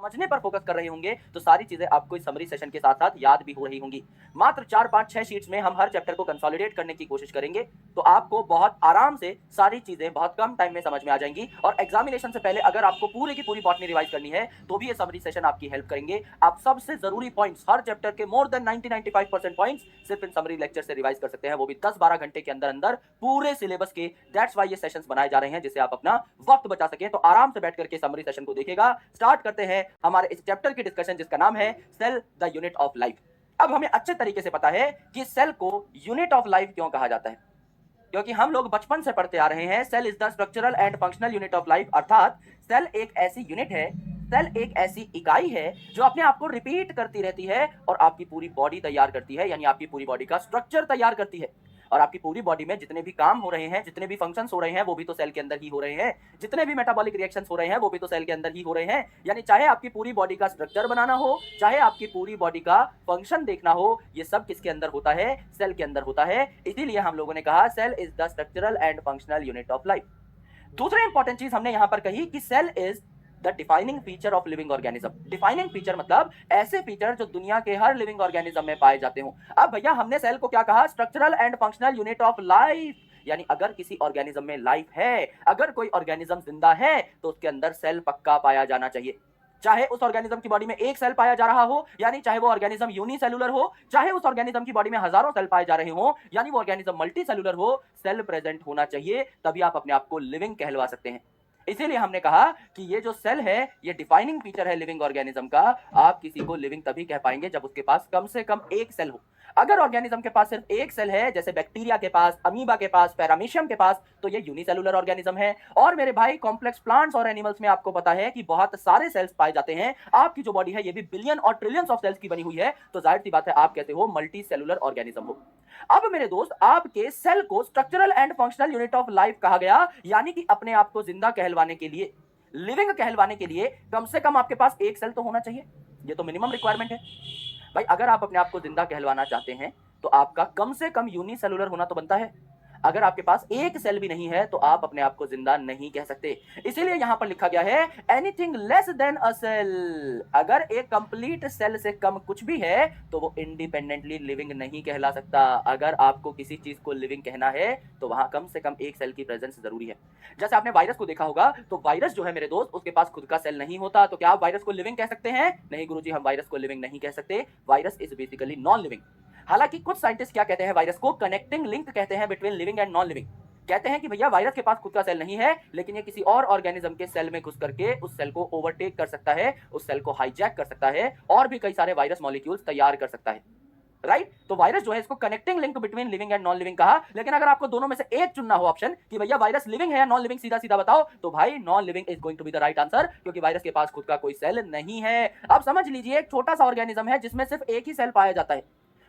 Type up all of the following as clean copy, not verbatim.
समझने पर फोकस कर रहे होंगे तो सारी चीजें आपको इस समरी सेशन के साथ साथ याद भी हो रही होंगी। मात्र 4-5-6 शीट्स में हम हर चैप्टर को कंसोलिडेट करने की कोशिश करेंगे, तो आपको बहुत आराम से सारी चीजें बहुत कम टाइम में समझ में आ जाएंगी। और एग्जामिनेशन से पहले अगर आपको पूरी की पूरी बॉटनी रिवाइज करनी है तो भी ये समरी सेशन आपकी हेल्प करेंगे। आप सबसे जरूरी पॉइंट्स हर चैप्टर के मोर देन 90-95% पॉइंट्स सिर्फ इन समरी लेक्चर से रिवाइज कर सकते हैं, वो भी 10-12 घंटे के अंदर अंदर पूरे सिलेबस के। दैट्स वाई ये सेशंस बनाए जा रहे हैं जिससे आप अपना वक्त बचा सकें। तो आराम से बैठ करके समरी सेशन को देखिएगा। स्टार्ट करते हैं हमारे इस चैप्टर की डिस्कशन जिसका नाम है cell the unit of life. अब हमें अच्छे तरीके से पता है कि सेल को यूनिट ऑफ लाइफ क्यों कहा जाता है, क्योंकि हम लोग बचपन से पढ़ते आ रहे हैं cell is the structural and functional unit of life, अर्थात सेल एक ऐसी यूनिट है, सेल एक ऐसी इकाई है जो अपने आप को रिपीट करती रहती है और आपकी पूरी बॉडी तैयार करती है, यानी आपकी पूरी बॉडी का स्ट्रक्चर तैयार करती है। और आपकी पूरी बॉडी में जितने भी काम हो रहे हैं, जितने भी फंक्शंस हो रहे हैं, वो भी तो सेल के अंदर ही हो रहे हैं। जितने भी मेटाबॉलिक रिएक्शंस हो रहे हैं वो भी तो सेल के अंदर ही हो रहे हैं। यानी चाहे आपकी पूरी बॉडी का स्ट्रक्चर बनाना हो, चाहे आपकी पूरी बॉडी का फंक्शन देखना हो, ये सब किसके अंदर होता है? सेल के अंदर होता है। इसीलिए हम लोगों ने कहा cell is the structural and functional unit of life. दूसरी इंपॉर्टेंट चीज हमने यहां पर कही कि cell is the defining feature of living organism. Defining feature मतलब ऐसे फीचर जो दुनिया के हर लिविंग ऑर्गेनिज्म में पाए जाते हो। अब भैया हमने सेल को क्या कहा? Structural and functional unit of life. यानी अगर किसी ऑर्गेनिज्म में लाइफ है, अगर कोई ऑर्गेनिज्म जिंदा है तो उसके अंदर सेल पक्का पाया जाना चाहिए। चाहे उस ऑर्गेनिज्म की बॉडी में एक सेल पाया जा रहा हो, यानी चाहे वो ऑर्गेनिज्म यूनिसेलुलर हो, चाहे उस ऑर्गेनिज्म की बॉडी में हजारों सेल पाए जा रहे हो, यानी वो ऑर्गेनिज्म मल्टी सेलुलर हो, सेल प्रेजेंट होना चाहिए, तभी आप अपने आप को लिविंग कहलवा सकते हैं। इसीलिए हमने कहा कि ये जो सेल है ये डिफाइनिंग फीचर है लिविंग ऑर्गेनिज्म का। आप किसी को लिविंग तभी कह पाएंगे जब उसके पास कम से कम एक सेल हो। अगर ऑर्गेनिज्म के पास सिर्फ एक सेल है, जैसे बैक्टीरिया के पास, अमीबा के पास, पैरामीशियम के पास, तो ये यूनिसेलुलर ऑर्गेनिज्म है। और मेरे भाई कॉम्प्लेक्स प्लांट्स और एनिमल्स में आपको पता है कि बहुत सारे सेल्स पाए जाते हैं। आपकी जो बॉडी है ये भी बिलियन और ट्रिलियंस ऑफ सेल्स की बनी हुई है, तो जाहिर सी बात है आप कहते हो मल्टी सेलुलर ऑर्गेनिज्म हो। अब मेरे दोस्त आपके सेल को structural and functional unit of life कहा गया, यानी कि अपने आप को जिंदा कहलवाने के लिए, लिविंग कहलवाने के लिए कम से कम आपके पास एक सेल तो होना चाहिए। ये तो मिनिमम रिक्वायरमेंट है भाई। अगर आप अपने आप को जिंदा कहलवाना चाहते हैं तो आपका कम से कम यूनिसेलुलर होना तो बनता है। अगर आपके पास एक सेल भी नहीं है तो आप अपने आप को जिंदा नहीं कह सकते। इसीलिए यहां पर लिखा गया है एनीथिंग लेस देन अ सेल। अगर एक कंप्लीट सेल से कम कुछ भी है तो वो इंडिपेंडेंटली लिविंग नहीं कहला सकता। अगर आपको किसी चीज को लिविंग कहना है तो वहां कम से कम एक सेल की प्रेजेंस जरूरी है। जैसे आपने वायरस को देखा होगा, तो वायरस जो है मेरे दोस्त उसके पास खुद का सेल नहीं होता, तो क्या आप वायरस को लिविंग कह सकते हैं? नहीं गुरुजी, हम वायरस को लिविंग नहीं कह सकते। Virus is basically non living. हालांकि कुछ साइंटिस्ट क्या कहते हैं वायरस को? कनेक्टिंग लिंक कहते हैं between living and non living. कहते हैं कि भैया वायरस के पास खुद का सेल नहीं है, लेकिन ये किसी और ऑर्गेनिज्म के सेल में घुस करके उस सेल को ओवरटेक कर सकता है, उस सेल को हाईजैक कर सकता है और भी कई सारे वायरस मॉलिक्यूल्स तैयार कर सकता है। राइट? तो वायरस जो है इसको connecting link between living and non living कहा। लेकिन अगर आपको दोनों में से एक चुनना हो ऑप्शन कि भैया वायरस लिविंग है या नॉन लिविंग, सीधा सीधा बताओ, तो भाई non living is going to be the right answer, क्योंकि वायरस के पास खुद का कोई सेल नहीं है। अब समझ लीजिए एक छोटा सा ऑर्गेनिज्म है जिसमें सिर्फ एक ही सेल पाया जाता है।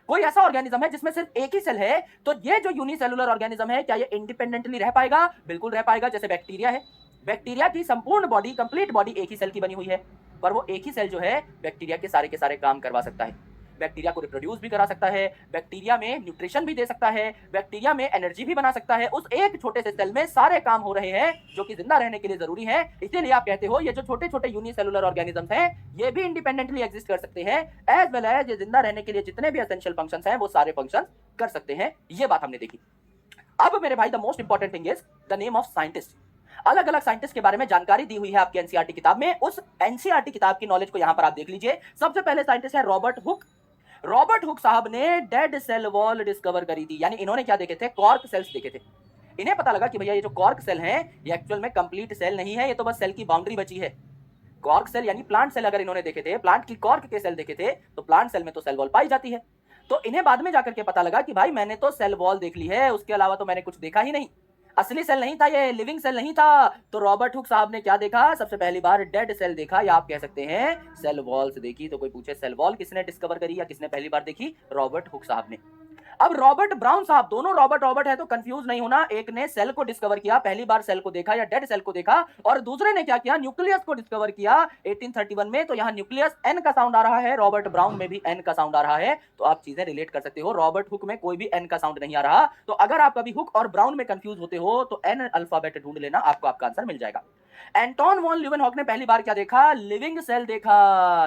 कोई ऐसा ऑर्गेनिज्म है जिसमें सिर्फ एक ही सेल है, तो ये जो यूनिसेलुलर ऑर्गेनिज्म है क्या ये इंडिपेंडेंटली रह पाएगा? बिल्कुल रह पाएगा। जैसे बैक्टीरिया है, बैक्टीरिया की संपूर्ण बॉडी, कंप्लीट बॉडी एक ही सेल की बनी हुई है, पर वो एक ही सेल जो है बैक्टीरिया के सारे काम करवा सकता है। बैक्टीरिया को रिप्रोड्यूस भी करा सकता है, बैक्टीरिया में न्यूट्रिशन भी दे सकता है, बैक्टीरिया में एनर्जी भी बना सकता है। उस एक छोटे से सेल में सारे काम हो रहे हैं जो कि जिंदा रहने के लिए जरूरी है। इसीलिए आप कहते हो ये जो छोटे छोटे यूनिसेलुलर ऑर्गेनिजम्स हैं ये भी इंडिपेंडेंटली एग्जिस्ट कर सकते हैं, एज वेल एज ये जिंदा रहने के लिए जितने भी एसेंशियल फंक्शंस हैं वो सारे फंक्शंस कर सकते हैं। ये बात हमने देखी। अब मेरे भाई the most important thing is the name of scientist. अलग अलग साइंटिस्ट के बारे में जानकारी दी हुई है आपकी एनसीईआरटी किताब में। उस एनसीईआरटी किताब की नॉलेज को यहां पर आप देख लीजिए। सबसे पहले साइंटिस्ट है रॉबर्ट हुक। रॉबर्ट हुक साहब ने डेड सेल वॉल डिस्कवर करी थी, यानी इन्होंने क्या देखे थे? कॉर्क सेल्स देखे थे। इन्हें पता लगा कि भैया ये जो कॉर्क सेल हैं ये एक्चुअल में कंप्लीट सेल नहीं है, ये तो बस सेल की बाउंड्री बची है। कॉर्क सेल यानी प्लांट सेल अगर इन्होंने देखे थे, प्लांट की कॉर्क के सेल देखे थे, तो प्लांट सेल में तो सेल वॉल पाई जाती है। तो इन्हें बाद में जाकर के पता लगा कि भाई मैंने तो सेल वॉल देख ली है, उसके अलावा तो मैंने कुछ देखा ही नहीं। असली सेल नहीं था, ये लिविंग सेल नहीं था। तो रॉबर्ट हुक साहब ने क्या देखा? सबसे पहली बार डेड सेल देखा, या आप कह सकते हैं सेल वॉल्स देखी। तो कोई पूछे सेल वॉल किसने डिस्कवर करी या किसने पहली बार देखी? रॉबर्ट हुक साहब ने। अब रॉबर्ट ब्राउन साहब, दोनों रॉबर्ट रॉबर्ट है तो कंफ्यूज नहीं होना। एक ने सेल को डिस्कवर किया, पहली बार सेल को देखा या डेड सेल को देखा, और दूसरे ने क्या किया? न्यूक्लियस को डिस्कवर किया 1831 में। तो यहां न्यूक्लियस एन का साउंड आ रहा है, रॉबर्ट ब्राउन में भी एन का साउंड आ रहा है। तो आप चीजें रिलेट कर सकते हो। रॉबर्ट हुक में कोई भी एन का साउंड नहीं आ रहा। तो अगर आप कभी हुक और ब्राउन में कंफ्यूज होते हो तो एन अल्फाबेट ढूंढ लेना, आपको आपका आंसर मिल जाएगा। एंटोन वॉन ल्यूवेनहॉक ने पहली बार क्या देखा? लिविंग सेल देखा।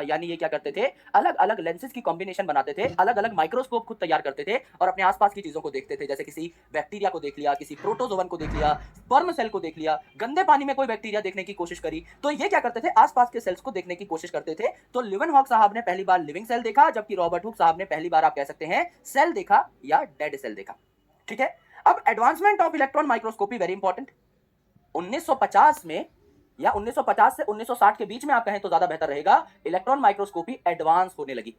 यानी ये क्या करते थे? अलग अलग लेंसेज की कॉम्बिनेशन बनाते थे, अलग अलग माइक्रोस्कोप खुद तैयार करते थे और अपने आसपास की चीजों को देखते थे। जैसे किसी बैक्टीरिया को देख लिया, किसी प्रोटोजोवन को देख लिया, स्पर्म सेल को देख लिया, गंदे पानी में कोई बैक्टीरिया देखने की कोशिश करी, तो ये क्या करते थे? आसपास के सेल्स को देखने की कोशिश करते थे। तो ल्यूवेनहॉक साहब ने पहली बार लिविंग सेल देखा, जबकि रॉबर्ट हुक साहब ने पहली बार आप कह सकते हैं सेल देखा या डेड सेल देखा। ठीक है, अब advancement of electron microscopy very important. 1950 में या 1950 से 1960 के बीच में आप कहें तो ज्यादा बेहतर रहेगा, इलेक्ट्रॉन माइक्रोस्कोपी एडवांस होने लगी।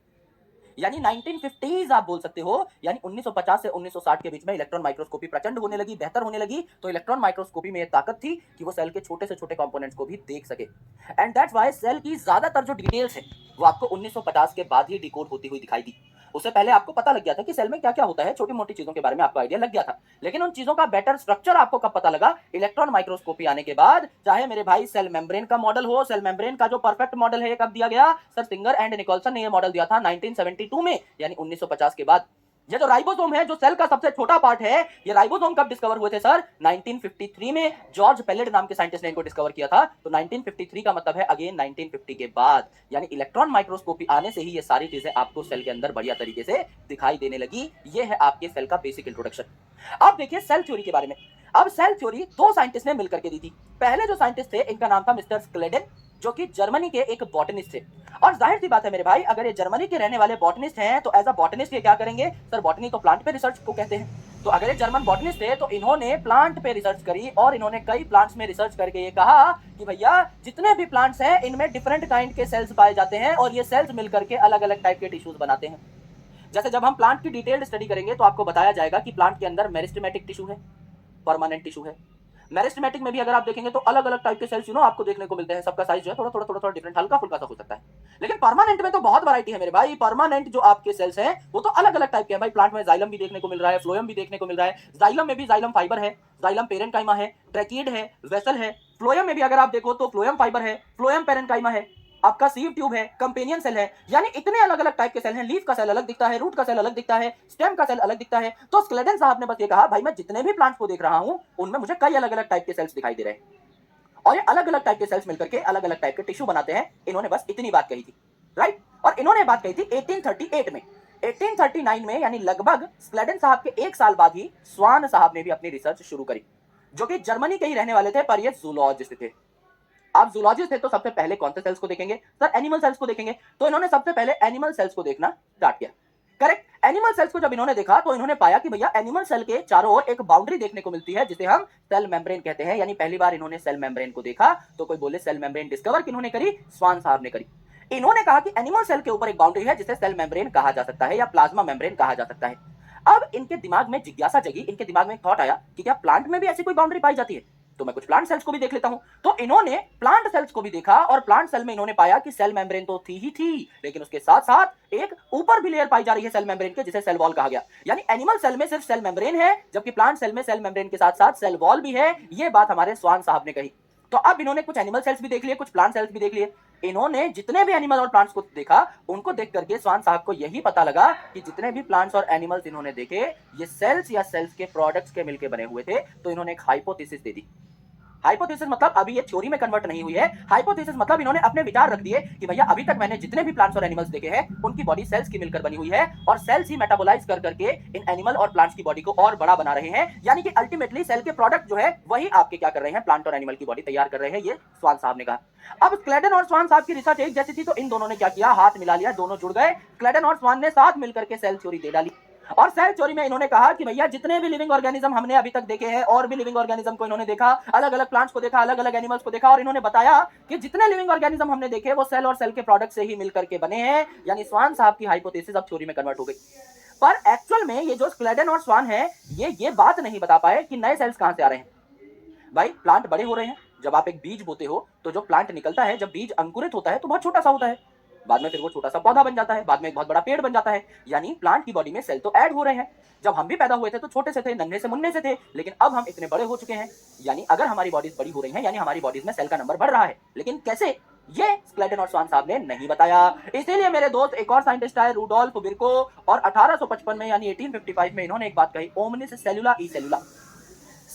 यानी 1950s आप बोल सकते हो, यानी 1950 से 1960 के बीच में इलेक्ट्रॉन माइक्रोस्कोपी प्रचंड होने लगी, बेहतर होने लगी। तो इलेक्ट्रॉन माइक्रोस्कोपी में एक ताकत थी कि वो सेल के छोटे से छोटे कंपोनेंट्स को भी देख सके। एंड दैट्स व्हाई सेल की ज्यादातर जो डिटेल्स है वो आपको 1950 के बाद ही डिकोड होती हुई दिखाई दी। उससे पहले आपको पता लग गया था कि सेल में क्या क्या होता है, छोटी मोटी चीजों के बारे में आपको आइडिया लग गया था, लेकिन उन चीजों का बेटर स्ट्रक्चर आपको कब पता लगा? इलेक्ट्रॉन माइक्रोस्कोपी आने के बाद। चाहे मेरे भाई सेल मेम्ब्रेन का मॉडल हो, सेल मेम्ब्रेन का जो परफेक्ट मॉडल है कब दिया गया? सर सिंगर एंड निकोलसन ने ये मॉडल दिया था 1972 में, यानी 1950 के बाद। ये जो राइबोसोम है, जो सेल का सबसे छोटा पार्ट है, ये राइबोसोम कब डिस्कवर हुए थे सर? 1953 में जॉर्ज पेलेट नाम के साइंटिस्ट ने इनको डिस्कवर किया था। तो 1953 का मतलब है अगेन 1950 के बाद, यानी इलेक्ट्रॉन माइक्रोस्कोपी आने से ही ये सारी चीजें आपको सेल के अंदर बढ़िया तरीके से दिखाई देने लगी। ये है आपके सेल का बेसिक इंट्रोडक्शन। अब देखिए सेल थ्योरी के बारे में। अब सेल थ्योरी दो साइंटिस्ट ने मिलकर के दी थी। पहले जो साइंटिस्ट थे इनका नाम था मिस्टर स्क्लेडन, जो कि जर्मनी के एक बॉटनिस्ट थे। और जाहिर सी बात है मेरे भाई, अगर ये जर्मनी के रहने वाले बॉटनिस्ट हैं तो एज अ बॉटनिस्ट ये क्या करेंगे? सर बॉटनी तो प्लांट पे रिसर्च को कहते हैं। तो अगर ये जर्मन बॉटनिस्ट थे तो इन्होंने प्लांट पे रिसर्च करी और इन्होंने कई प्लांट्स में रिसर्च करके ये कहा कि भैया जितने भी प्लांट्स हैं इनमें डिफरेंट काइंड के सेल्स पाए जाते हैं और ये सेल्स मिलकर के अलग अलग टाइप के टिश्यूज बनाते हैं। जैसे जब हम प्लांट की डिटेल्ड स्टडी करेंगे तो आपको बताया जाएगा कि प्लांट के अंदर मेरिस्टेमेटिक टिश्यू है, परमानेंट टिश्यू है। मेरिस्टेमेटिक में भी अगर आप देखेंगे तो अलग अलग टाइप के सेल्स आपको देखने को मिलते हैं। सबका साइज जो है थोड़ा डिफरेंट, हल्का फुल्का सा हो सकता है, लेकिन परमानेंट में तो बहुत वैरायटी है मेरे भाई। परमानेंट जो आपके सेल्स हैं वो तो अलग अलग टाइप के हैं भाई। प्लांट में जाइलम भी देखने को मिल रहा है, फ्लोएम भी देखने को मिल रहा है। जाइलम में भी जाइलम फाइबर है, जाइलम पेरेंकाइमा है, ट्रैकीड है, वेसल है। फ्लोएम में भी अगर आप देखो तो फ्लोएम फाइबर है, फ्लोएम पेरेंकाइमा है, आपका सीव ट्यूब है, कंपेनियन सेल है। यानी इतने अलग अलग टाइप के सेल हैं। लीफ का सेल अलग दिखता है, रूट का सेल अलग दिखता है, स्टेम का सेल अलग दिखता है। तो स्क्लेडन साहब ने बस ये कहा भाई मैं जितने भी प्लांट्स को देख रहा हूं उनमें मुझे कई अलग अलग टाइप के सेल्स दिखाई दे रहे हैं और ये अलग अलग टाइप के सेल्स मिलकर के अलग अलग टाइप के टिश्यू बनाते हैं। इन्होंने बस इतनी बात कही थी, राइट। और इन्होंने बात कही थी 1838 में। 1839 में यानी लगभग स्क्लेडन साहब के एक साल बाद ही स्वान साहब ने भी अपनी रिसर्च शुरू करी, जो कि जर्मनी के ही रहने वाले थे पर ये जूलॉजिस्ट थे। आप जूलॉजिस्ट थे तो सबसे पहले कौन से सेल्स को देखेंगे? सर एनिमल सेल्स को देखेंगे। तो इन्होंने सबसे पहले एनिमल सेल्स को देखना स्टार्ट किया। करेक्ट। एनिमल सेल्स को जब इन्होंने देखा तो इन्होंने पाया कि भैया एनिमल सेल के चारों ओर एक बाउंड्री देखने को मिलती है जिसे हम सेल मेम्ब्रेन कहते हैं। यानी पहली बार इन्होंने सेल मेम्ब्रेन को देखा। तो कोई बोले सेल मेम्ब्रेन डिस्कवर किन्होंने करी? स्वान साहब ने करी। इन्होंने कहा कि एनिमल सेल के ऊपर एक बाउंड्री है जिसे सेल मेम्ब्रेन कहा जा सकता है या प्लाज्मा मेम्ब्रेन कहा जा सकता है। अब इनके दिमाग में जिज्ञासा जगी, इनके दिमाग में थॉट आया कि क्या प्लांट में भी ऐसी कोई बाउंड्री पाई जाती है? तो मैं कुछ प्लांट सेल्स को भी देख लेता हूं। तो इन्होंने प्लांट सेल्स को भी देखा और प्लांट सेल में इन्होंने पाया कि सेल मेम्ब्रेन तो थी ही थी, लेकिन उसके साथ साथ एक ऊपर भी लेयर पाई जा रही है सेल मेम्ब्रेन के, जिसे सेल वॉल कहा गया। यानी एनिमल सेल में सिर्फ सेल मेम्ब्रेन है, जबकि प्लांट सेल में सेल मेम्ब्रेन के साथ साथ सेल वॉल भी है। ये बात हमारे स्वान साहब ने कही। तो अब इन्होंने कुछ एनिमल सेल्स भी देख लिए, कुछ प्लांट सेल्स भी देख लिए। इन्होंने जितने भी एनिमल और प्लांट्स को देखा, उनको देख करके स्वान साहब को यही पता लगा कि जितने भी प्लांट्स और एनिमल्स इन्होंने देखे ये सेल्स या सेल्स के प्रोडक्ट्स के मिलकर बने हुए थे। तो इन्होंने एक हाइपोथेसिस दे दी। हाइपोथेसिस मतलब अभी ये थ्योरी में कन्वर्ट नहीं हुई है। हाइपोथेसिस मतलब इन्होंने अपने विचार रख दिए कि भैया अभी तक मैंने जितने भी प्लांट्स और एनिमल्स देखे हैं उनकी बॉडी सेल्स की मिलकर बनी हुई है और सेल्स ही मेटाबोलाइज कर करके इन एनिमल और प्लांट्स की बॉडी को और बड़ा बना रहे हैं। यानी कि अल्टीमेटली सेल के प्रोडक्ट जो है वही आपके क्या कर रहे हैं? प्लांट और एनिमल की बॉडी तैयार कर रहे हैं। ये स्वान साहब ने कहा। अब स्क्लेडन और स्वान साहब की रिसर्च एक जैसी थी तो इन दोनों ने क्या किया? हाथ मिला लिया, दोनों जुड़ गए। स्क्लेडन और स्वान ने साथ मिलकर के सेल थ्योरी दे डाली और सेल थ्योरी में इन्होंने कहा कि भैया जितने भी लिविंग ऑर्गेनिज्म हमने अभी तक देखे हैं और भी लिविंग ऑर्गेनिज्म को इन्होंने देखा, अलग अलग प्लांट्स को देखा, अलग अलग एनिमल्स को देखा और इन्होंने बताया कि जितने लिविंग ऑर्गेनिज्म हमने देखे वो सेल और सेल के प्रोडक्ट से ही मिलकर के बने हैं। यानी स्वान साहब की हाइपोथेसिस अब थ्योरी में कन्वर्ट हो गई। पर एक्चुअल में ये जो स्क्लेडन और स्वान है ये बात नहीं बता पाए कि नए सेल्स कहां से आ रहे हैं। भाई प्लांट बड़े हो रहे हैं, जब आप एक बीज बोते हो तो जो प्लांट निकलता है, जब बीज अंकुरित होता है तो बहुत छोटा सा होता है, बाद में फिर वो छोटा सा पौधा बन जाता है, बाद में एक बहुत बड़ा पेड़ बन जाता है। यानी प्लांट की बॉडी में सेल तो ऐड हो रहे हैं। जब हम भी पैदा हुए थे तो छोटे से थे, नन्हे से मुन्ने से थे, लेकिन अब हम इतने बड़े हो चुके हैं। यानी अगर हमारी बॉडीज बड़ी हो रही हैं यानी हमारी बॉडीज में सेल का नंबर बढ़ रहा है, लेकिन कैसे? ये स्क्लेडन और स्वान साहब ने नहीं बताया। इसीलिए मेरे दोस्त एक और साइंटिस्ट आए, रूडोल्फ विर्को, और 1855 में यानी 1855 में इन्होंने एक बात कही, ओमनिस सेलुला ई सेलुला।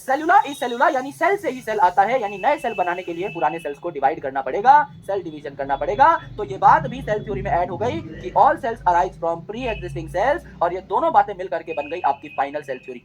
सेलुला इज सेलुला यानी सेल से ही सेल आता है, यानी नए सेल बनाने के लिए पुराने सेल्स को डिवाइड करना पड़ेगा, सेल डिवीजन करना पड़ेगा। तो ये बात भी सेल थ्योरी में ऐड हो गई कि all cells arise from pre existing cells, और ये दोनों बातें मिलकर के बन गई आपकी फाइनल सेल थ्योरी।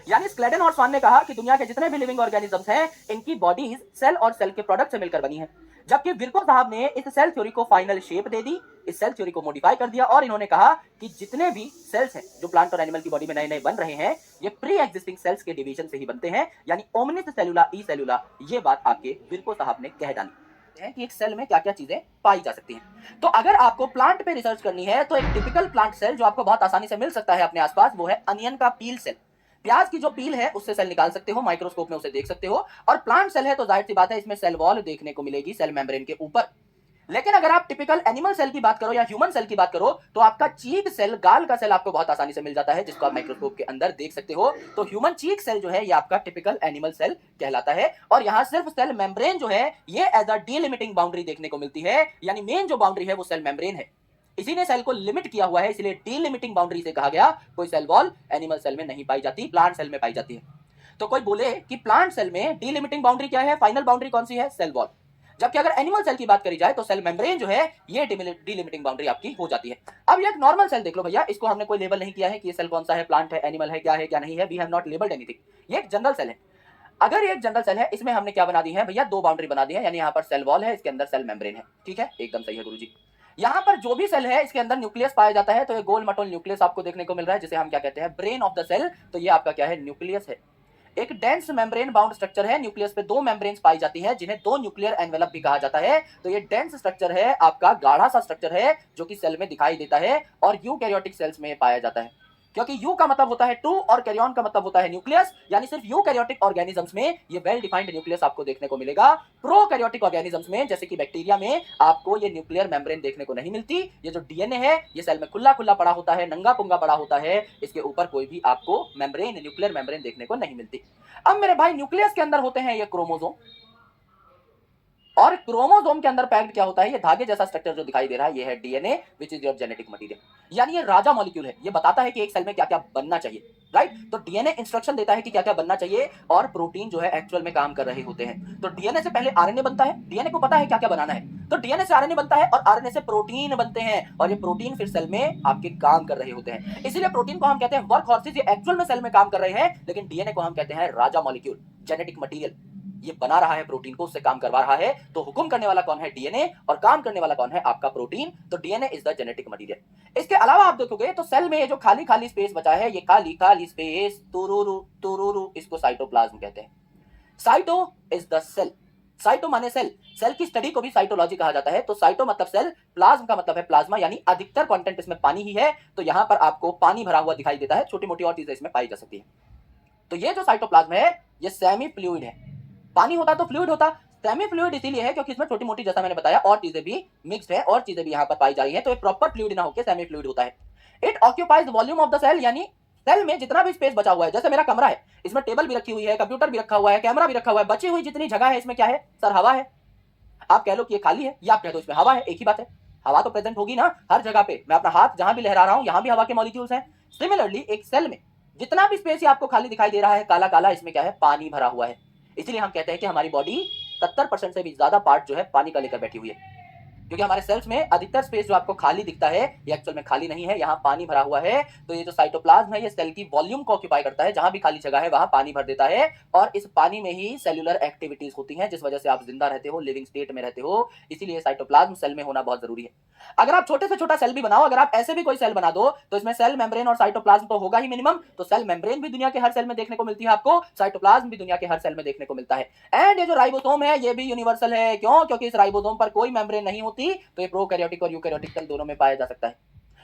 यानी स्क्लेडन और स्वान ने कहा कि दुनिया के जितने भी लिविंग ऑर्गेनिजम्स हैं इनकी बॉडीज सेल और सेल के प्रोडक्ट से मिलकर बनी है, जबकि विर्को साहब ने इस सेल थ्योरी को फाइनल शेप दे दी, इस सेल थ्योरी को मॉडिफाई कर दिया, और इन्होंने कहा कि जितने भी सेल्स हैं जो प्लांट और एनिमल की बॉडी में नए नए बन रहे हैं ये प्री एग्जिस्टिंग सेल्स के डिवीजन से ही बनते हैं, यानी ओमनिस सेलुला ई सेलुला। ये बात आपके विर्को साहब ने कह डाली है कि एक सेल में क्या क्या चीजें पाई जा सकती हैं। तो अगर आपको प्लांट पे रिसर्च करनी है तो एक टिपिकल प्लांट सेल जो आपको बहुत आसानी से मिल सकता है अपने आसपास, वो है अनियन का पील सेल। प्याज की जो पील है उससे सेल निकाल सकते हो, माइक्रोस्कोप में उसे देख सकते हो, और प्लांट सेल है तो जाहिर सी बात है इसमें सेल वॉल देखने को मिलेगी सेल मेम्ब्रेन के ऊपर। लेकिन अगर आप टिपिकल एनिमल सेल की बात करो या ह्यूमन सेल की बात करो तो आपका चीक सेल, गाल का सेल आपको बहुत आसानी से मिल जाता है, जिसको आप माइक्रोस्कोप के अंदर देख सकते हो। तो ह्यूमन चीक सेल जो है ये आपका टिपिकल एनिमल सेल कहलाता है, और यहां सिर्फ सेल मेम्ब्रेन जो है ये एज अ डीलिमिटिंग बाउंड्री देखने को मिलती है, यानी मेन जो बाउंड्री है वो सेल मेम्ब्रेन है, इसी ने सेल को लिमिट किया हुआ है, इसलिए डीलिमिटिंग बाउंड्री से कहा गया। कोई सेल वॉल एनिमल सेल में नहीं पाई जाती, प्लांट सेल में पाई जाती है। तो कोई बोले कि प्लांट सेल में डीलिमिटिंग बाउंड्री क्या है, फाइनल बाउंड्री कौन सी है, सेल वॉल। जबकि अगर एनिमल सेल की बात करी जाए तो सेल मेम्ब्रेन जो है ये डीलिमिटिंग बाउंड्री आपकी हो जाती है। अब ये एक नॉर्मल सेल देख लो भैया, इसको हमने कोई लेबल नहीं किया है कि ये सेल कौन सा है, प्लांट है, एनिमल है, क्या है क्या नहीं है, we have not labelled anything. ये एक जनरल सेल है। अगर ये एक जनरल सेल है इसमें हमने क्या बना दी है भैया, दो बाउंड्री बना दी है, यानी यहाँ पर सेल वॉल है, इसके अंदर सेल मेम्ब्रेन है, ठीक है, एकदम सही है गुरुजी। यहाँ पर जो भी सेल है इसके अंदर न्यूक्लियस पाया जाता है, तो ये गोल मटोल न्यूक्लियस आपको देखने को मिल रहा है, जिसे हम क्या कहते हैं, ब्रेन ऑफ द सेल। तो ये आपका क्या है, न्यूक्लियस है। एक डेंस मेम्ब्रेन बाउंड स्ट्रक्चर है, न्यूक्लियस पे दो मेम्ब्रेन्स पाई जाती है जिन्हें दो न्यूक्लियर एनवेलप भी कहा जाता है। तो ये डेंस स्ट्रक्चर है आपका, गाढ़ा सा स्ट्रक्चर है जो कि सेल में दिखाई देता है, और यूकैरियोटिक सेल्स में पाया जाता है, क्योंकि यू का मतलब होता है टू और कैरियन का मतलब होता है न्यूक्लियस, यानी सिर्फ यूकैरियोटिक ऑर्गेनिजम्स में ये वेल डिफाइंड न्यूक्लियस आपको देखने को मिलेगा। प्रोकैरियोटिक ऑर्गेनिजम्स में जैसे कि बैक्टीरिया में आपको ये न्यूक्लियर मेम्ब्रेन देखने को नहीं मिलती। ये जो डीएनए है ये सेल में खुला खुला पड़ा होता है, नंगा पुंगा पड़ा होता है, इसके ऊपर कोई भी आपको मेम्ब्रेन, न्यूक्लियर मेम्ब्रेन देखने को नहीं मिलती। अब मेरे भाई न्यूक्लियस के अंदर होते हैं ये क्रोमोसोम, और क्रोमोसोम के अंदर पैक्ड क्या होता है, ये धागे जैसा स्ट्रक्चर जो दिखाई दे रहा है ये है DNA, which is your genetic material. यानी ये राजा मॉलिक्यूल है, ये बताता है कि एक सेल में क्या क्या बनना चाहिए, राइट। तो डीएनए इंस्ट्रक्शन देता है कि क्या क्या बनना चाहिए, और प्रोटीन जो है एक्चुअल में काम कर रहे होते हैं। तो डीएनए से पहले आरएनए बनता है, डीएनए को पता है क्या क्या बनाना है, तो डीएनए से आरएनए बनता है, और आरएनए से प्रोटीन बनते हैं, और ये प्रोटीन फिर सेल में आपके काम कर रहे होते हैं। इसीलिए प्रोटीन को हम कहते हैं वर्क हॉर्सेस, ये एक्चुअल में सेल में काम कर रहे हैं, लेकिन डीएनए को हम कहते हैं राजा मॉलिक्यूल, जेनेटिक मटेरियल। ये बना रहा है प्रोटीन को, उससे काम करवा रहा है। तो हुक्म करने वाला कौन है, डीएनए, और काम करने वाला कौन है, आपका प्रोटीन। तो DNA is the genetic material. इसके अलावा आप देखोगे तो सेल में ये जो खाली खाली स्पेस बचा है, ये खाली खाली स्पेस, तुरुरु तुरुरु, इसको साइटोप्लाज्म कहते हैं। Cyto is the cell, cyto माने सेल, सेल की स्टडी को भी साइटोलॉजी कहा जाता है। तो साइटो मतलब सेल, प्लाज्म का मतलब है प्लाज्मा, यानी अधिकतर कंटेंट इसमें पानी ही है। तो यहां पर आपको पानी भरा हुआ दिखाई देता है, छोटी मोटी और चीजें इसमें पाई जा सकती है। तो ये जो साइटोप्लाज्म है ये सेमी फ्लूइड है, पानी होता तो फ्लूइड होता, सेमी फ्लूइड इसीलिए है क्योंकि इसमें छोटी मोटी, जैसा मैंने बताया, और चीजें भी मिक्स्ड है, और चीजें भी यहाँ पर पाई जा रही है। तो ये प्रॉपर फ्लूइड ना होकर सेमी फ्लूइड होता है। It occupies volume of the cell, यानी सेल में जितना भी स्पेस बचा हुआ है, जैसे मेरा कमरा है, इसमें टेबल भी रखी हुई है, कंप्यूटर भी रखा हुआ है, कैमरा भी रखा हुआ है, बची हुई जितनी जगह है इसमें क्या है सर, हवा है। आप कह लो कि ये खाली है, या आप कह दो इसमें हवा है, एक ही बात है। हवा तो प्रेजेंट होगी ना हर जगह पे, मैं अपना हाथ जहां भी लहरा रहा हूं यहां भी हवा के मॉलिक्यूल्स हैं। सिमिलरली एक सेल में जितना भी स्पेस आपको खाली दिखाई दे रहा है, काला काला, इसमें क्या है, पानी भरा हुआ है। इसलिए हम कहते हैं कि हमारी बॉडी 70% से भी ज्यादा पार्ट जो है पानी का लेकर बैठी हुई है, क्योंकि हमारे सेल्स में अधिकतर स्पेस जो आपको खाली दिखता है ये एक्चुअल में खाली नहीं है, यहाँ पानी भरा हुआ है। तो ये जो साइटोप्लाज्म है ये सेल की वॉल्यूम को ऑक्यूपाई करता है, जहां भी खाली जगह है वहां पानी भर देता है, और इस पानी में ही सेल्यूलर एक्टिविटीज होती हैं, जिस वजह से आप जिंदा रहते हो, लिविंग स्टेट में रहते हो। इसीलिए साइटोप्लाज्म सेल में होना बहुत जरूरी है। अगर आप छोटे से छोटा सेल भी बनाओ, अगर आप ऐसे भी कोई सेल बना दो, तो इसमें सेल मेम्ब्रेन और साइटोप्लाज्म तो होगा ही मिनिमम। तो सेल मेम्ब्रेन भी दुनिया के हर सेल में देखने को मिलती है आपको, साइटोप्लाज्म भी दुनिया के हर सेल में देखने को मिलता है। एंड ये जो राइबोसोम है ये भी यूनिवर्सल है, क्यों, क्योंकि इस राइबोसोम पर कोई मेम्ब्रेन नहीं होती। तो ये प्रोकैरियोटिक और यूकैरियोटिक सेल दोनों में पाया जा सकता है,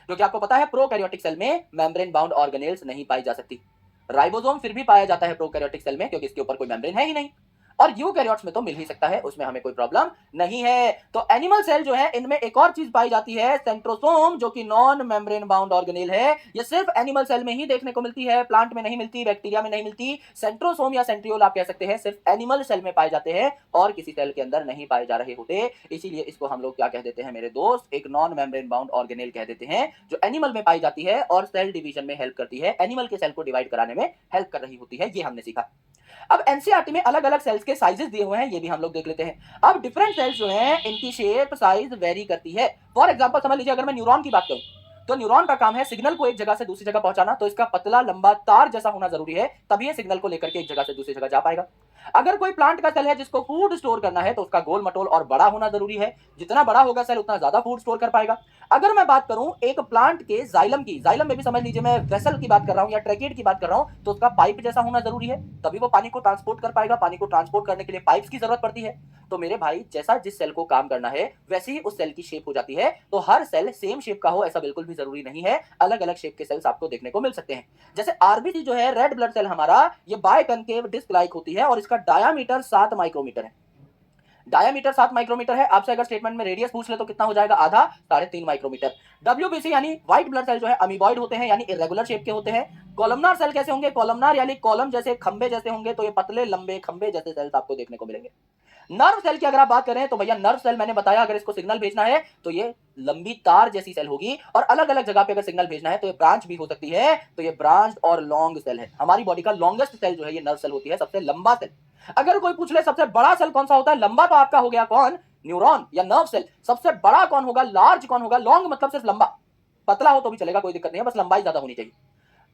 क्योंकि आपको पता है प्रोकैरियोटिक सेल में मेम्ब्रेन बाउंड ऑर्गेनेल्स नहीं पाई जा सकती। राइबोसोम फिर भी पाया जाता है प्रोकैरियोटिक सेल में, क्योंकि इसके ऊपर कोई मेम्ब्रेन है ही नहीं। और यूकैरियोट्स में तो मिल ही सकता है, उसमें हमें कोई प्रॉब्लम नहीं है। तो एनिमल सेल जो है इनमें एक और चीज पाई जाती है, सेंट्रोसोम, जो कि नॉन मेम्ब्रेन बाउंड ऑर्गेनेल है। ये सिर्फ एनिमल सेल में ही देखने को मिलती है, प्लांट में नहीं मिलती, बैक्टीरिया में नहीं मिलती। सेंट्रोसोम या सेंट्रियोल आप कह सकते हैं, सिर्फ एनिमल सेल में पाए जाते हैं और किसी सेल के अंदर नहीं पाए जा रहे होते। इसीलिए इसको हम लोग क्या कह देते हैं मेरे दोस्त, एक नॉन मेम्ब्रेन बाउंड ऑर्गेनेल कह देते हैं, जो एनिमल में पाई जाती है और सेल डिवीजन में हेल्प करती है, एनिमल के सेल को डिवाइड कराने में हेल्प कर रही होती है। ये हमने सीखा। अब एनसीईआरटी में अलग अलग सेल्स के साइजेस दिए हुए हैं, ये भी हम लोग देख लेते हैं। अब डिफरेंट सेल्स जो हैं इनकी शेप साइज वेरी करती है। फॉर एग्जांपल समझ लीजिए, अगर मैं न्यूरॉन की बात करूं तो न्यूरॉन का काम है सिग्नल को एक जगह से दूसरी जगह पहुंचाना, तो इसका पतला लंबा तार जैसा होना जरूरी है, तभी ये सिग्नल को लेकर के एक जगह से दूसरी जगह जा पाएगा। अगर कोई प्लांट का सेल है जिसको फूड स्टोर करना है तो उसका गोल मटोल और बड़ा होना जरूरी है, जितना बड़ा होगा सेल उतना ज्यादा फूड स्टोर कर पाएगा। अगर मैं बात करूं एक प्लांट के जाइलम की, जाइलम में भी समझ लीजिए मैं वेसल की बात कर रहा हूं या ट्रैकेड की बात कर रहा हूं, तो उसका पाइप जैसा होना जरूरी है, तभी वो पानी को ट्रांसपोर्ट कर पाएगा। पानी को ट्रांसपोर्ट करने के लिए पाइप्स की जरूरत पड़ती है। तो मेरे भाई जैसा जिस सेल को काम करना है वैसे ही उस सेल की शेप हो जाती है। तो हर सेल सेम शेप का हो ऐसा बिल्कुल भी जरूरी नहीं है, अलग अलग शेप के सेल्स आपको देखने को मिल सकते हैं। जैसे आरबीसी जो है रेड ब्लड सेल हमारा, ये बायकनकेव डिस्क लाइक होती है और इसका डायामीटर 7 माइक्रोमीटर है। डायामीटर 7 माइक्रोमीटर है। आपसे अगर स्टेटमेंट में रेडियस पूछ ले तो कितना हो जाएगा, आधा, 3.5 माइक्रोमीटर। डब्ल्यूबीसी यानी व्हाइट ब्लड सेल जो है अमीबॉइड होते हैं, यानी इरेगुलर शेप के होते हैं। कॉलमनार सेल कैसे होंगे, कॉलमनार यानी कॉलम जैसे खंबे जैसे होंगे, तो ये पतले लंबे खंबे जैसे सेल्स आपको देखने को मिलेंगे। नर्व सेल की अगर आप बात करें तो भैया नर्व सेल मैंने बताया अगर इसको सिग्नल भेजना है तो ये लंबी तार जैसी सेल होगी, और अलग अलग जगह पे अगर सिग्नल भेजना है तो ये ब्रांच भी हो सकती है, तो ये ब्रांच और लॉन्ग सेल है। हमारी बॉडी का लॉन्गेस्ट सेल जो है ये नर्व सेल होती है, सबसे लंबा सेल। अगर कोई पूछ ले सबसे बड़ा सेल कौन सा होता है, लंबा तो आपका हो गया कौन, न्यूरॉन या नर्व सेल। सबसे बड़ा कौन होगा, लार्ज कौन होगा, लॉन्ग मतलब सिर्फ लंबा, पतला हो तो भी चलेगा, कोई दिक्कत नहीं है, बस लंबाई ज्यादा होनी चाहिए।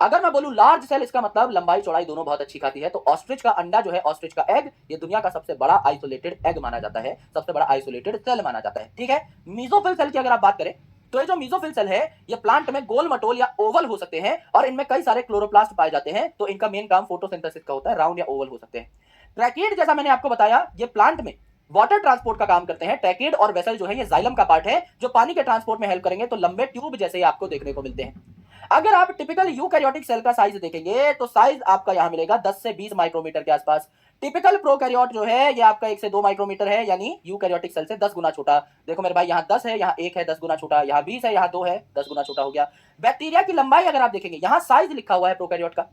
अगर मैं बोलूं लार्ज सेल, इसका मतलब लंबाई चौड़ाई दोनों बहुत अच्छी खाती है। तो ऑस्ट्रिच का अंडा जो है, ऑस्ट्रिच का एग, ये दुनिया का सबसे बड़ा आइसोलेटेड एग माना जाता है, सबसे बड़ा आइसोलेटेड सेल माना जाता है। ठीक है, मीजोफिल सेल की अगर आप बात करें तो ये जो मीजोफिल सेल है ये प्लांट में गोल मटोल या ओवल हो सकते हैं, और इनमें कई सारे क्लोरोप्लास्ट पाए जाते हैं, तो इनका मेन काम फोटोसिंथेसिस का होता है, राउंड या ओवल हो सकते हैं। ट्रैकेड जैसा मैंने आपको बताया, ये प्लांट में वाटर ट्रांसपोर्ट का काम करते हैं। ट्रैकेड और वेसल जो है ये जाइलम का पार्ट है जो पानी के ट्रांसपोर्ट में हेल्प करेंगे, तो लंबे ट्यूब जैसे आपको देखने को मिलते हैं। अगर आप टिपिकल यूकैरियोटिक सेल का साइज देखेंगे तो साइज आपका यहां मिलेगा 10 से 20 माइक्रोमीटर के आसपास। टिपिकल प्रोकैरियोट जो है ये आपका 1 से 2 माइक्रोमीटर है, यानी यूकैरियोटिक सेल से 10 गुना छोटा। देखो मेरे भाई, यहाँ 10 है, यहाँ 1 है, 10 गुना छोटा, यहाँ 20 है, यहाँ 2 है, 10 गुना छोटा हो गया। बैक्टीरिया की लंबाई अगर आप देखेंगे, यहाँ साइज लिखा हुआ है प्रोकैरियोट का,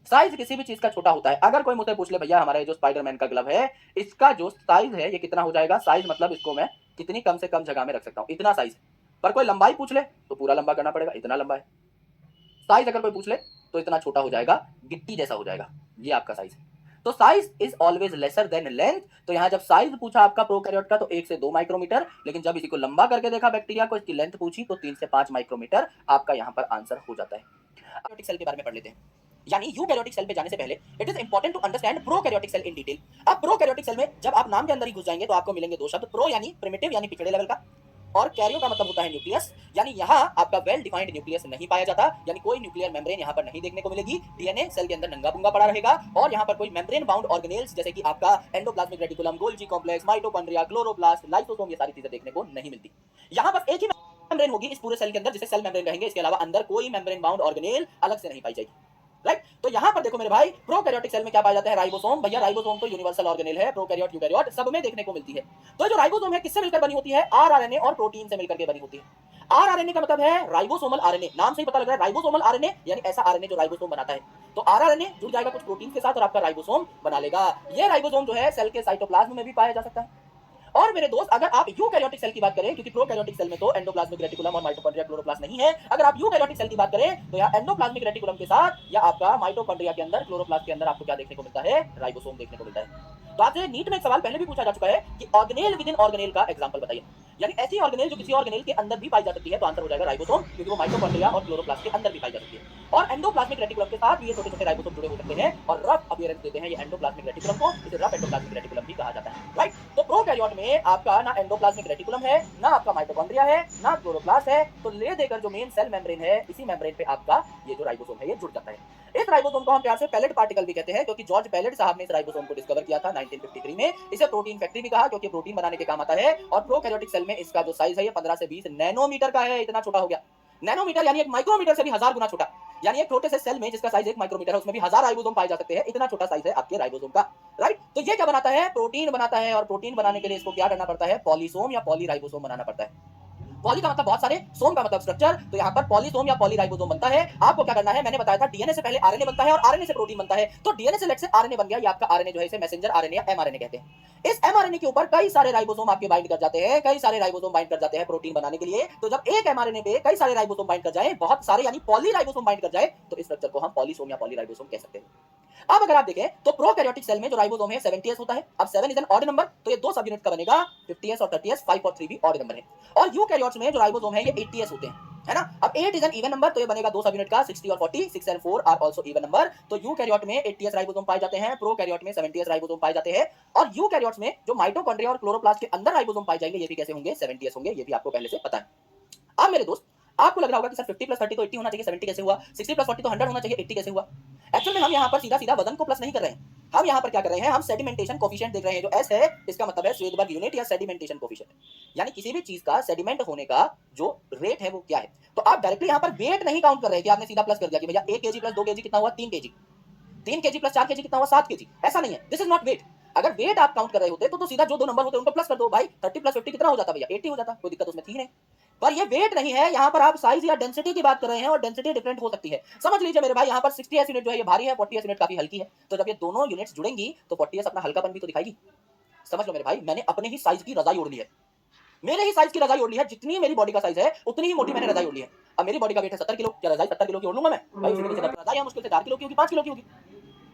साइज किसी भी चीज का छोटा होता है। अगर कोई मुझसे पूछ ले भैया हमारा जो स्पाइडरमैन का ग्लव है इसका जो साइज है ये कितना हो जाएगा, साइज मतलब इसको मैं कितनी कम से कम जगह में रख सकता हूँ, इतना साइज। पर कोई लंबाई पूछ ले तो पूरा लंबा करना पड़ेगा, इतना लंबा है। साइज अगर कोई पूछ ले तो इतना छोटा हो जाएगा, गिट्टी जैसा हो जाएगा, ये आपका साइज है। तो size is always lesser than length. तो यहां जब साइज पूछा आपका प्रोकैरियोट का तो 1 से 2 माइक्रोमीटर, लेकिन जब इसी को लंबा करके देखा बैक्टीरिया को, इसकी लेंथ पूछी तो 3 से 5 माइक्रोमीटर आपका यहां पर आंसर हो जाता है। प्रोकैरियोटिक सेल के बारे में पढ़ लेते हैं, यानी यूकैरियोटिक सेल पे जाने से पहले it is important to understand prokaryotic cell in detail. अब प्रोकैरियोटिक सेल में जब आप नाम के अंदर ही घुस जाएंगे तो आपको मिलेंगे दो शब्द, प्रो यानी प्रिमिटिव यानी पिछड़े लेवल का, और कैरियो का मतलब होता है न्यूक्लियस, यानी यहाँ आपका वेल डिफाइंड न्यूक्लियस नहीं पाया जाता, यानी कोई न्यूक्लियर मेम्ब्रेन यहाँ पर नहीं देखने को मिलेगी। डीएनए सेल के अंदर नंगा पुंगा पड़ा रहेगा, और यहाँ पर कोई मेम्ब्रेन बाउंड ऑर्गेनेल्स जैसे कि आपका endoplasmic reticulum, Golgi complex, mitochondria, chloroplast, lysosome, ये सारी चीजें देखने को नहीं मिलती। यहाँ बस एक ही मेम्ब्रेन होगी इस पूरे सेल के अंदर जिसे सेल मेम्ब्रेन कहेंगे, इसके अलावा अंदर कोई मेम्ब्रेन बाउंड ऑर्गेनेल अलग से नहीं पाई जाएगी। राइट, तो यहां पर देखो मेरे भाई, प्रोकैरियोटिक सेल में क्या पाया जाता है, राइबोसोम। भैया राइबोसोम तो यूनिवर्सल ऑर्गेनेल है, प्रोकैरियोट यूकैरियोट सब में देखने को मिलती है। तो जो राइबोसोम है किससे मिलकर बनी होती है, आरआरएनए और प्रोटीन से मिलकर के बनी होती है। आरआरएनए का मतलब है राइबोसोमल आरएनए, नाम से ही पता लग रहा है राइबोसोमल आरएनए यानी ऐसा आरएनए जो राइबोसोम बनाता है। तो आरआरएनए जुड़ जाएगा कुछ प्रोटीन के साथ और आपका राइबोसोम बना लेगा। ये राइबोसोम जो है सेल के साइटोप्लाज्म में भी पाया जा सकता है। और मेरे दोस्त अगर आप यूकैरियोटिक सेल की बात करें, क्योंकि प्रोकैरियोटिक सेल में तो एंडोप्लाज्मिक रेटिकुलम और माइटोकॉन्ड्रिया, क्लोरोप्लास्ट नहीं है, अगर आप यूकैरियोटिक सेल की बात करें तो यहाँ एंडोप्लाज्मिक रेटिकुलम के साथ या आपका माइटोकॉन्ड्रिया के अंदर, क्लोरोप्लास्ट के अंदर आपको क्या देखने को मिलता है, राइबोसोम देखने को मिलता है। तो आपसे नीट में एक सवाल पहले भी पूछा जा चुका है कि ऑर्गेनेल विद इन ऑर्गेनेल का एग्जांपल बताइए, यानी ऐसी ऑर्गेनेल जो किसी ऑर्गेनेल के अंदर भी पाई जा सकती है, तो आंसर हो जाएगा राइबोसोम, क्योंकि वो माइटोकॉन्ड्रिया और क्लोरोप्लास्ट के अंदर भी पाई जा सकती है। और एंडोप्लाज्मिक रेटिकुलम के साथ भी ये छोटे छोटे राइबोसोम जुड़े हो सकते हैं और रफ अपीयरेंस देते हैं ये एंडोप्लाज्मिक रेटिकुलम को, इसे रफ एंडोप्लाज्मिक रेटिकुलम भी कहा जाता है। राइट, तो प्रोकैरियोट में आपका ना एंडोप्लाज्मिक रेटिकुलम है, ना आपका माइटोकॉन्ड्रिया है, ना क्लोरोप्लास्ट है, तो ले देकर जो मेन सेल मेम्ब्रेन है, इसी मेम्ब्रेन पे आपका ये जो राइबोसोम है ये जुड़ जाता है। इस राइबोसोम को हम प्यार से पैलेट पार्टिकल भी कहते हैं, क्योंकि जॉर्ज पैलेट साहब ने इस राइबोसोम को डिस्कवर किया था 1953 में। इसे प्रोटीन फैक्ट्री भी कहा क्योंकि प्रोटीन बनाने के काम आता है। और प्रोकैरियोटिक सेल में इसका जो साइज है ये 15 से 20 नैनोमीटर का है, इतना छोटा हो गया। नैनोमीटर यानी एक माइक्रोमीटर से भी 1000 गुना छोटा, यानी एक छोटे से सेल में जिसका साइज 1 माइक्रोमीटर है उसमें भी 1000 राइबोसोम पाए जा सकते हैं, इतना छोटा साइज है आपके राइबोसोम का। राइट, तो ये क्या बनाता है, प्रोटीन बनाता है, और प्रोटीन बनाने के लिए इसको क्या करना पड़ता है, पॉलीसोम या पॉलीराइबोसोम बनाना पड़ता है। पॉली का मतलब बहुत सारे, सोम का मतलब स्ट्रक्चर, तो यहाँ पर पॉलीसोम या पॉलीराइबोसोम बनता है। आपको क्या करना है, मैंने बताया था डीएनए से पहले आरएनए बनता है और आरएनए से प्रोटीन बनता है। तो डीएनए से लेट से आरएनए बन गया, ये आपका आरएनए जो है इसे मैसेंजर आरएनए या एमआरएनए कहते हैं। इस एमआरएनए के ऊपर कई सारे राइबोसोम आपके बाइंड कर जाते हैं, कई सारे राइबोसोम बाइंड कर जाते हैं प्रोटीन बनाने के लिए। तो जब एक एमआरएनए पे कई सारे राइबोसोम बाइंड कर जाए, बहुत सारे यानी पॉलीराइबोसोम बाइंड कर जाए, तो इस स्ट्रक्चर को हम पॉलीसोम या पॉलीराइबोसोम कह सकते हैं। अब अगर आप देखें तो प्रोकैरियोटिक सेल में जो राइबोसोम है 70s होता है। अब 7 इज एन ऑड नंबर, तो ये दो सब यूनिट का बनेगा 50s और 30s, 5 और 3 भी ऑड नंबर है। और यूकैरियोट्स में जो राइबोसोम है ये 80s होते हैं, है ना। अब 8 इज एन इवन नंबर, तो ये बनेगा दो सब यूनिट का 60 और 40, 6 and 4 are also even number. तो यूकैरियोट में 80s राइबोसोम पाए जाते हैं, प्रोकैरियोट में 70s राइबोसोम पाए जाते हैं। और यूकैरियोट्स में जो माइटोकॉन्ड्रिया और क्लोरोप्लास्ट के अंदर राइबोसोम पाए जाएंगे ये भी कैसे होंगे, 70s होंगे, ये भी आपको पहले से पता है। अब मेरे दोस्त आपको लग रहा होगा कि सर 50 प्लस 30 तो 80 होना चाहिए, 70 कैसे हुआ, 60 प्लस 40 तो 100 होना चाहिए, 80 कैसे हुआ। एक्चुअल में हम यहाँ पर सीधा सीधा वजन को प्लस नहीं कर रहे हैं, हम यहाँ पर क्या कर रहे हैं, हम सेडिमेंटेशन कोफिशिएंट देख रहे हैं। जो एस है इसका मतलब है स्वेदबर्ग यूनिट या सेडिमेंटेशन कोफिशिएंट, यानी किसी भी चीज का सेडिमेंट होने का जो रेट है वो क्या है। तो आप डायरेक्टली यहाँ पर वेट नहीं काउंट कर रहे कि आपने सीधा प्लस कर दिया कि भैया 1 kg प्लस 2 kg कितना हुआ, 3 kg, 3 kg प्लस 4 kg कितना हुआ, 7 kg। ऐसा नहीं है, दिस इज नॉट वेट। अगर वेट आप काउंट कर रहे होते तो सीधा जो दो नंबर होते उनको प्लस कर दो भाई, 30 प्लस 50 कितना हो जाता भैया, 80 हो जाता, कोई दिक्कत उसमें थी नहीं। पर ये वेट नहीं है, यहाँ पर आप साइज या डेंसिटी की बात कर रहे हैं और डेंसिटी डिफरेंट हो सकती है। समझ लीजिए मेरे भाई यहाँ पर 60s यूनिट जो है ये भारी है, 40s यूनिट काफी हल्की है। तो जब ये दोनों यूनिट्स जुड़ेंगी तो 40s अपना हल्कापन भी तो दिखाएगी। समझ लो मेरे भाई, मैंने अपने ही साइज की रजाई ओढ़ ली है, मेरे ही साइज की रजाई ओढ़ ली है, जितनी मेरी बॉडी का साइज है उतनी ही मोटी मैंने रजाई ओढ़ ली है। अब मेरी बॉडी का वेट है 70 किलो, क्या रजाई 70 किलो की ओढ़ लूंगा मैं भाई, उसके नीचे रजाई मुश्किल से 4 किलो की होगी, 5 किलो की होगी।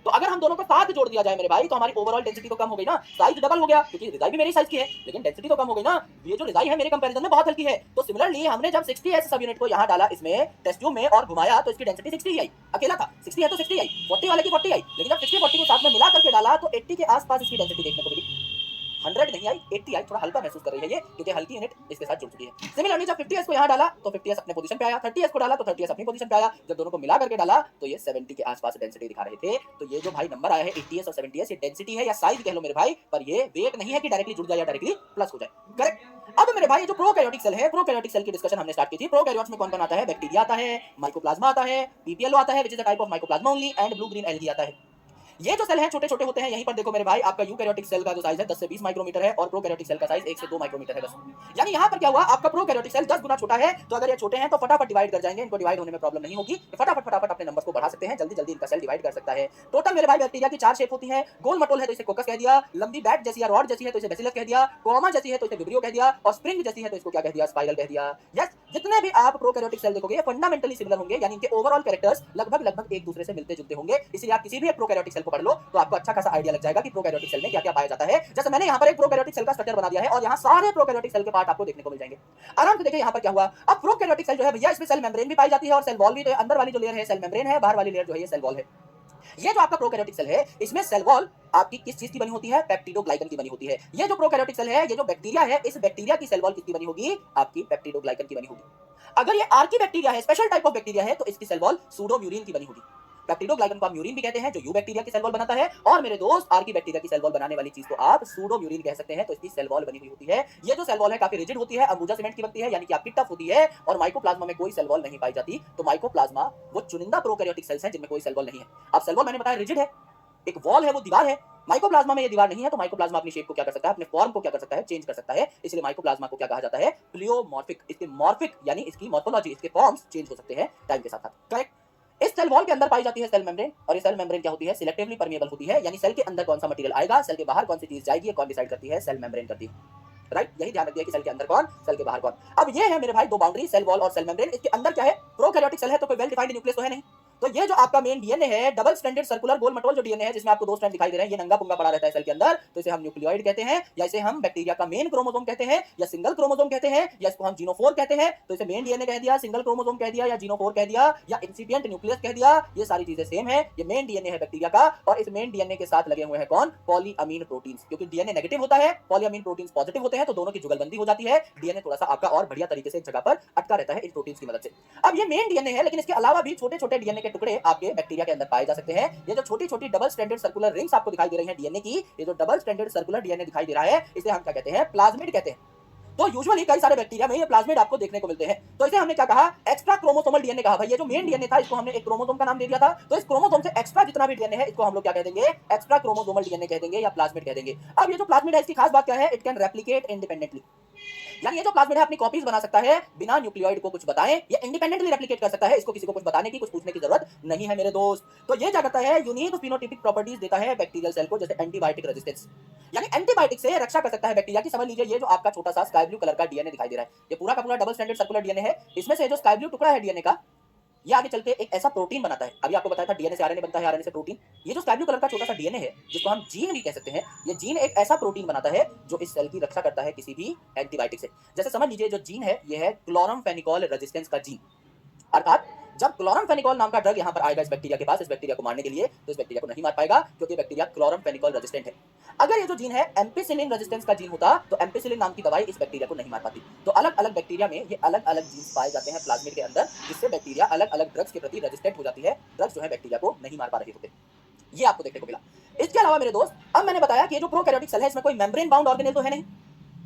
तो अगर हम दोनों को साथ जोड़ दिया जाए मेरे भाई तो हमारी ओवरऑल डेंसिटी तो कम हो गई ना, साइज डबल हो गया, क्योंकि रजाई भी मेरी साइज की है लेकिन डेंसिटी तो कम हो गई ना। ये जो रजाई है मेरे कंपैरिजन में बहुत हल्की है। तो सिमिलरली हमने जब 60s सब यूनिट को यहाँ डाला इसमें टेस्ट ट्यूब में और घुमाया तो इसकी डेंसिटी 60 आई, अकेला था 60 है तो 60 आई, 40 वाले की 40 आई, लेकिन जब 60 40 को साथ में मिला करके डाला तो 80 के आसपास इसकी डेंसिटी देखने को मिली। 100 नहीं आई, 80 आई, थोड़ा हल्का महसूस कर रही है ये क्योंकि हल्की यूनिट इसके साथ जुड़ चुकी है। सिमिलरली जब 50s को यहाँ डाला तो 50s अपने पोजीशन पे आया, 30s को डाला तो 30s अपनी पोजीशन पे आया, जब दोनों को मिला करके डाला तो ये 70 के आसपास डेंसिटी दिखा रहे थे। तो ये जो भाई नंबर आया है 80s और 70s ये डेंसिटी है या साइज कह लो मेरे भाई, पर ये वेट नहीं है कि डायरेक्टली जुड़ जाए या डायरेक्टली प्लस हो जाए। करेक्ट। अब मेरे भाई जो प्रोकैरियोटिक सेल है, प्रोकैरियोटिक सेल की डिस्कशन हमने स्टार्ट की थी। प्रोकैरियोट्स में कौन-कौन आता है, बैक्टीरिया आता है, माइकोप्लाज्मा आता है, पीपीएलओ आता है which is a type of mycoplasma only, and blue green algae आता है। ये जो सेल हैं छोटे छोटे होते हैं। यहीं पर देखो मेरे भाई आपका यूकैरियोटिक सेल का जो साइज है 10 से 20 माइक्रोमीटर है और प्रोकैरियोटिक सेल का साइज 1 से 2 माइक्रोमीटर है बस। यानी यहाँ पर क्या हुआ, आपका प्रोकैरियोटिक सेल 10 गुना छोटा है, तो अगर ये छोटे हैं तो फटाफट डिवाइड कर जाएंगे, इनको डिवाइड होने में प्रॉब्लम नहीं होगी, फटाफट फटाफट अपने नंबर्स को बढ़ा सकते हैं, जल्दी जल्दी इनका सेल डिवाइड कर सकता है। टोटल मेरे भाई बैक्टीरिया की 4 शेप होती है, गोल मटोल है तो इसे कोकस कह दिया, लंबी बैट जैसी या रॉड जैसी है तो इसे बेसिलस कह दिया, कोमा जैसी है तो इसे विब्रियो कह दिया, और स्प्रिंग जैसी है तो इसको क्या कह दिया, स्पाइरल कह दिया। यस, जितने भी आप प्रोकैरियोटिक सेल देखोगे ये फंडामेंटली सिमिलर होंगे, यानी इनके ओवरऑल कैरेक्टर्स लगभग एक दूसरे से मिलते जुलते होंगे। इसलिए आप किसी भी एक प्रोकैरियोटिक सेल को पढ़ लो तो आपको अच्छा खासा आइडिया लग जाएगा कि प्रोकैरियोटिक सेल में क्या-क्या पाया जाता है। जैसे मैंने यहाँ पर एक प्रोकैरियोटिक सेल का स्ट्रक्चर बना दिया है और यहाँ सारे प्रोकैरियोटिक सेल के पार्ट आपको देखने को मिल जाएंगे। आराम से देखिए यहाँ पर क्या हुआ। अब प्रोकैरियोटिक सेल जो है भैया इसमें सेल मेम्ब्रेन भी पाई जाती है और सेल वॉल भी, तो अंदर वाली जो लेयर है सेल मेम्ब्रेन है, बाहर वाली लेयर जो है ये सेल वॉल है। ये जो आपका प्रोकैरियोटिक सेल है इसमें सेल वॉल आपकी किस चीज की बनी होती है, पेप्टिडोग्लाइकन की बनी होती है। ये जो प्रोकैरियोटिक सेल है, ये जो बैक्टीरिया है, इस बैक्टीरिया की सेल वॉल किसकी बनी होगी, आपकी पेप्टिडोग्लाइकन की बनी होगी। अगर ये आर्की बैक्टीरिया है, स्पेशल टाइप ऑफ बैक्टीरिया है, तो इसकी सेल वॉल सूडोम्यूरिन की बनी होगी। पेप्टिडोग्लाइकन को आप म्यूरिन भी कहते हैं जो यू बैक्टीरिया की सेल वॉल बनाता है, और मेरे दोस्त आर्की बैक्टीरिया की सेल वॉल बनाने वाली चीज को आप सूडोम्यूरिन कह सकते हैं। तो इसकी सेल वॉल बनी हुई होती है। ये जो सेल वॉल है काफी रिजिड होती है, अंबुजा सीमेंट की बनती है, यानी कि आपकी टफ होती है, और माइकोप्लाज्मा में कोई सेल वॉल नहीं पाई जाती। तो माइकोप्लाज्मा वो चुनिंदा प्रोकैरियोटिक सेल्स हैं जिनमें कोई सेल वॉल नहीं है। अब सेल वॉल मैंने बताया रिजिड है, एक वॉल है वो दीवार है, माइकोप्लाज्मा में ये दीवार नहीं है। तो माइकोप्लाज्मा अपनी शेप को क्या कर सकता है, अपने फॉर्म को क्या कर सकता है, चेंज कर सकता है। इसलिए माइकोप्लाज्मा को क्या कहा जाता है, प्लियोमॉर्फिक। इसके मॉर्फिक यानी इसकी मॉर्फोलॉजी, इसके फॉर्म्स चेंज हो सकते हैं टाइम के साथ साथ। करेक्ट। इस सेल वॉल के अंदर पाई जाती है सेल मेम्ब्रेन, और ये सेल मेम्ब्रेन क्या होती है, सिलेक्टिवली परमिएबल होती है, यानी सेल के अंदर कौन सा मटेरियल आएगा, सेल के बाहर कौन सी चीज जाएगी, कौन डिसाइड करती है, सेल मेम्ब्रेन करती है। राइट, यही ध्यान रखिए कि सेल के अंदर कौन, सेल के बाहर कौन। अब ये है मेरे भाई दो बाउंड्री, सेल वॉल और सेल मेम्ब्रेन। इसके अंदर क्या है, प्रोकैरियोटिक सेल है तो कोई वेल डिफाइंड न्यूक्लियस तो है नहीं। तो ये जो आपका मेन डीएनए है, डबल स्ट्रैंडेड सर्कुलर गोल मटोल जो डीएनए है, जिसमें आपको दो स्ट्रैंड दिखाई दे रहे हैं, ये नंगा पुंगा पड़ा रहता है सेल के अंदर, तो इसे हम न्यूक्लियोइड कहते हैं, या इसे हम बैक्टीरिया का मेन क्रोमोसोम कहते हैं, या सिंगल क्रोमोसोम कहते हैं, या इसको हम जीनोफोर कहते हैं। तो इसे मेन डीएनए कह दिया, सिंगल क्रोमोसोम कह दिया, या जीनोफोर कह दिया, या इंसिपिएंट न्यूक्लियस कह दिया, ये सारी चीजें सेम है। ये मेन डीएनए है बैक्टीरिया का, और इस मेन डीएनए के साथ लगे हुए हैं कौन, पॉलीअमीन प्रोटीन्स। क्योंकि डीएनए नेगेटिव होता है, पॉलीअमीन प्रोटीन्स पॉजिटिव होते हैं, तो दोनों की जुगलबंदी हो जाती है। डीएनए थोड़ा सा आपका और बढ़िया तरीके से एक जगह पर अटका रहता है इन प्रोटीन्स की मदद से। अब ये मेन डीएनए है, लेकिन इसके अलावा भी छोटे छोटे डीएनए के टुकड़े आपके बैक्टीरिया के अंदर पाए जा सकते हैं। ये जो छोटी छोटी डबल स्ट्रैंडेड सर्कुलर रिंग्स आपको दिखाई दे रही हैं डीएनए की, ये जो डबल स्ट्रैंडेड सर्कुलर डीएनए दिखाई दे रहा है, इसे हम क्या कहते हैं, प्लाज्मिड कहते हैं। तो यूजुअली कई सारे बैक्टीरिया में ये प्लाज्मिड आपको देखने को मिलते हैं। तो इसे हमने क्या कहा, एक्स्ट्रा क्रोमोसोमल डीएनए कहा। भाई ये जो मेन डीएनए था इसको हमने एक क्रोमोसोम का नाम दे दिया था, तो इस क्रोमोसोम से एक्स्ट्रा जितना भी डीएनए है इसको हम लोग क्या कह देंगे, एक्स्ट्रा क्रोमोसोमल डीएनए कह देंगे या प्लाज्मिड कह देंगे। अब ये जो प्लाज्मिड है इसकी खास बात क्या है, इट कैन रेप्लिकेट इंडिपेंडेंटली। यानी ये जो प्लाज्मिड है अपनी कॉपीज बना सकता है बिना न्यूक्लियोइड को कुछ बताएं, ये इंडिपेंडेंटली रेप्लिकेट कर सकता है, इसको किसी को कुछ बताने की, कुछ पूछने की जरूरत नहीं है मेरे दोस्त। तो ये क्या करता है, यूनिक फिनोटाइपिक प्रॉपर्टीज देता है बैक्टीरियल सेल को, जैसे एंटीबायोटिक रेजिस्टेंस, यानी एंटीबायोटिक से रक्षा कर सकता है बैक्टीरिया की। समझ लीजिए ये जो आपका छोटा सा स्काई ब्लू कलर का डीएनए दिखाई दे रहा है, ये पूरा का पूरा डबल स्ट्रैंडेड सर्कुलर डीएनए है। इसमें से जो स्काई ब्लू टुकड़ा है डीएनए का, ये आगे चल के एक ऐसा प्रोटीन बनाता है। अभी आपको बताया था डीएनए से आरएनए बनता है, आरएनए से प्रोटीन। ये जो स्काई ब्लू कलर का छोटा सा डीएनए है, जिसको हम जीन भी कह सकते हैं, ये जीन एक ऐसा प्रोटीन बनाता है जो इस सेल की रक्षा करता है किसी भी एंटीबायोटिक से। जैसे समझ लीजिए जो जीन है, ये है क्लोरामफेनिकोल रेजिस्टेंस का जीन। अर्थात जब क्लोरामफेनिकोल नाम का ड्रग यहाँ पर आएगा इस बैक्टीरिया के पास, इस बैक्टीरिया को मारने के लिए, तो इस बैक्टीरिया को नहीं मार पाएगा क्योंकि बैक्टीरिया क्लोरामफेनिकोल रेजिस्टेंट है। अगर ये जो जीन है एम्पिसिलिन रेजिस्टेंस का जीन होता, तो एम्पिसिलिन नाम की दवाई इस बैक्टीरिया को नहीं मार पाती। तो अलग अलग बैक्टीरिया में ये अलग अलग जीन्स पाए जाते हैं प्लाज्मिड के अंदर, जिससे बैक्टीरिया अलग अलग ड्रग्स के प्रति रेजिस्टेंट हो जाती है। ड्रग्स जो है बैक्टीरिया को नहीं मार पा रहे होते। ये आपको देखने को मिला। इसके अलावा मेरे दोस्त, अब मैंने बताया कि ये जो प्रोकैरियोटिक सेल है, इसमें कोई मेम्ब्रेन बाउंड ऑर्गेनेल तो है नहीं,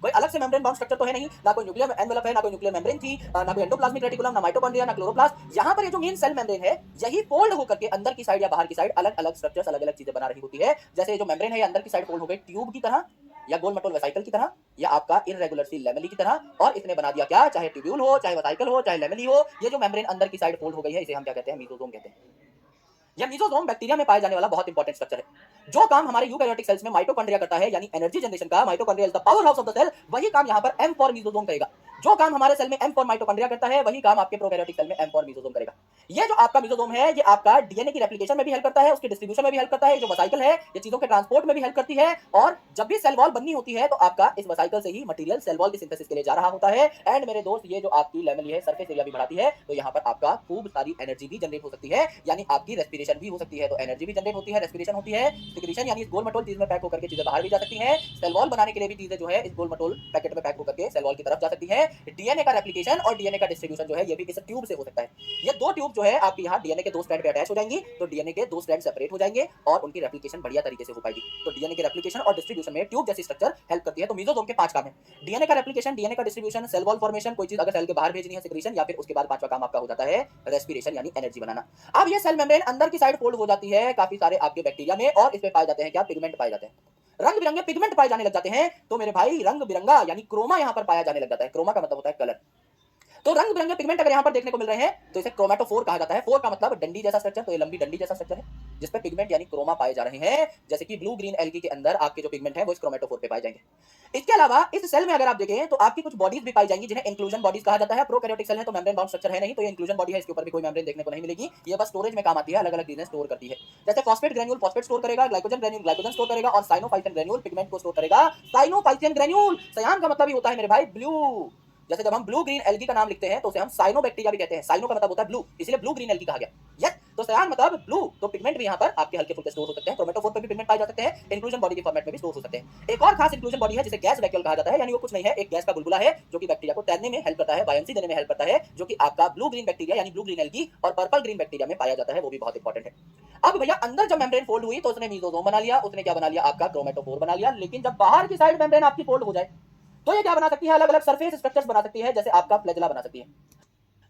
कोई अलग से मेम्ब्रेन बाउंड स्ट्रक्चर तो है नहीं, ना कोई न्यूक्लियर एनवेलप है, ना कोई न्यूक्लियर मेम्ब्रेन थी, ना कोई एंडोप्लाज्मिक रेटिकुलम, ना माइटोकॉन्ड्रिया, ना क्लोरोप्लास्ट। यहाँ पर ये जो मेन सेल मेम्ब्रेन है, यही फोल्ड होकर के अंदर की साइड या बाहर की साइड अलग अलग स्ट्रक्चर्स, अलग अलग चीजें बना रही होती है। जैसे ये जो मेम्ब्रेन है, ये अंदर की साइड फोल्ड हो गई ट्यूब की तरह, या गोल मटोल वेसाइकल की तरह, या आपका इररेगुलर सी लेमेली की तरह, और इसने बना दिया क्या, चाहे ट्यूब्यूल हो, चाहे वेसाइकल हो, चाहे लेमेली हो, ये जो मेम्ब्रेन अंदर की साइड फोल्ड हो गई है, इसे हम क्या कहते हैं, मीसोसोम कहते हैं। यह मीसोसोम बैक्टीरिया में पाए जाने वाला बहुत इंपॉर्टेंट स्ट्रक्चर है। जो काम हमारे यूकैरियोटिक सेल्स में माइटोकॉन्ड्रिया करता है, यानी एनर्जी जनरेशन का, mitochondria is the power house of the cell, वही काम यहाँ पर एम फॉर मीसोसोम करेगा। जो काम हमारे सेल में एम फॉर माइटोकॉन्ड्रिया करता है, वही काम आपके प्रोकैरियोटिक सेल में एम फॉर मीसोसोम करेगा। ये जो आपका मीसोसोम है, ये आपका डीएनए की रेप्लिकेशन में भी हेल्प करता है, उसके डिस्ट्रीब्यूशन में भी हेल्प करता है। जो वेसाइकल है, ये चीजों के ट्रांसपोर्ट में भी हेल्प करती है। और जब भी सेल वॉल बननी होती है, तो आपका इस वेसाइकल से ही मटेरियल सेल वॉल की सिंथेसिस के लिए जा रहा होता है। एंड मेरे दोस्त, ये जो आपकी लेमेली है, सरफेस एरिया भी बढ़ाती है, तो यहाँ पर आपका खूब सारी एनर्जी भी जनरेट हो सकती है, यानी आपकी रेस्पिरेशन भी हो सकती है। तो एनर्जी भी जनरेट होती है, रेस्पिरेशन होती है, सिक्रीशन यानी इस गोल मटोल चीज में पैक होकर के चीजें बाहर भी जा सकती हैं। सेल वॉल बनाने के लिए भी चीजें जो है इस गोल मटोल पैकेट में पैक होकर के सेल वॉल की तरफ जा सकती है। डीएनए का रेप्लिकेशन और डीएनए का डिस्ट्रीब्यूशन जो है, ये भी इस ट्यूब से हो सकता है। ये दो ट्यूब जो है आपकी यहाँ डीएनए के दो स्ट्रैंड पे अटैच हो जाएंगी, तो डीएनए के दो स्ट्रैंड सेपरेट हो जाएंगे और उनकी रेप्लिकेशन बढ़िया तरीके से हो पाएगी। तो डीएनए के रेप्लिकेशन और डिस्ट्रीब्यूशन में ट्यूब जैसी स्ट्रक्चर हेल्प करती है। तो मीसोसोम के 5 काम है: डीएनए का रेप्लिकेशन, डीएनए का डिस्ट्रीब्यूशन, सेल वॉल फॉर्मेशन, कोई चीज अगर सेल के बाहर भेजनी है, सिक्रीशन, या फिर उसके बाद 5वां काम आपका हो जाता है रेस्पिरेशन यानी एनर्जी बनाना। अब ये सेल मेम्ब्रेन अंदर की साइड फोल्ड हो जाती है काफी सारे आपके बैक्टीरिया में, और इसमें पाए जाते हैं क्या, पिगमेंट पाए जाते हैं, रंग बिरंगे पिगमेंट पाए जाने लग जाते हैं। तो मेरे भाई रंग बिरंगा यानी क्रोमा यहाँ पर पाया जाने लग जाता है। क्रोमा का मतलब होता है कलर। तो रंग बिरंगे पिगमेंट अगर यहाँ पर देखने को मिल रहे हैं, तो इसे क्रोमेटोफोर कहा जाता है। फोर का मतलब डंडी जैसा स्ट्रक्चर, तो ये लंबी डंडी जैसा स्ट्रक्चर है जिसपे पिगमेंट यानी क्रोमा पाए जा रहे हैं। जैसे कि ब्लू ग्रीन एल्गी के अंदर आपके जो पिगमेंट है वो इस क्रोमेटोफोर पे पाए जाएंगे। इसके अलावा इस सेल में अगर आप देखें तो आपकी कुछ बॉडीज भी पाई जाएंगी जिन्हें इंक्लूजन बॉडीज कहा जाता है। प्रोकैरियोटिक सेल है तो मेम्ब्रेन बाउंड स्ट्रक्चर है नहीं, तो ये इंक्लूजन बॉडी है, इसके ऊपर भी कोई मेम्ब्रेन देखने को नहीं मिलेगी। ये बस स्टोरेज में काम आती है, अलग अलग चीजें स्टोर करती है। जैसे फॉस्फेट ग्रेन्यूल फॉस्फेट स्टोर करेगा, ग्लाइकोजन ग्रेन्यूल ग्लाइकोजन स्टोर करेगा, और साइनोफाइसिन ग्रेन्यूल पिगमेंट को स्टोर करेगा। साइनोफाइसिन ग्रेन्यूल, सयान का मतलब ही होता है मेरे भाई ब्लू। जैसे जब हम ब्लू ग्रीन एल्गी का नाम लिखते हैं तो उसे हम साइनोबैक्टीरिया भी कहते हैं। साइनो का मतलब होता है ब्लू, इसलिए ब्लू ग्रीन एल्गी कहा गया। यस, तो सयान मतलब ब्लू। तो पिगमेंट भी यहाँ पर आपके हल्के फुल्के स्टोर हो सकते हैं। क्रोमेटोफोर पे भी पिगमेंट पाए जा सकते हैं, इंक्लूजन बॉडी के फॉर्मेट में भी स्टोर हो सकते हैं। एक और खास इंक्लूजन बॉडी है जिसे गैस वैक्यूल कहा जाता है, यानी वो कुछ नहीं है, एक गैस का बुलबुला है जो कि बैक्टीरिया को तैरने में हेल्प करता है, बायोंसी देने में हेल्प करता है, जो कि आपका ब्लू ग्रीन बैक्टीरिया यानी ब्लू ग्रीन एल्गी और पर्पल ग्रीन बैक्टीरिया में पाया जाता है। वो भी बहुत इंपॉर्टेंट है। अब भैया अंदर जब मेम्ब्रेन फोल्ड हुई तो उसने मीसोसोम बना लिया, उसने क्या बना लिया, आपका क्रोमेटोफोर बना लिया। लेकिन जब बाहर की साइड मेम्ब्रेन आपकी फोल्ड हो जाए तो ये क्या बना सकती है, अलग अलग सरफेस स्ट्रक्चर्स बना सकती है। जैसे आपका फ्लैजेला बना सकती है।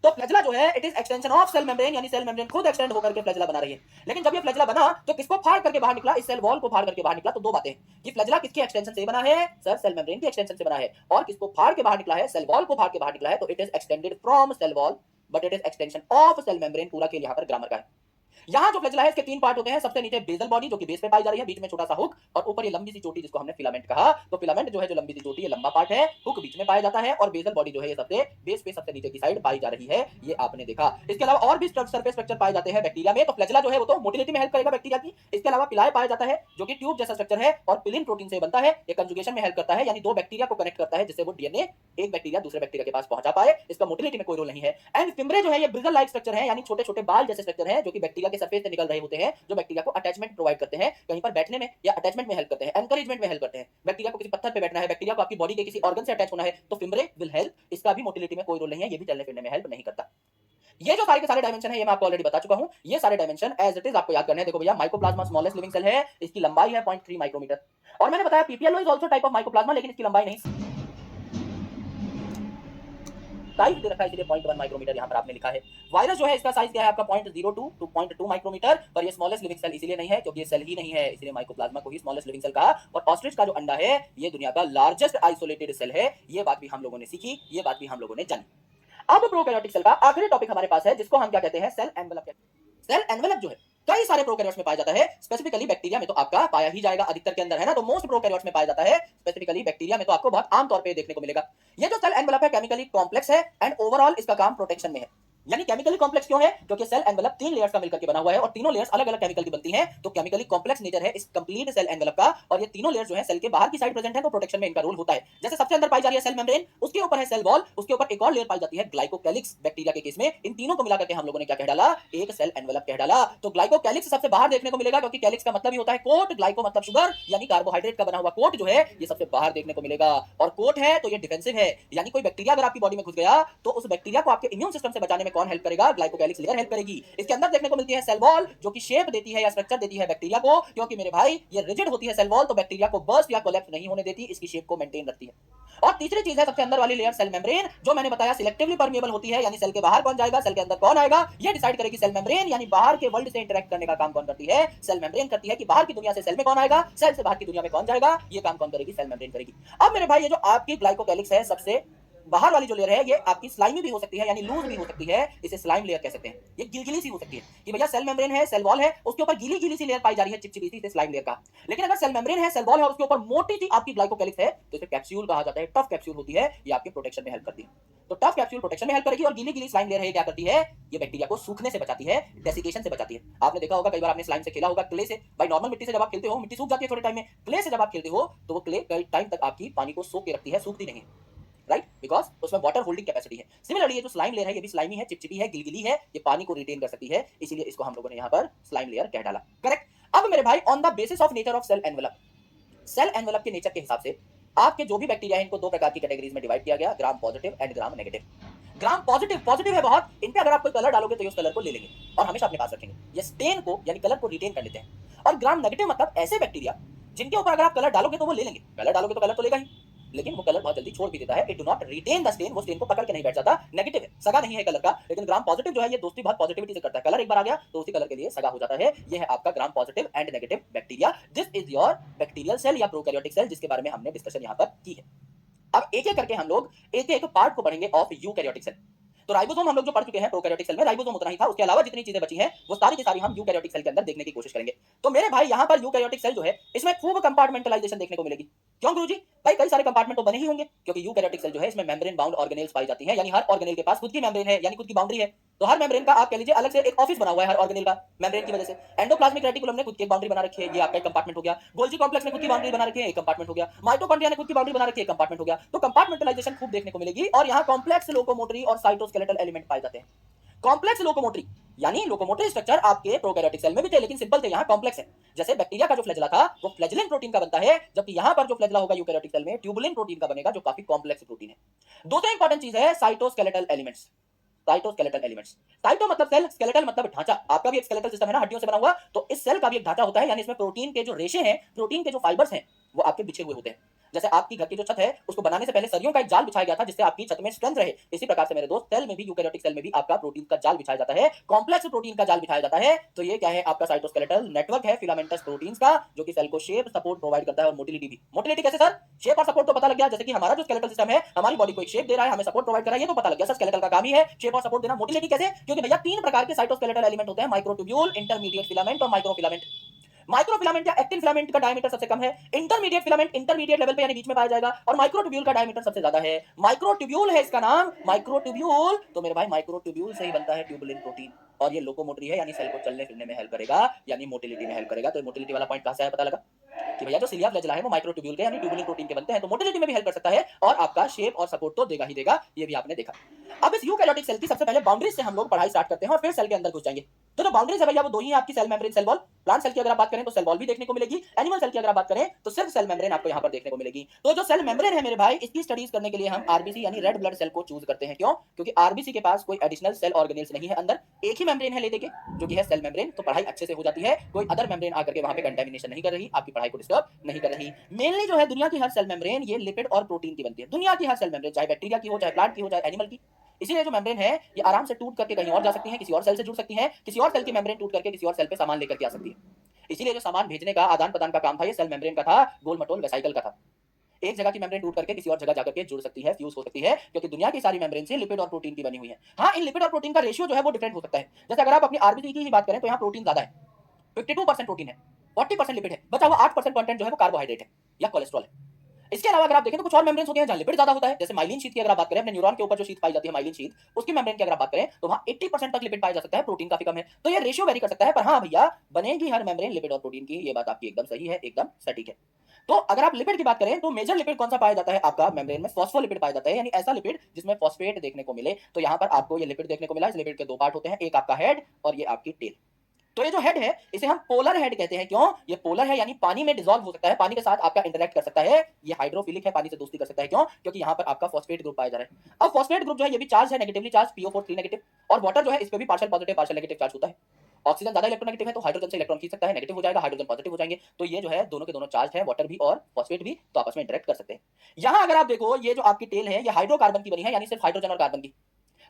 तो फ्लैजेला जो है it is extension of cell membrane, यानी सेल मेम्ब्रेन खुद एक्सटेंड होकर के फ्लैजेला बना रही है। लेकिन जब ये फ्लैजेला बना तो किसको फाड़ करके बाहर निकला, इस सेल वॉल को फाड़ करके बाहर निकला। तो दो बातें कि फ्लैजेला किसकी एक्सटेंशन से बना है, सर सेल मेम्ब्रेन की एक्सटेंशन से बना है, और किसको फाड़ के बाहर निकला है, सेल वॉल को फाड़ के बाहर निकला है। तो it is extended from cell wall but it is extension of cell membrane. पूरा खेल यहाँ पर ग्रामर का है। यहाँ जो फ्लैजेला है इसके 3 पार्ट होते हैं। सबसे नीचे बेसल बॉडी जो कि बेस पे पाई जा रही है, बीच में छोटा सा हुक, और ऊपर ये लंबी सी चोटी जिसको हमने फिलामेंट कहा। तो फिलामेंट जो है, जो लंबी सी चोटी, ये लंबा पार्ट है, हुक बीच में पाया जाता है, और बेसल बॉडी जो है ये सबसे बेस पे सबसे नीचे की साइड पाई जा रही है। ये आपने देखा। इसके अलावा और भी सरफेस स्ट्रक्चर पाए जाते हैं बैक्टीरिया में। तो फ्लैजेला जो है वो तो मोटिलिटी में हेल्प करेगा बैक्टीरिया की। इसके अलावा पिलाय पाया जाता है जो कि ट्यूब जैसा स्ट्रक्चर है और पिलिन प्रोटीन से बनता है। ये कंजुगेशन में हेल्प करता है, यानी दो बैक्टीरिया को कनेक्ट करता है जिससे वो डीएनए एक बैक्टीरिया दूसरे बैक्टीरिया के पास पहुंचा पाए। इसका मोटिलिटी में कोई रोल नहीं है। एंड फिम्ब्रे जो है ये ब्रिजल लाइक स्ट्रक्चर है, यानी छोटे छोटे बाल जैसे स्ट्रक्चर है जो कि बैक्टीरिया के सरफेस से निकल रहे होते हैं, जो बैक्टीरिया को अटैचमेंट प्रोवाइड करते हैं, कहीं पर बैठने में या अटैचमेंट में हेल्प करते हैं, एनकरेजमेंट में हेल्प करते हैं। बैक्टीरिया को किसी पत्थर पे बैठना है, बैक्टीरिया को आपकी बॉडी के किसी ऑर्गन से अटैच होना है, तो फिम्ब्रे विल हेल्प। इसका भी मोटिलिटी में कोई रोल नहीं है, ये भी चलने फिरने में हेल्प नहीं करता। ये जो सारे के सारे डायमेंशन है ये मैं आपको ऑलरेडी बता चुका हूं। ये सारे डायमेंशन एज इट इज आपको याद करने हैं। देखो भैया, माइकोप्लाज्मा स्मॉलेस्ट लिविंग सेल है, इसकी लंबाई है 0.3 माइक्रोमीटर। और मैंने बताया PPLO is also type of mycoplasma, लेकिन इसकी लंबाई नहीं, साइज दे रखा है, इसलिए 0.1 माइक्रोमीटर यहाँ पर आपने लिखा है। वायरस जो है इसका साइज क्या है आपका 0.02 टू 0.2 माइक्रोमीटर, पर ये स्मॉलेस्ट लिविंग सेल इसलिए नहीं है क्योंकि ये सेल ही नहीं है, इसलिए माइकोप्लाज्मा को ही स्मॉलेस्ट लिविंग सेल कहा। और ऑस्ट्रिच का जो अंडा है ये दुनिया का लार्जेस्ट आइसोलेटेड सेल है। ये बात भी हम लोगों ने सीखी, ये बात भी हम लोगों ने जानी। अब प्रोकैरियोटिक सेल का आखिरी टॉपिक हमारे पास है जिसको हम क्या कहते हैं, सेल एनवेलप कहते हैं। सेल एनवेलप जो है कई सारे प्रोकैरियोट्स में पाया जाता है, स्पेसिफिकली बैक्टीरिया में तो आपका पाया ही जाएगा अधिकतर के अंदर, है ना। तो मोस्ट प्रोकैरियोट्स में पाया जाता है, स्पेसिफिकली बैक्टीरिया में तो आपको बहुत आम तौर पे देखने को मिलेगा। ये जो सेल एनवेलप है केमिकली कॉम्प्लेक्स है एंड ओवरऑल इसका काम प्रोटेक्शन में है। यानी केमिकली कॉम्प्लेक्स क्यों है? क्योंकि सेल एनवेलप 3 लेयर्स का मिलकर के बना हुआ है और तीनों लेयर्स अलग-अलग केमिकल की बनती हैं, तो केमिकली कॉम्प्लेक्स नेचर है इस कंप्लीट सेल एनवेलप का। और ये तीनों लेयर्स जो है सेल के बाहर की साइड प्रेजेंट है, तो प्रोटेक्शन में इनका रोल होता है। जैसे सबसे अंदर पाई जा रही है सेल मेम्ब्रेन, उसके ऊपर है सेल वॉल, उसके ऊपर एक और लेयर पाई जाती है ग्लाइकोकैलिक्स। बैक्टीरिया के केस में इन तीनों को मिलाकर के हम लोगों ने क्या कह डाला? एक सेल एनवेलप कह डाला। तो ग्लाइकोकैलिक्स सबसे बाहर देखने को मिलेगा, क्योंकि कैलिक्स का मतलब ही होता है कोट, ग्लाइको मतलब शुगर यानी कार्बोहाइड्रेट का बना हुआ कोट जो है ये सबसे बाहर देखने को मिलेगा। और कोट है तो ये डिफेंसिव है, यानी कोई बैक्टीरिया अगर आपकी बॉडी में घुस गया तो उस बैक्टीरिया को आपके इम्यून सिस्टम से बचाने में कौन हेल्प करेगा? ग्लाइकोकैलिक्स लेयर हेल्प करेगी। इसके अंदर देखने को मिलती है सेल वॉल, जो कि शेप देती है या स्ट्रक्चर देती है बैक्टीरिया को, क्योंकि मेरे भाई ये रिजिड होती है सेल वॉल, तो बैक्टीरिया को बर्स्ट या कोलैप्स नहीं होने देती, इसकी शेप को मेंटेन रखती है। और तीसरी चीज है सबसे अंदर वाली लेयर सेल मेम्ब्रेन, जो मैंने बताया सिलेक्टिवली परमेबल होती है, यानी सेल के बाहर कौन जाएगा, सेल के अंदर कौन आएगा, ये डिसाइड करेगी सेल मेम्ब्रेन। यानी बाहर के वर्ल्ड से इंटरेक्ट करने का काम कौन करती है? सेल मेम्ब्रेन करती है, कि बाहर की दुनिया से सेल में कौन आएगा, सेल से बाहर की दुनिया में कौन जाएगा, ये काम कौन करेगी? सेल मेम्ब्रेन करेगी। अब मेरे भाई ये जो आपकी ग्लाइकोकैलिक्स है, सबसे बाहर वाली जो लेयर है, ये आपकी स्लाइमी भी हो सकती है, यानी लूज भी हो सकती है, इसे स्लाइम लेयर कह सकते हैं। ये गिलगिली सी हो सकती है कि भैया सेल मेम्ब्रेन है, सेल वॉल है, उसके ऊपर गीली गीली सी लेयर पाई जा रही है, चिपचिपी सी, इसे स्लाइम लेयर का। लेकिन अगर सेल मेम्ब्रेन है, सेल वॉल है और उसके ऊपर मोटी सी आपकी ग्लाइकोकैलिक्स है, तो इसे कैप्सूल कहा जाता है, टफ कैप्सूल होती है, ये आपके प्रोटेक्शन में हेल्प करती है। तो टफ कैप्सूल प्रोटेक्शन में हेल्प करेगी, और गीली गीली स्लाइम लेयर है, क्या करती है? ये बैक्टीरिया को सूखने से बचाती है, डेसिकेशन से बचाती है। आपने देखा होगा कई बार आपने स्लाइम से खेला होगा, क्ले से। भाई नॉर्मल मिट्टी से जब आप खेलते हो, मिट्टी सूख जाती है थोड़े टाइम में, क्ले से जब आप खेलते हो तो वो क्ले कई टाइम तक आपकी पानी को सोख के रखती है, सूखती नहीं है, राइट? बिकॉज उसमें वाटर होल्डिंग कैपेसिटी है। सिमिलरली ये जो स्लाइम लेयर है, ये भी स्लाइमी है, चिपचिपी है, गिलगिली है, ये पानी को रिटेन कर सकती है, इसीलिए इसको हम लोगों ने यहाँ पर स्लाइम लेयर कह डाला। करेक्ट। अब मेरे भाई on the basis of nature of cell envelope, cell envelope के नेचर के हिसाब से आपके जो भी बैक्टीरिया है, इनको दो प्रकार की कैटेगरीज में डिवाइड किया गया, ग्राम positive and gram negative. Gram positive, positive है बहुत, इन पे अगर आप कोई कलर डालोगे तो ये उस कलर को ले लेंगे और हमेशा अपने पास रखेंगे, ये स्टेन को यानी कलर को रिटेन कर लेते हैं। और ग्राम नेगेटिव मतलब ऐसे बैक्टीरिया जिनके ऊपर अगर आप कलर डालोगे तो वो ले लेंगे, कलर डालोगे तो कलर तो लेगा ही, लेकिन वो कलर बहुत जल्दी छोड़ भी देता है। It do not retain the stain, वो स्टेन को पकड़ के नहीं बैठ जाता। नेगेटिव है, सगा नहीं है कलर का। लेकिन ग्राम पॉजिटिव जो है ये दोस्ती बहुत पॉजिटिविटी से करता है, कलर एक बार आ गया तो उसी कलर के लिए सगा हो जाता है। ये है आपका gram positive and negative bacteria. This is your bacterial cell या प्रोकैरियोटिक सेल, जिसके बारे में हमने डिस्कशन यहाँ पर की है। अब एक एक करके हम लोग एक एक पार्ट को पढ़ेंगे ऑफ यूकैरियोटिक सेल। तो राइबोसोम हम लोग जो पढ़ चुके हैं प्रोकैरियोटिक सेल में, राइबोसोम उतना ही था, उसके अलावा जितनी चीजें बची हैं वो सारी की सारी हम यूकैरियोटिक सेल के अंदर देखने की कोशिश करेंगे। तो मेरे भाई यहाँ पर यूकैरियोटिक सेल जो है, इसमें खूब कंपार्टमेंटलाइजेशन देखने को मिलेगी। क्यों गुरुजी? भाई कई सारे कंपार्टमेंट तो बने ही होंगे, क्योंकि यूकैरियोटिक सेल जो है इसमें मेम्ब्रेन बाउंड ऑर्गेनेल्स पाई जाती हैं, यानी हर ऑर्गेनेल के पास खुद की मेम्ब्रेन है, यानी खुद की बाउंड्री है। तो हर मेम्ब्रेन का आप कह लीजिए अलग से एक ऑफिस बना हुआ है हर ऑर्गेनेल का, मेम्ब्रेन की वजह से। एंडोप्लाज्मिक रेटिकुलम ने खुद की एक बाउंड्री बना रखी है, ये आपका एक कंपार्टमेंट हो गया। गोल्जी कॉम्प्लेक्स ने खुद की बाउंड्री बना रखी है, एक कंपार्टमेंट हो गया। माइटोकॉन्ड्रिया ने खुद की बाउंड्री बना रखी है, एक कंपार्टमेंट हो गया। तो कंपार्टमेंटलाइजेशन खूब देखने को मिलेगी, और यहाँ कॉम्प्लेक्स लोकोमोटरी और साइटोस्केलेटल एलिमेंट पाए जाते हैं। कॉम्प्लेक्स लोकोमोटरी यानी लोकोमोटरी स्ट्रक्चर आपके प्रोकैरियोटिक सेल में भी थे, लेकिन सिंपल थे, यहाँ कॉम्प्लेक्स है। जैसे बैक्टीरिया का जो फ्लैजेला था वो फ्लैजेलिन प्रोटीन का बनता है, जबकि यहाँ पर जो फ्लैजेला होगा यूकैरियोटिक सेल में ट्यूबुलिन प्रोटीन का बनेगा, जो काफी कॉम्प्लेक्स प्रोटीन है। दूसरा इंपॉर्टेंट चीज है cytoskeletal elements. Cytoskeletal elements, cyto मतलब सेल, स्केलेटल मतलब ढांचा। आपका भी एक स्केलेटल सिस्टम है ना, हड्डियों से बना हुआ, तो इस सेल का भी एक ढांचा होता है, यानी इसमें प्रोटीन के जो रेशे हैं, प्रोटीन के जो फाइबर्स हैं, वो आपके बिछे हुए होते हैं। जैसे आपकी घर की जो छत है उसको बनाने से पहले सरियों का एक जाल बिछाया गया था, जिससे आपकी छत में स्ट्रेंथ रहे। इसी प्रकार से मेरे दोस्त सेल में भी, यूकैरियोटिक सेल में भी आपका प्रोटीन का जाल बिछाया जाता है, कॉम्प्लेक्स प्रोटीन का जाल बिछाया जाता है। तो ये क्या है? आपका साइटोस्केलेटल नेटवर्क है फिलामेंटस प्रोटीन्स का, जो कि सेल को शेप सपोर्ट प्रोवाइड करता है और मोटिलिटी भी। मोटिलिटी कैसे सर? शेप और सपोर्ट तो पता लग गया, जैसे कि हमारा जो स्केलेटल सिस्टम है हमारी बॉडी को एक शेप दे रहा है, हमें सपोर्ट प्रोवाइड कर रहा है, ये तो पता लग गया सर, स्केलेटल का काम ही है शेप और सपोर्ट देना। मोटिलिटी कैसे? क्योंकि भैया तीन प्रकार के साइटोस्केलेटल एलिमेंट होते हैं, माइक्रोट्यूब्यूल, इंटरमीडिएट फिलामेंट और माइक्रोफिलामेंट। माइक्रोफिलामेंट या एक्टिन फिलामेंट का डायमीटर सबसे कम है, इंटरमीडिएट फिलामेंट इंटरमीडिएट लेवल पे यानी बीच में पाया जाएगा, और माइक्रोट्यूब्यूल का डायमीटर सबसे ज्यादा है। माइक्रोट्यूब्यूल है इसका नाम, माइक्रोट्यूब्यूल। तो मेरे भाई माइक्रोट्यूब्यूल से ही बनता है ट्यूबुलिन प्रोटीन, और ये लोकोमोटरी है, यानी सेल को चलने फिरने में हेल्प करेगा, यानी मोटिलिटी में हेल्प करेगा। तो मोटिलिटी वाला पॉइंट कहां से आया पता लगा कि भैया जो सिलिया फ्लैजेला है वो माइक्रोट्यूब्यूल के यानी ट्यूबुलिन प्रोटीन के बनते हैं, तो मोटिलिटी में भी हेल्प कर सकता है, और आपका शेप और सपोर्ट तो देगा ही देगा, ये भी आपने देखा। अब इस यूकैरियोटिक सेल की सबसे पहले बाउंड्रीज से हम लोग पढ़ाई स्टार्ट करते हैं, और फिर सेल के अंदर घुस जाएंगे। तो जो बाउंड्रीज है भैया वो दो ही है आपकी, cell membrane, cell wall. Plant cell की अगर आप बात करें तो सेल वॉल भी देखने को मिलेगी, एनिमल सेल की अगर आप बात करें तो सिर्फ सेल मेम्ब्रेन आपको यहाँ पर देखने को मिलेगी। तो जो सेल मेम्ब्रेन है मेरे भाई, इसकी स्टडीज करने के लिए हम आरबीसी यानी रेड ब्लड सेल को चूज करते हैं। क्यों? क्योंकि आरबीसी के पास कोई एडिशनल सेल ऑर्गेनेल्स नहीं है, अंदर एक ही मेम्ब्रेन है लेते के, जो कि है सेल मेम्ब्रेन। तो पढ़ाई अच्छे से हो जाती है, कोई अदर मेम्ब्रेन आकर के वहां पे कंटेमिनेशन नहीं कर रही, आपकी पढ़ाई को डिस्टर्ब नहीं कर रही। मेनली जो है दुनिया की हर सेल मेम्ब्रेन ये लिपिड और प्रोटीन की बनती है, दुनिया की हर सेल मेम्ब्रेन, चाहे बैक्टीरिया की हो, चाहे प्लांट की हो, चाहे एनिमल की। इसीलिए जो मेम्ब्रेन है ये आराम से टूट करके कहीं और जा सकती है, किसी और सेल से जुड़ सकती है, किसी और सेल की मेम्ब्रेन टूट करके किसी और सेल पे सामान लेकर के आ सकती है। इसीलिए जो सामान भेजने का, आदान प्रदान का काम था, ये सेल मेम्ब्रेन का था, गोल मटोल वेसाइकल का था। एक जगह की मेम्ब्रेन टूट करके किसी और जगह जाकर के जुड़ सकती है, फ्यूज हो सकती है, क्योंकि दुनिया की सारी मेम्ब्रेन से लिपिड और प्रोटीन की बनी हुई है। हाँ, इन लिपिड और प्रोटीन का रेशियो जो है वो डिफरेंट हो सकता है। जैसे अगर आप अपनी आरबीसी की ही बात करें तो यहाँ प्रोटीन ज्यादा है, 52% प्रोटीन है, 40% लिपिड है, बचा हुआ 8% कंटेंट जो है वो कार्बोहाइड्रेट है या कोलेस्ट्रॉल है। इसके अलावा अगर आप देखें तो कुछ और मेम्ब्रेन्स होते हैं जहां लिपिड ज्यादा होता है, जैसे माइलिन शीट की अगर आप बात करें, अपने न्यूरॉन के ऊपर जो शीट पाई जाती है माइलिन शीट, उसकी मेम्ब्रेन की अगर आप बात करें तो वहां 80% तक लिपिड पाया जा सकता है, प्रोटीन काफी कम है। तो ये रेशियो वेरी कर सकता है, पर हाँ भैया बनेगी हर मेम्ब्रेन लिपिड और प्रोटीन की, ये बात आपकी एकदम सही है, एकदम सटीक है। तो अगर आप लिपिड की बात करें तो मेजर लिपिड कौन सा पाया जाता है आपका मेम्ब्रेन में? फॉस्फोलिपिड पाया जाता है, यानी ऐसा लिपिड जिसमें फॉस्फेट देखने को मिले। तो यहां पर आपको ये लिपिड देखने को मिला। इस लिपिड के दो पार्ट होते हैं, एक आपका हेड और ये आपकी टेल। तो ये जो हेड है इसे हम पोलर हेड कहते हैं। क्यों? ये पोलर है, यानी पानी में डिसॉल्व हो सकता है, पानी के साथ आपका इंटरेक्ट कर सकता है। ये हाइड्रोफिलिक है, पानी से दोस्ती कर सकता है। क्यों? क्योंकि यहाँ पर आपका फॉस्फेट ग्रुप पाया जा रहा है। अब फॉस्फेट ग्रुप जो है ये भी चार्ज है, नेगेटिवली चार्ज, PO4 3 नेगेटिव, और वाटर जो है इस पे भी partial positive partial negative charge होता है। ऑक्सीजन ज्यादा इलेक्ट्रोनेगेटिव है तो हाइड्रोजन से इलेक्ट्रॉन खींच सकता है, नेगेटिव हो जाएगा, हाइड्रोजन पॉजिटिव हो जाएंगे। तो ये जो है दोनों के दोनों चार्ज है, वाटर भी और फॉस्फेट भी, तो आपस में इंटरेक्ट कर सकते हैं। यहां अगर आप देखो ये जो आपकी टेल है ये हाइड्रोकार्बन की बनी है, यानी सिर्फ हाइड्रोजन और कार्बन की।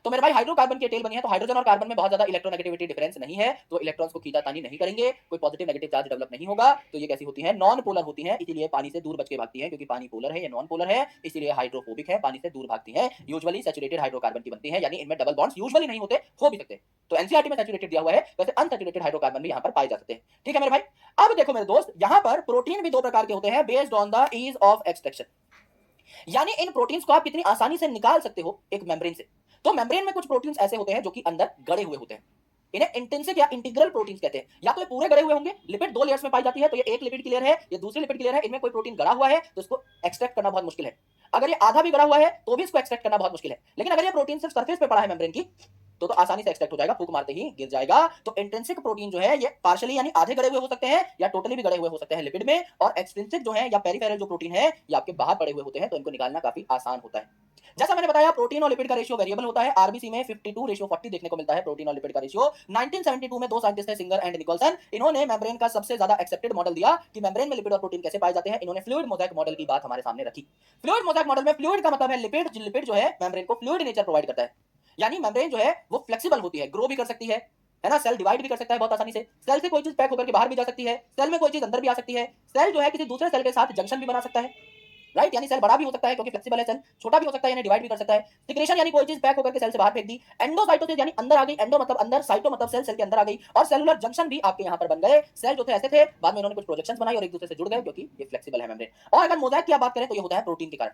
तो मेरे भाई हाइड्रोकार्बन की टेल बनी है, तो हाइड्रोजन और कार्बन में बहुत ज्यादा इलेक्ट्रोनेगेटिविटी डिफरेंस नहीं है, तो इलेक्ट्रॉन्स को खींचातानी नहीं करेंगे, कोई पॉजिटिव नेगेटिव चार्ज डेवलप नहीं होगा। तो ये कैसी होती है? नॉन पोलर होती है, इसीलिए पानी से दूर बच के भागती है, क्योंकि पानी पोलर है, ये नॉन पोलर है, इसीलिए हाइड्रोफोबिक है, पानी से दूर भागती है। यूजुअली सैचुरेटेड हाइड्रोकार्बन की बनती है, यानी इनमें डबल बॉन्ड्स यूजुअली नहीं होते, हो भी सकते हैं। तो एनसीईआरटी में सैचुरेटेड दिया हुआ है, वैसे अनसैचुरेटेड हाइड्रोकार्बन भी यहाँ पर पाए जा सकते हैं। ठीक है मेरे भाई। अब देखो मेरे दोस्त, यहाँ पर प्रोटीन भी दो प्रकार के होते हैं based on the ease of extraction, यानी इन प्रोटीन्स को आप कितनी आसानी से निकाल सकते हो एक मेम्ब्रेन से। तो मेम्ब्रेन में कुछ प्रोटीन्स ऐसे होते हैं जो कि अंदर गड़े हुए होते हैं, इन्हें इंट्रिंसिक या इंटीग्रल प्रोटीन्स कहते हैं। या तो ये पूरे गड़े हुए होंगे, लिपिड दो लेयर्स में पाई जाती है, तो ये एक लिपिड की लेयर है, ये दूसरी लिपिड की लेयर है, इनमें कोई प्रोटीन गड़ा हुआ है तो इसको एक्सट्रैक्ट करना बहुत मुश्किल है। अगर ये आधा भी गड़ा हुआ है तो भी इसको एक्सट्रैक्ट करना बहुत मुश्किल है। लेकिन अगर ये प्रोटीन सिर्फ सरफेस पे पड़ा है मेम्ब्रेन की, तो आसानी से एक्सट्रैक्ट हो जाएगा, फूंक मारते ही गिर जाएगा। तो इंट्रिंसिक प्रोटीन जो है ये पार्शियली यानी आधे गड़े हुए हो सकते हैं या टोटली भी गड़े हुए हो सकते हैं लिपिड में, और एक्सट्रिंसिक जो है या पेरिफेरल जो प्रोटीन है ये आपके बाहर पड़े हुए होते हैं, तो इनको निकालना काफी आसान होता है। जैसा मैंने बताया प्रोटीन और लिपिड का रेशियो वेरिएबल होता है। आरबीसी में 52:40 देखने को मिलता है प्रोटीन और लिपिड का रेशियो। 1972 में दो साइंटिस्ट थे, सिंगर एंड निकोलसन, इन्होंने मेम्ब्रेन का सबसे ज्यादा एक्सेप्टेड मॉडल दिया कि मेम्ब्रेन में लिपिड और प्रोटीन कैसे पाए जाते हैं। इन्होंने फ्लूइड मोज़ेक मॉडल की बात हमारे सामने रखी। फ्लूइड मोज़ेक मॉडल में फ्लूइड का मतलब है लिपिड, लिपिड जो है मेम्ब्रेन को फ्लूइड नेचर प्रोवाइड करता है, यानी मेम्ब्रेन जो है वो फ्लेक्सिबल होती है, ग्रो भी कर सकती है ना, सेल डिवाइड भी कर सकता है बहुत आसानी से, सेल से कोई चीज पैक होकर के बाहर भी जा सकती है, सेल में कोई चीज अंदर भी आ सकती है, सेल जो है किसी दूसरे सेल के साथ जंक्शन भी बना सकता है, राइट, यानी सेल बड़ा भी हो सकता है क्योंकि फ्लेक्सिबल है, सेल छोटा भी हो सकता है यानी डिवाइड भी कर सकता है। सिक्रेशन यानी कोई चीज पैक होकर के सेल से बाहर फेंक दी। एंडोसाइटोसिस यानी अंदर आ गई, एंडो मतलब अंदर, साइटो मतलब सेल, सेल के अंदर आ गई, और सेलुलर जंक्शन भी आपके यहाँ पर बन गए। सेल जो थे ऐसे थे, बाद में इन्होंने कुछ प्रोजेक्शंस बनाई और एक दूसरे से जुड़ गए क्योंकि ये फ्लेक्सिबल है मेम्ब्रेन। और अगर मोज़ेक की बात करें तो ये होता है प्रोटीन के कारण।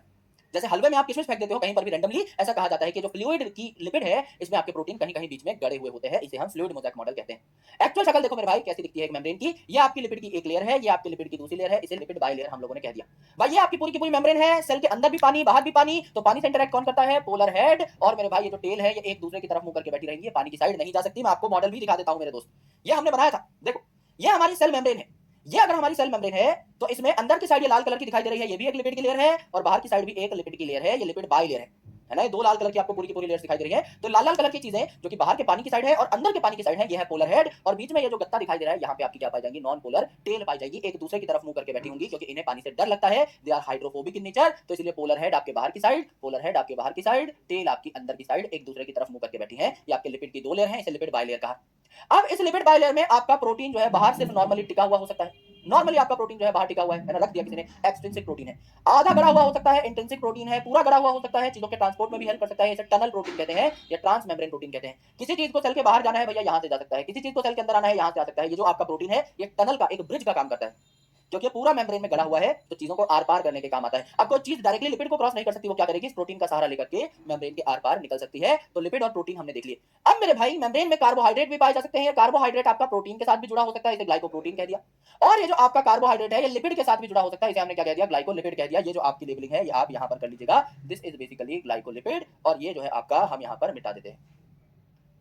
जैसे हलवे में आप किशमिश फेंक देते हो कहीं पर भी रैंडमली, ऐसा कहा जाता है कि जो फ्लूइड की लिपिड है इसमें आपके प्रोटीन कहीं कहीं बीच में गड़े हुए होते हैं, इसे हम फ्लूइड मोज़ेक मॉडल कहते हैं। एक्चुअल शक्ल देखो मेरे भाई कैसी दिखती है एक मेम्ब्रेन की। ये आपकी लिपिड की एक लेयर है, ये आपकी लिपिड की दूसरी लेयर है, इसे लिपिड बाइलेयर हम लोगों ने कह दिया। भाई ये आपकी पूरी की पूरी मेम्ब्रेन है, सेल के अंदर भी पानी बाहर भी पानी, तो पानी से इंटरेक्ट कौन करता है? Polar head. और मेरे भाई ये जो टेल है ये एक दूसरे की तरफ मुंह करके बैठी रहेंगी, पानी की साइड नहीं जा सकती। मैं आपको मॉडल भी दिखा देता हूं मेरे दोस्त, ये हमने बनाया था। देखो ये हमारी सेल मेम्ब्रेन है, ये अगर हमारी सेल मेम्ब्रेन है तो इसमें अंदर की साइड ये लाल कलर की दिखाई दे रही है, ये भी एक लिपिड की लेयर है, और बाहर की साइड भी एक लिपिड की लेयर है, ये लिपिड बाइलेयर है ना। ये दो लाल कलर की आपको पूरी की पूरी लेयर्स दिखाई दे रही है। तो लाल लाल कलर की चीजें जो कि बाहर के पानी की साइड है और अंदर के पानी की साइड है, ये है पोलर हेड, और बीच में ये जो गत्ता दिखाई दे रहा है यहाँ पे आपकी क्या पाई जाएगी? नॉन पोलर टेल पाई जाएगी। एक दूसरे की तरफ मुंह करके बैठी होंगी क्योंकि इन्हें पानी से डर लगता है, they are hydrophobic in nature, तो इसलिए पोलर हेड आपके बाहर की साइड, पोलर हेड आपके बाहर की साइड, टेल आपकी अंदर की साइड, एक दूसरे की तरफ मुंह करके बैठी है। ये आपके लिपिड की दो लेयर है, इसे लिपिड बाइलेयर कहा। अब इस लिपिड बाइलेयर में आपका प्रोटीन जो है बाहर सिर्फ नॉर्मली टिका हुआ हो सकता है, नॉर्मली आपका प्रोटीन जो है बाहर टिका हुआ है ना, रख दिया किसी ने, एक्सट्रिंसिक प्रोटीन है। आधा गड़ा हुआ हो सकता है इंट्रिंसिक प्रोटीन है, पूरा गड़ा हुआ हो सकता है, चीजों के ट्रांसपोर्ट में भी हेल्प कर सकता है, इसे टनल प्रोटीन कहते हैं या ट्रांस मेम्ब्रेन प्रोटीन कहते हैं। किसी चीज को सेल के बाहर जाना है भैया यहाँ से जा सकता है, किसी चीज को सेल के अंदर आना है यहाँ से आ सकता है। ये जो आपका प्रोटीन है ये टनल का, एक ब्रिज का काम करता है, क्योंकि पूरा मेम्ब्रेन में गड़ा हुआ है तो चीजों को आर पार करने के काम आता है। अब कोई चीज डायरेक्टली लिपिड को क्रॉस नहीं कर सकती, वो क्या करेगी? इस प्रोटीन का सहारा लेकर के मेम्ब्रेन के आर पार निकल सकती है। तो लिपिड और प्रोटीन हमने देख लिए। अब मेरे भाई मेम्ब्रेन में कार्बोहाइड्रेट भी पाए जा सकते हैं, कार्बोहाइड्रेट आपका प्रोटीन के साथ भी जुड़ा हो सकता है, इसे ग्लाइकोप्रोटीन कह दिया। और ये जो आपका कार्बोहाइड्रेट है ये लिपिड के साथ भी जुड़ा हो सकता है, इसे हमने क्या कह दिया? ग्लाइकोलिपिड कह दिया। ये जो आपकी लेबलिंग है ये आप यहाँ पर कर लीजिएगा, दिस इज बेसिकली ग्लाइकोलिपिड, और ये जो है आपका हम यहाँ पर मिटा देते हैं,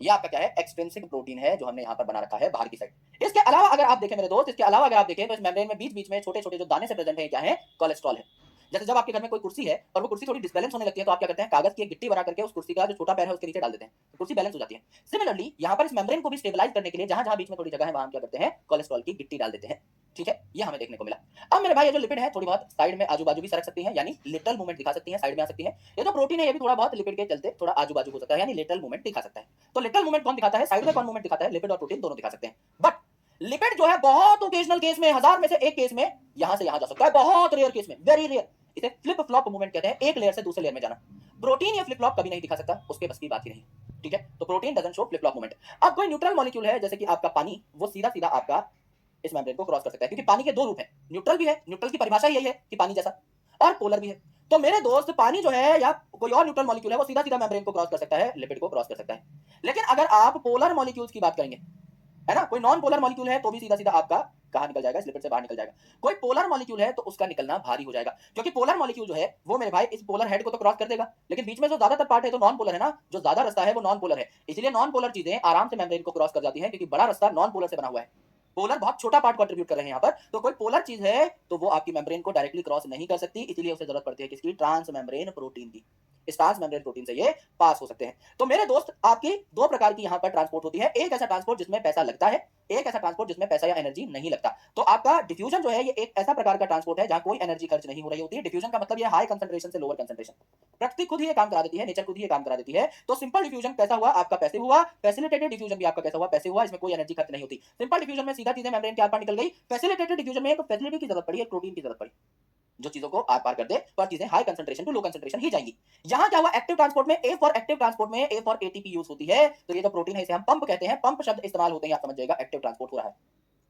ये आपका क्या है? एक्सट्रिंसिक प्रोटीन है जो हमने यहाँ पर बना रखा है बाहर की साइड। इसके अलावा अगर आप देखें मेरे दोस्त, इसके अलावा अगर आप देखें तो इस मेम्ब्रेन में बीच बीच में छोटे छोटे जो दाने से प्रेजेंट है क्या है? कोलेस्ट्रॉल है। जैसे जब आपके घर में कोई कुर्सी है और वो कुर्सी थोड़ी डिसबैलेंस होने लगती है तो आप क्या करते हैं? कागज की एक गिट्टी बना करके उस कुर्सी का जो छोटा पैर है उसके नीचे डाल देते हैं, तो कुर्सी बैलेंस हो जाती है। सिमिलरली यहाँ पर इस मेम्ब्रेन को भी स्टेबलाइज करने के लिए जहां जहां बीच में थोड़ी जगह है वहां क्या करते हैं? कोलेस्ट्रॉल की गिट्टी डाल देते हैं। ठीक है, ये हमें देखने को मिला। अब मेरे भाई ये जो लिपिड है थोड़ी बहुत साइड में आजू बाजू भी सरक सकती है, यानी लेटरल मूवमेंट दिखा सकती है, साइड में आ सकती है। ये जो प्रोटीन है ये भी थोड़ा बहुत लिपिड के चलते थोड़ा आजू बाजू हो सकता है, यानी लेटरल मूवमेंट दिखा सकता है। तो लेटरल मूवमेंट कौन दिखाता है? साइड में कौन मूवमेंट दिखाता है? लिपिड और प्रोटीन दोनों दिखा सकते हैं। बट लिपिड जो है बहुत ओकेजनल केस में, 1000 में से एक केस में यहां से यहां जा सकता है, बहुत रेयर केस में, वेरी रेयर, इसे फ्लिप फ्लॉप मूवमेंट कहते हैं, एक लेयर से दूसरे लेयर में जाना। प्रोटीन ये फ्लिप फ्लॉप कभी नहीं दिखा सकता, उसके बस की बात ही नहीं। ठीक है, तो protein doesn't show flip flop movement. अब कोई न्यूट्रल मॉलिक्यूल है जैसे कि आपका पानी, वो सीधा सीधा आपका इस मेम्ब्रेन को क्रॉस कर सकता है, क्योंकि पानी के दो रूप हैं, न्यूट्रल भी है, न्यूट्रल की परिभाषा यही है कि पानी जैसा, और पोलर भी है। तो मेरे दोस्त पानी जो है या कोई और न्यूट्रल मॉलिक्यूल है वो सीधा सीधा मेम्ब्रेन को क्रॉस कर सकता है, लिपिड को क्रॉस कर सकता है। लेकिन अगर आप पोलर मॉलिक्यूल्स की बात करेंगे, है ना, कोई नॉन पोलर मॉलिक्यूल है तो भी सीधा सीधा आपका कहां निकल जाएगा, इस लिपिड से बाहर निकल जाएगा। कोई पोलर मॉलिक्यूल है तो उसका निकलना भारी हो जाएगा, क्योंकि पोलर मॉलिक्यूल जो है वो मेरे भाई इस पोलर हेड को तो क्रॉस कर देगा, लेकिन बीच में जो ज्यादातर पार्ट है तो नॉन पोलर है ना, जो ज्यादा रास्ता है वो नॉन पोलर है, इसलिए नॉन पोलर चीजें आराम से मेम्ब्रेन को क्रॉस कर जाती है, क्योंकि बड़ा रास्ता नॉन पोलर से बना हुआ है। पोलर बहुत छोटा पार्ट कंट्रीब्यूट कर रहे हैं यहाँ पर, तो कोई पोलर चीज है तो वो आपकी मेम्ब्रेन को डायरेक्टली क्रॉस नहीं कर सकती, इसलिए उसे जरूरत पड़ती है किसकी, ट्रांस मेम्ब्रेन प्रोटीन की। इस ट्रांस मेम्ब्रेन प्रोटीन से ये पास हो सकते हैं। तो मेरे दोस्त आपकी दो प्रकार की यहाँ पर ट्रांसपोर्ट होती है, एक ऐसा ट्रांसपोर्ट जिसमें पैसा लगता है, एक ऐसा ट्रांसपोर्ट जिसमें पैसा या एनर्जी नहीं लगता। तो आपका डिफ्यूजन जो है ये एक ऐसा प्रकार का ट्रांसपोर्ट है जहां कोई एनर्जी खर्च नहीं हो रही होती है। डिफ्यूजन का मतलब ये हाई कंसंट्रेशन से लोअर कंसंट्रेशन, प्रकृति खुद ही ये काम करा देती है, नेचर खुद ही ये काम करा देती है। तो सिंपल डिफ्यूजन कैसा हुआ, आपका पैसे हुआ, फैसिलिटेटेड डिफ्यूजन भी आपका कैसा हुआ, पैसे हुआ, इसमें कोई एनर्जी खर्च नहीं होती। सिंपल डिफ्यूजन में सीधा चीजें मेम्ब्रेन के आर पार निकल गई, फैसिलिटेटेड डिफ्यूजन में एक फैसिलिटी की जरूरत पड़ी, एक प्रोटीन की जरूरत पड़ी जो चीजों को आर पार कर दे, पर चीजें high concentration to low concentration ही जाएंगी। यहां क्या हुआ, एक्टिव ट्रांसपोर्ट में ए फॉर एक्टिव ट्रांसपोर्ट में ए फॉर एटीपी यूज होती है, तो ये जो प्रोटीन है इसे हम पंप कहते हैं, पंप शब्द इस्तेमाल होते हैं, आप समझ जाएगा एक्टिव ट्रांसपोर्ट हो रहा है।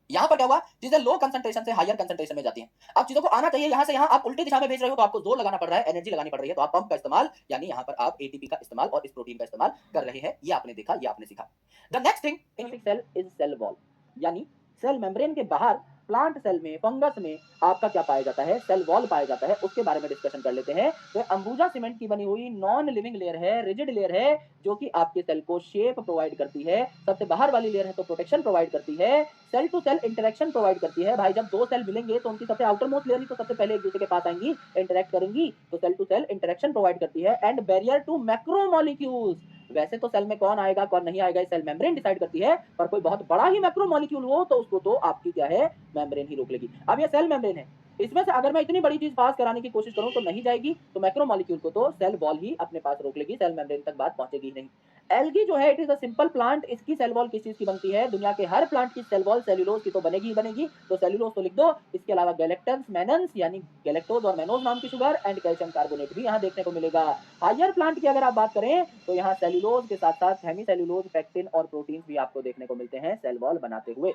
यहां पर क्या हुआ, चीजें लो कंसंट्रेशन से हायर कंसंट्रेशन में जाती हैं। अब चीजों को आना चाहिए यहां से यहां, आप उल्टी दिशा में भेज रहे हो तो आपको जोर लगाना पड़ रहा है, एनर्जी लगानी पड़ रही है, तो आप पंप का इस्तेमाल यानी यहां पर आप एटीपी का इस्तेमाल और इस प्रोटीन का इस्तेमाल कर रहे हैं। ये आपने देखा, ये आपने सीखा। The next thing in cell is cell wall, यानी सेल मेम्ब्रेन के बाहर प्लांट सेल में, फंगस में आपका क्या पाया जाता है, सेल वॉल पाया जाता है, उसके बारे में डिस्कशन कर लेते हैं। तो अंबुजा सीमेंट की बनी हुई नॉन लिविंग लेयर है, रिजिड लेयर है, जो कि आपके सेल को शेप प्रोवाइड करती है। सबसे बाहर वाली लेयर है तो प्रोटेक्शन प्रोवाइड करती है, cell to cell interaction provide करती है। भाई जब दो सेल मिलेंगे तो उनकी सबसे आउटर मोस्ट लेयर ही तो सबसे पहले एक दूसरे के पास आएंगी, इंटरेक्ट करेंगी, तो cell to cell interaction provide करती है। एंड बैरियर टू मैक्रोमोलिक्यूल्स, वैसे तो सेल में कौन आएगा कौन नहीं आएगा सेल मेम्ब्रेन डिसाइड करती है, पर कोई बहुत बड़ा ही मैक्रोमोलिक्यूल हो तो उसको तो आपकी क्या है, मेम्ब्रेन ही रोक लेगी। अब ये सेल मेम्ब्रेन है, इसमें से अगर मैं इतनी बड़ी चीज पास कराने की कोशिश करूं तो नहीं जाएगी, तो मैक्रोमोलिक्यूल को तो सेल वॉल ही अपने पास रोक लेगी, सेल मेम्ब्रेन तक बात पहुंचेगी ही नहीं। एल्गी जो है it is a simple plant, इसकी सेल वॉल किस चीज की बनती है, दुनिया के हर प्लांट की सेल वॉल सेल्यूलोज की तो बनेगी ही बनेगी, तो सेल्यूलोज तो लिख दो, इसके अलावा गैलेक्टन्स मेनन्स यानी गैलेक्टोज और मेनोज नाम की शुगर एंड कैल्शियम कार्बोनेट भी यहाँ देखने को मिलेगा। हायर प्लांट की अगर आप बात करें तो यहाँ सेल्यूलोज के साथ साथ हेमी सेल्यूलोज, पेक्टिन और प्रोटीन भी आपको देखने को मिलते हैं सेल वॉल बनाते हुए।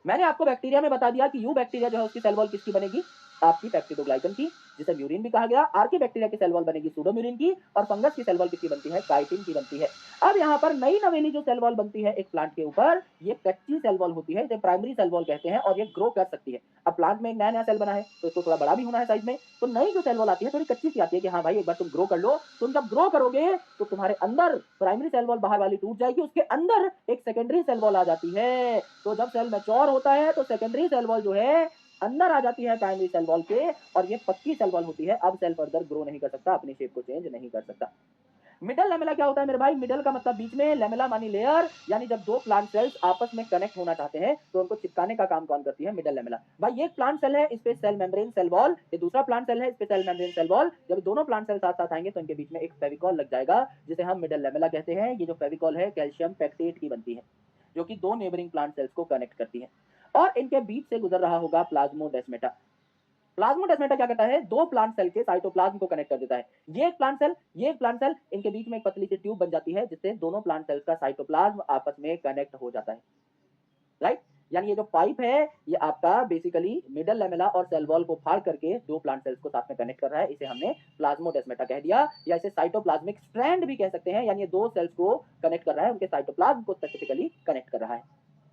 मैंने आपको बैक्टीरिया में बता दिया कि यू बैक्टीरिया जो है उसकी सेल वॉल किसकी बनेगी, आपकी पेप्टिडोग्लाइकन की, जिसे म्यूरिन भी कहा गया। आर्की बैक्टीरिया की सेल वॉल बनेगी सूडोम्यूरिन की, और फंगस की सेल वॉल किसकी बनती है, काइटिन की बनती है। अब यहाँ पर नई नवेली जो सेल वॉल बनती है एक प्लांट के ऊपर, ये कच्ची सेल वॉल होती है, इसे प्राइमरी सेल वॉल कहते हैं, और ये ग्रो कर सकती है। अब प्लांट में एक नया नया सेल बना है तो इसको थोड़ा बड़ा भी होना है साइज में, तो नई जो सेल वॉल आती है थोड़ी कच्ची सी आती है कि हाँ भाई एक बार तुम ग्रो कर लो, तुम जब ग्रो करोगे तो तुम्हारे अंदर प्राइमरी सेल वॉल बाहर वाली टूट जाएगी, उसके अंदर एक सेकेंडरी सेल वॉल आ जाती है। तो जब सेल मैच्योर होता है तो सेकेंडरी सेल वॉल जो है अंदर आ जाती है प्राइमरी सेल वॉल के, और ये पक्की सेल वॉल होती है। अब सेल फर्दर ग्रो नहीं कर सकता, अपनी शेप को चेंज नहीं कर सकता। मिडल लेमेला क्या होता है मेरे भाई, मिडल का मतलब बीच में, लेमेला मानी लेयर, यानी जब दो प्लांट सेल्स आपस में कनेक्ट होना चाहते हैं तो उनको चिपकाने का काम कौन करती है, मिडल लेमेला। भाई ये एक प्लांट सेल है, इस पे सेल मेम्ब्रेन सेल वॉल, ये दूसरा प्लांट सेल है, इस पे सेल मेम्ब्रेन सेल वॉल। जब दोनों प्लांट सेल साथ साथ आएंगे तो इनके बीच में एक फेविकॉल लग जाएगा, जिसे हम मिडल लेमेला कहते हैं। ये जो फेविकॉल है कैल्शियम पेक्टेट की बनती है, जो कि दो नेबरिंग प्लांट सेल्स को कनेक्ट करती है, और इनके बीच से गुजर रहा होगा प्लाज्मोडेस्मेटा। प्लाज्मोडेस्मेटा क्या करता है, दो प्लांट सेल के साइटोप्लाज्म को कनेक्ट कर देता है। ये एक प्लांट सेल, ये एक प्लांट सेल, इनके बीच में एक पतली सी ट्यूब बन जाती है, जिससे दोनों प्लांट सेल्स का साइटोप्लाज्म आपस में कनेक्ट हो जाता है, राइट। यानी ये जो पाइप है ये आपका बेसिकली मिडल लेमेला और सेल वॉल को फाड़ करके दो प्लांट सेल्स को साथ में कनेक्ट कर रहा है, इसे हमने प्लाज्मोडेस्मेटा कह दिया, या इसे साइटोप्लाज्मिक स्ट्रैंड भी कह सकते हैं, यानी ये दो सेल्स को कनेक्ट कर रहा है, उनके साइटोप्लाज्म को स्पेसिफिकली कनेक्ट कर रहा है,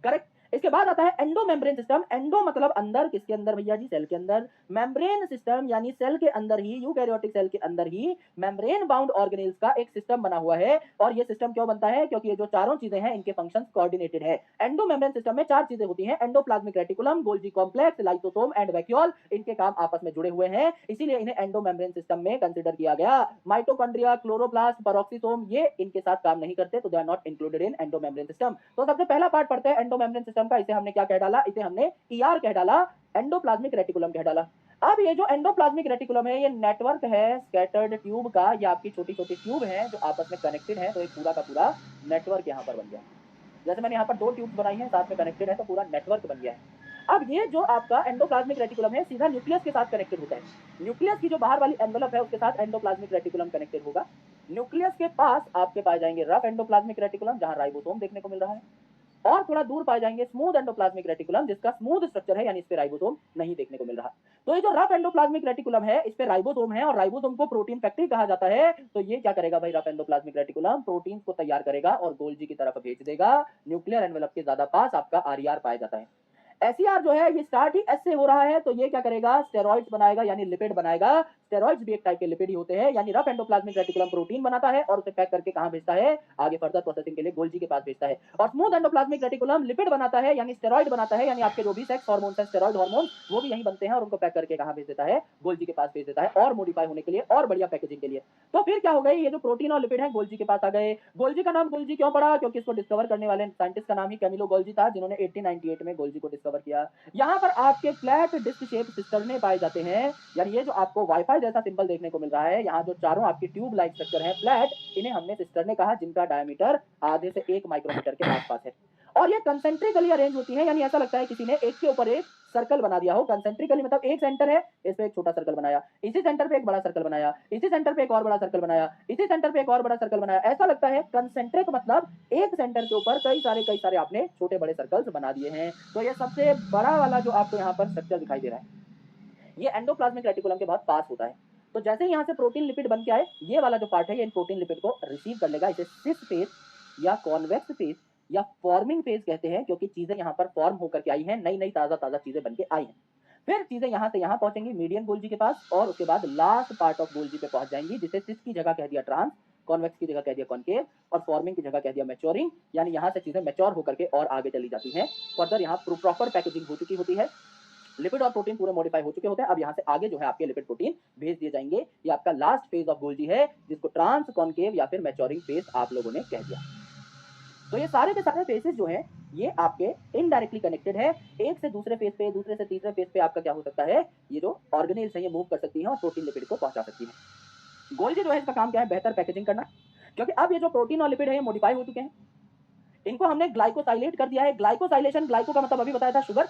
करेक्ट। इसके बाद आता है एंडो मेम्ब्रेन सिस्टम। एंडो मतलब अंदर, किसके अंदर भैया जी, सेल के अंदर। मेम्ब्रेन सिस्टम यानी सेल के अंदर ही, यूकैरियोटिक सेल के अंदर ही मेम्ब्रेन बाउंड ऑर्गेनेल्स का एक सिस्टम बना हुआ है। और ये सिस्टम क्यों बनता है, क्योंकि ये जो चारों चीजें हैं इनके फंक्शंस कोऑर्डिनेटेड है। एंडो मेम्ब्रेन सिस्टम में चार चीजें होती हैं, endoplasmic reticulum, Golgi complex, lysosome and vacuole, इनके काम आपस में जुड़े हुए हैं, इसीलिए इन्हें एंडो मेम्ब्रेन सिस्टम में कंसीडर किया गया। माइटोकॉन्ड्रिया, क्लोरोप्लास्ट, पेरोक्सिसोम ये इनके साथ काम नहीं करते, तो they are not included in endo membrane system. तो सबसे पहला पार्ट पढ़ते हैं एंडो मेम्ब्रेन सिस्टम का, इसे हमने क्या कह डाला, इसे हमने ईआर कह डाला, एंडोप्लाज्मिक रेटिकुलम कह डाला। अब ये जो एंडोप्लाज्मिक रेटिकुलम है ये नेटवर्क है स्कैटर्ड ट्यूब का, ये आपकी छोटी छोटी ट्यूब है जो आपस में कनेक्टेड है, तो एक पूरा का पूरा नेटवर्क यहाँ पर बन गया। जैसे मैंने यहाँ पर दो ट्यूब्स बनाई हैं साथ में कनेक्टेड है, तो पूरा नेटवर्क बन गया है। अब ये जो आपका एंडोप्लाज्मिक रेटिकुलम है सीधा न्यूक्लियस के साथ कनेक्टेड होता है, न्यूक्लियस की जो बाहर वाली एनवेलप है उसके साथ एंडोप्लाज्मिक रेटिकुलम कनेक्टेड होगा। न्यूक्लियस के पास आपके पाए जाएंगे रफ एंडोप्लाज्मिक रेटिकुलम, जहां राइबोसोम देखने को मिल रहा है। और थोड़ा दूर पाए जाएंगे स्मूथ एंडोप्लाज्मिक रेटिकुलम, जिसका स्मूथ स्ट्रक्चर है, यानी इस पे राइबोसोम नहीं देखने को मिल रहा। तो ये जो रफ एंडोप्लाज्मिक रेटिकुलम है, इस पे राइबोसोम है और राइबोसोम को प्रोटीन फैक्ट्री कहा जाता है। तो ये क्या करेगा भाई, रफ एंडोप्लाज्मिक रेटिकुलम प्रोटीन को तैयार करेगा और गोल्जी की तरफ भेज देगा। न्यूक्लियर एनवेलप के ज्यादा पास आपका आरईआर पाया जाता है। एसईआर जो है ये स्टार्ट ही एस से हो रहा है, तो ये क्या करेगा, स्टेरॉइड्स बनाएगा यानी लिपिड बनाएगा। स्टेरॉइड्स भी एक टाइप के लिपिड ही होते हैं, यानी रफ एंडोप्लाज्मिक रेटिकुलम प्रोटीन बनाता है और उसे पैक करके कहां भेजता है, आगे फर्दर प्रोसेसिंग के लिए गोल्जी के पास भेजता है। और स्मूथ एंडोप्लाज्मिक रेटिकुलम लिपिड बनाता है, यानी स्टेरॉइड बनाता है, यानी आपके जो भी सेक्स हार्मोन है, स्टेरॉइड हार्मोन, वो भी यहीं बनते हैं और उनको पैक करके कहां भेज देता है, गोल्जी के पास भेज देता है और मॉडिफाई होने के लिए और बढ़िया पैकेजिंग के लिए। तो फिर क्या हो गई, ये जो प्रोटीन और लिपिड है गोल्जी के पास आ गए। गोल्जी का नाम गोल्जी क्यों पड़ा, क्योंकि इसको डिस्कवर करने वाले साइंटिस्ट का नाम ही कैमिलो गोल्जी था, जिन्होंने 1898 में गोल्जी को डिस्कवर किया। यहाँ पर आपके फ्लैट डिस्क शेप सिस्टरने पाए जाते हैं, यानी ये जो आपको वाईफाई जैसा सिंबल देखने को मिल रहा है, यहाँ जो चारों आपकी ट्यूब लाइक स्ट्रक्चर है फ्लैट, इन्हें हमने सिस्टरने कहा, जिनका डायमीटर आधे से 1 माइक्रोमीटर के आसपास है। और ये कंसेंट्रिकली अरेंज होती है, यानी ऐसा लगता है किसी ने एक के ऊपर एक सर्कल बना दिया हो। कंसेंट्रिकली मतलब एक सेंटर है, इस पे एक छोटा सर्कल बनाया, इसी सेंटर पे एक बड़ा सर्कल बनाया, इसी सेंटर पे एक और बड़ा सर्कल बनाया, इसी सेंटर पे एक और बड़ा सर्कल बनाया। ऐसा लगता है कंसेंट्रिक मतलब एक सेंटर के ऊपर कई सारे आपने छोटे बड़े सर्कल्स बना दिए हैं। तो ये सबसे बड़ा वाला जो आपको यहाँ पर स्ट्रक्चर दिखाई दे रहा है, ये एंडोप्लाज्मिक रेटिकुलम के बहुत पास होता है। तो जैसे ही यहाँ से प्रोटीन लिपिड बन के आए, ये वाला जो पार्ट है, ये इन प्रोटीन लिपिड को रिसीव कर लेगा। इसे सिस फेज या कॉन्वेक्स फेज या फॉर्मिंग फेज कहते हैं, क्योंकि चीजें यहाँ पर फॉर्म होकर के आई हैं, नई नई ताजा चीजें बन के आई हैं। फिर चीजें यहाँ से यहाँ पहुंचेंगी मीडियन गोल्जी के पास, और उसके बाद लास्ट पार्ट ऑफ गोल्जी पे पहुंच जाएंगी, जिसे सिस की जगह कह दिया ट्रांस, कॉन्वेक्स की जगह कह दिया कॉन्केव, और फॉर्मिंग की जगह कह दिया मैच्योरिंग। यानी यहाँ से चीजें मैच्योर होकर के और आगे चली जाती हैं। फर्दर यहाँ प्रॉपर पैकेजिंग हो चुकी होती है, लिपिड और प्रोटीन पूरे मॉडिफाई हो चुके होते हैं। अब यहाँ से आगे जो है आपके लिपिड प्रोटीन भेज दिए जाएंगे। ये आपका लास्ट फेज ऑफ गोल्जी है, जिसको ट्रांस कॉन्केव या फिर मैच्योरिंग फेज आप लोगों ने कह दिया। तो ये सारे के सारे फेसेस जो हैं, ये आपके इनडायरेक्टली कनेक्टेड है। एक से दूसरे फेज पे, दूसरे से तीसरे फेज पे आपका क्या हो सकता है, ये जो ऑर्गेनेल्स हैं ये मूव कर सकती हैं और प्रोटीन लिपिड को पहुंचा सकती है। गोल्जी जो है इसका काम क्या है, बेहतर पैकेजिंग करना, क्योंकि अब ये जो प्रोटीन और लिपिड है ये मॉडिफाई हो चुके हैं। इनको हमने ग्लाइकोसाइलेट कर दिया है। ग्लाइकोसाइलेशन, ग्लाइको का मतलब अभी बताया था शुगर।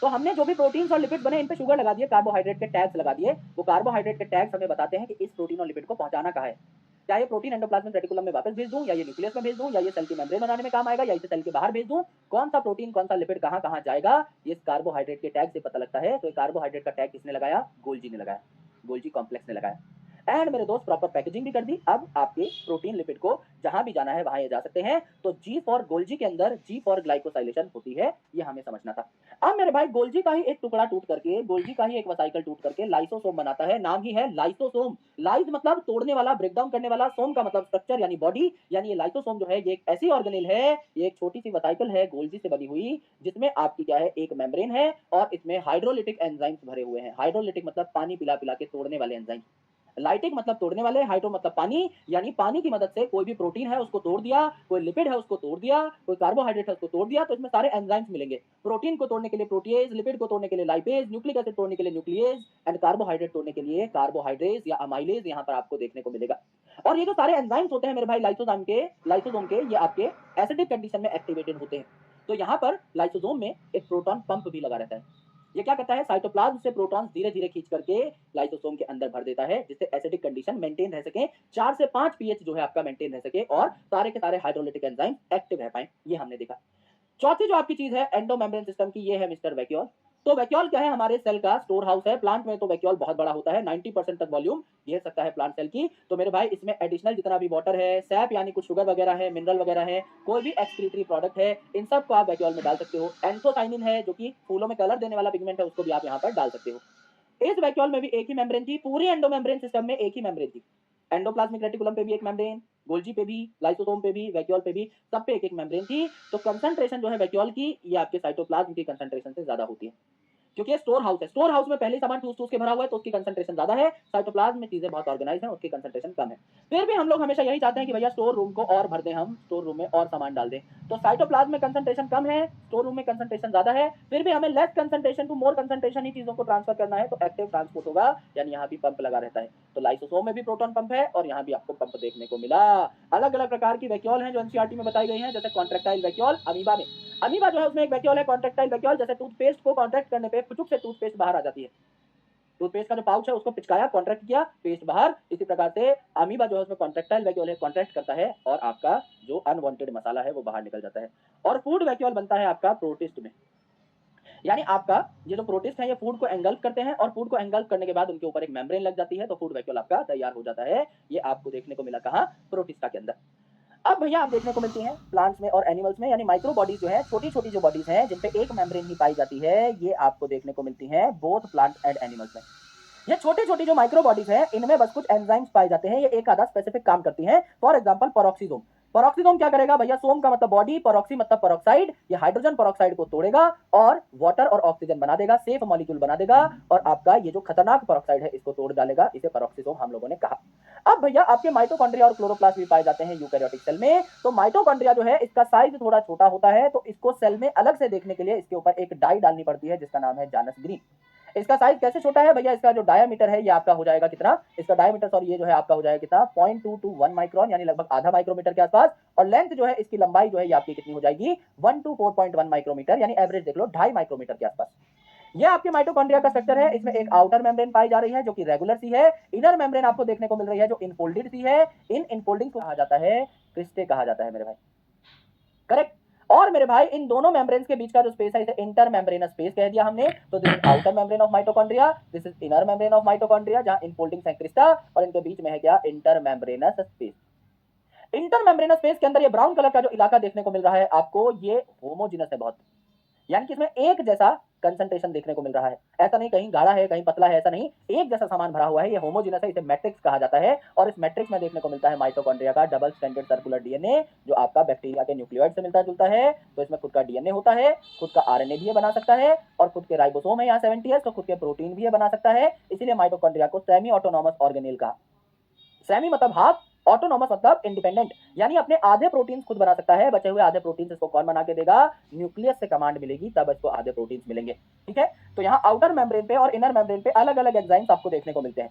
तो हमने जो भी प्रोटीन्स और लिपिड बने, इन पे शुगर लगा दिए, कार्बोहाइड्रेट के टैग्स लगा दिए। वो कार्बोहाइड्रेट के टैग्स हमें बताते हैं कि इस प्रोटीन और लिपिड को पहुंचाना कहाँ है। क्या ये प्रोटीन एंडोप्लाज्मिक रेटिकुलम में वापस भेज दूं, या ये न्यूक्लियस में भेज दूं, या ये सेल की मेम्ब्रेन बनाने में काम आएगा, या इसे सेल के बाहर भेज दूं, कौन सा प्रोटीन कौन सा लिपिड कहाँ कहाँ जाएगा, ये कार्बोहाइड्रेट के टैग से पता लगता है। तो कार्बोहाइड्रेट का टैग किसने लगाया, गोल्जी ने लगाया, गोल्जी कॉम्प्लेक्स ने लगाया। एंड मेरे दोस्त प्रॉपर पैकेजिंग भी कर दी। अब आपके प्रोटीन लिपिड को जहां भी जाना है वहां ये जा सकते हैं। तो जी फॉर गोल्जी के अंदर जी फॉर ग्लाइकोसाइलेशन होती है, ये हमें समझना था। अब मेरे भाई गोल्जी का ही एक टुकड़ा टूट करके, गोल्जी का ही एक वसाइकल टूट करके लाइसोसोम बनाता है। नाम ही है लाइसोसोम। लाइस मतलब तोड़ने वाला, ब्रेकडाउन करने वाला, सोम का मतलब स्ट्रक्चर यानी बॉडी, यानी ये लाइसोसोम जो है ये एक ऐसी ऑर्गेनेल है, ये एक छोटी सी वसाइकल है गोल्जी से बनी हुई, जिसमें आपकी क्या है, एक मेम्ब्रेन है और इसमें हाइड्रोलिटिक एंजाइम्स भरे हुए हैं। हाइड्रोलिटिक मतलब पानी पिला पिला के तोड़ने वाले एंजाइम, लाइटिक मतलब तोड़ने वाले, हाइड्रो मतलब पानी, यानी पानी की मदद से कोई भी प्रोटीन है उसको तोड़ दिया, कोई लिपिड है उसको तोड़ दिया, कोई कार्बोहाइड्रेट है उसको तोड़ दिया, तो इसमें सारे एंजाइम्स मिलेंगे। प्रोटीन को तोड़ने के लिए प्रोटीएज, लिपिड को तोड़ने के लिए लाइपेज, न्यूक्लिक एसिड तोड़ने के लिए न्यूक्लिएज, एंड कार्बोहाइड्रेट तोड़ने के लिए कार्बोहाइड्रेज या अमाइलेज यहाँ पर आपको देखने को मिलेगा। और ये जो सारे एंजाइम्स होते हैं मेरे भाई लाइसोसोम के, ये आपके एसिडिक कंडीशन में एक्टिवेटेड होते हैं। तो यहाँ पर लाइसोसोम में एक प्रोटॉन पंप भी लगा रहता है। ये क्या करता है, साइटोप्लाज्म से प्रोटॉन्स धीरे धीरे खींच करके लाइसोसोम के अंदर भर देता है, जिससे एसिडिक कंडीशन मेंटेन रह सके, 4 से 5 पीएच जो है आपका मेंटेन रह सके, और सारे के सारे हाइड्रोलिटिक एंजाइम एक्टिव रह पाए। ये हमने देखा। चौथी जो आपकी चीज है एंडोमेम्ब्रेन सिस्टम की, ये है मिस्टर वैक्यूल। तो वैक्यूल क्या है, हमारे सेल का स्टोर हाउस है। प्लांट में तो वैक्यूल बहुत बड़ा होता है, 90% तक वॉल्यूम घेर सकता है प्लांट सेल की। तो मेरे भाई इसमें एडिशनल जितना भी वाटर है, सैप यानी कुछ शुगर वगैरह है, मिनरल वगैरह है, कोई भी एक्सक्रीटरी प्रोडक्ट है, इन सब को आप वैक्यूल में डाल सकते हो। एंथोसाइनिन है जो कि फूलों में कलर देने वाला पिगमेंट है, उसको भी आप यहाँ पर डाल सकते हो। इस वैक्यूल में भी एक ही मेम्ब्रेन थी, पूरी एंडोमेम्ब्रेन सिस्टम में एक ही मेम्ब्रेन थी। एंडोप्लाज्मिक रेटिकुलम पे भी एक मेम्ब्रेन, गोल्जी पे भी, लाइसोसोम पे भी, वैक्यूल पे भी, सब पे एक एक मेम्ब्रेन थी। तो कंसंट्रेशन जो है वैक्यूल की, ये आपके साइटोप्लाज्म की कंसंट्रेशन से ज्यादा होती है, क्योंकि स्टोर हाउस है। स्टोर हाउस में पहले ही सामान ठूस के भरा हुआ है, तो उसकी कंसंट्रेशन ज्यादा है। साइटोप्लाज्म में चीजें बहुत ऑर्गेनाइज हैं, उसकी कंसंट्रेशन कम है। फिर भी हम लोग हमेशा यही चाहते हैं कि भैया स्टोर रूम को और भर दें, हम स्टोर रूम में और सामान डाल दें। तो साइटोप्लाज्म में कंसंट्रेशन कम है, स्टोर रूम में कंसंट्रेशन ज्यादा है। फिर भी हमें less concentration to more concentration ही चीजों को ट्रांसफर करना है, तो एक्टिव ट्रांसपोर्ट होगा, यानी यहाँ भी पंप लगा रहता है। तो लाइसोसोम में भी प्रोटॉन पंप है और यहाँ भी आपको पंप देखने को मिला। अलग अलग प्रकार की वैक्यूल हैं जो एनसीईआरटी में बताई गई हैं, जैसे कॉन्ट्रैक्टाइल वैक्यूल। अमीबा में, अमीबा जो है उसमें एक वैक्यूल है कॉन्ट्रैक्टाइल वैक्यूल, जैसे टूथपेस्ट को कॉन्ट्रैक्ट करने पे फुचुक से टूथपेस्ट बाहर आ जाती है। टूथपेस्ट का जो पाउच है उसको पिचकाया, कॉन्ट्रैक्ट किया, पेस्ट बाहर। इसी प्रकार से अमीबा जो है उसमें कॉन्ट्रैक्टाइल वैक्यूल है, कॉन्ट्रैक्ट करता है और आपका जो अनवांटेड मसाला है वो बाहर निकल जाता है। और फूड वैक्यूल बनता है आपका प्रोटिस्ट में, यानी आपका ये जो प्रोटिस्ट है ये फूड को एंगल्फ करते हैं और फूड को एंगल्फ करने के बाद उनके ऊपर एक मेम्ब्रेन लग जाती है, तो फूड वैक्यूल आपका तैयार हो जाता है। ये आपको देखने को मिला कहाँ, प्रोटिस्टा के अंदर। अब भैया आप देखने को मिलती हैं प्लांट्स में और एनिमल्स में, यानी माइक्रो बॉडीज जो है, छोटी छोटी जो बॉडीज हैं जिन पे एक मेम्ब्रेन ही पाई जाती है, ये आपको देखने को मिलती हैं बोथ प्लांट एंड एनिमल्स में। ये छोटी छोटी जो माइक्रो बॉडीज है इनमें बस कुछ एंजाइम्स पाए जाते हैं, ये एक आधा स्पेसिफिक काम करती हैं। For example peroxisome. पेरोक्सीसोम क्या करेगा भैया, सोम का मतलब बॉडी, पेरोक्सी मतलब पेरोक्साइड, ये हाइड्रोजन पेरोक्साइड को तोड़ेगा और वाटर और ऑक्सीजन बना देगा, सेफ मॉलिक्यूल बना देगा और आपका ये जो खतरनाक पेरोक्साइड है इसको तोड़ डालेगा, इसे पेरोक्सीसोम हम लोगों ने कहा। अब भैया आपके माइटोकॉन्ड्रिया और क्लोरोप्लास्ट भी पाए जाते हैं यूकैरियोटिक सेल में। तो माइटोकॉन्ड्रिया जो है इसका साइज थोड़ा छोटा होता है, तो इसको सेल में अलग से देखने के लिए इसके ऊपर एक डाई डालनी पड़ती है जिसका नाम है जानस ग्रीन। इसका साइज कैसे छोटा है भैया, इसका जो डायामीटर है ये आपका हो जाएगा कितना, इसका डायामीटर सॉरी ये जो है आपका हो जाएगा कितना 0.2 to 1 माइक्रोन, यानी लगभग आधा माइक्रोमीटर के आसपास। और लेंथ जो है इसकी लंबाई जो है ये आपकी कितनी हो जाएगी 1 to 4.1 माइक्रोमीटर, यानी एवरेज देख लो 2.5 माइक्रोमीटर के आसपास। ये आपके माइटोकॉन्ड्रिया का स्ट्रक्चर है। इसमें एक आउटर मेम्ब्रेन पाई जा रही है जो कि रेगुलर सी है, इनर मेम्ब्रेन आपको देखने को मिल रही है जो इनफोल्डेड सी है। इन इनफोल्डिंग को कहा जाता है क्रिस्टे कहा जाता है मेरे भाई, करेक्ट। और मेरे भाई इन दोनों मेम्ब्रेन्स के बीच का जो स्पेस है इसे इंटर मेम्ब्रेनस स्पेस कह दिया हमने। तो this is outer membrane of mitochondria, this is inner membrane of mitochondria, जहां इनफोल्डिंग है क्रिस्टा और इनके बीच में है क्या, inter membranes space. Inter membranes space के अंदर ये ब्राउन कलर का जो इलाका देखने को मिल रहा है आपको, ये होमोजिनस है बहुत, यानी कि इसमें एक जैसा कंसंट्रेशन देखने को मिल रहा है। ऐसा नहीं कहीं गाढ़ा है कहीं पतला है, ऐसा नहीं, एक जैसा सामान भरा हुआ है, ये होमोजिनस है, इसे मैट्रिक्स कहा जाता है। और इस मैट्रिक्स में देखने को मिलता है माइटोकॉन्ड्रिया का डबल स्ट्रैंडेड सर्कुलर डीएनए, जो आपका बैक्टीरिया के न्यूक्लियोइड से मिलता जुलता है। तो इसमें खुद का डीएनए होता है, खुद का आरएनए भी ये बना सकता है और खुद के राइबोसोम है यहाँ 70s, तो खुद के प्रोटीन भी ये बना सकता है। इसीलिए माइटोकॉन्ड्रिया को सेमी ऑटोनॉमस ऑर्गेनेल कहा। सेमी मतलब हाफ, ऑटोनॉमस मतलब इंडिपेंडेंट, यानी अपने आधे प्रोटीन्स खुद बना सकता है। बचे हुए आधे प्रोटीन्स इसको कौन बना के देगा, न्यूक्लियस से कमांड मिलेगी तब इसको आधे प्रोटीन्स मिलेंगे, ठीक है। तो यहाँ आउटर मेम्ब्रेन पे और इनर मेम्ब्रेन पे अलग अलग एंजाइम्स आपको देखने को मिलते हैं।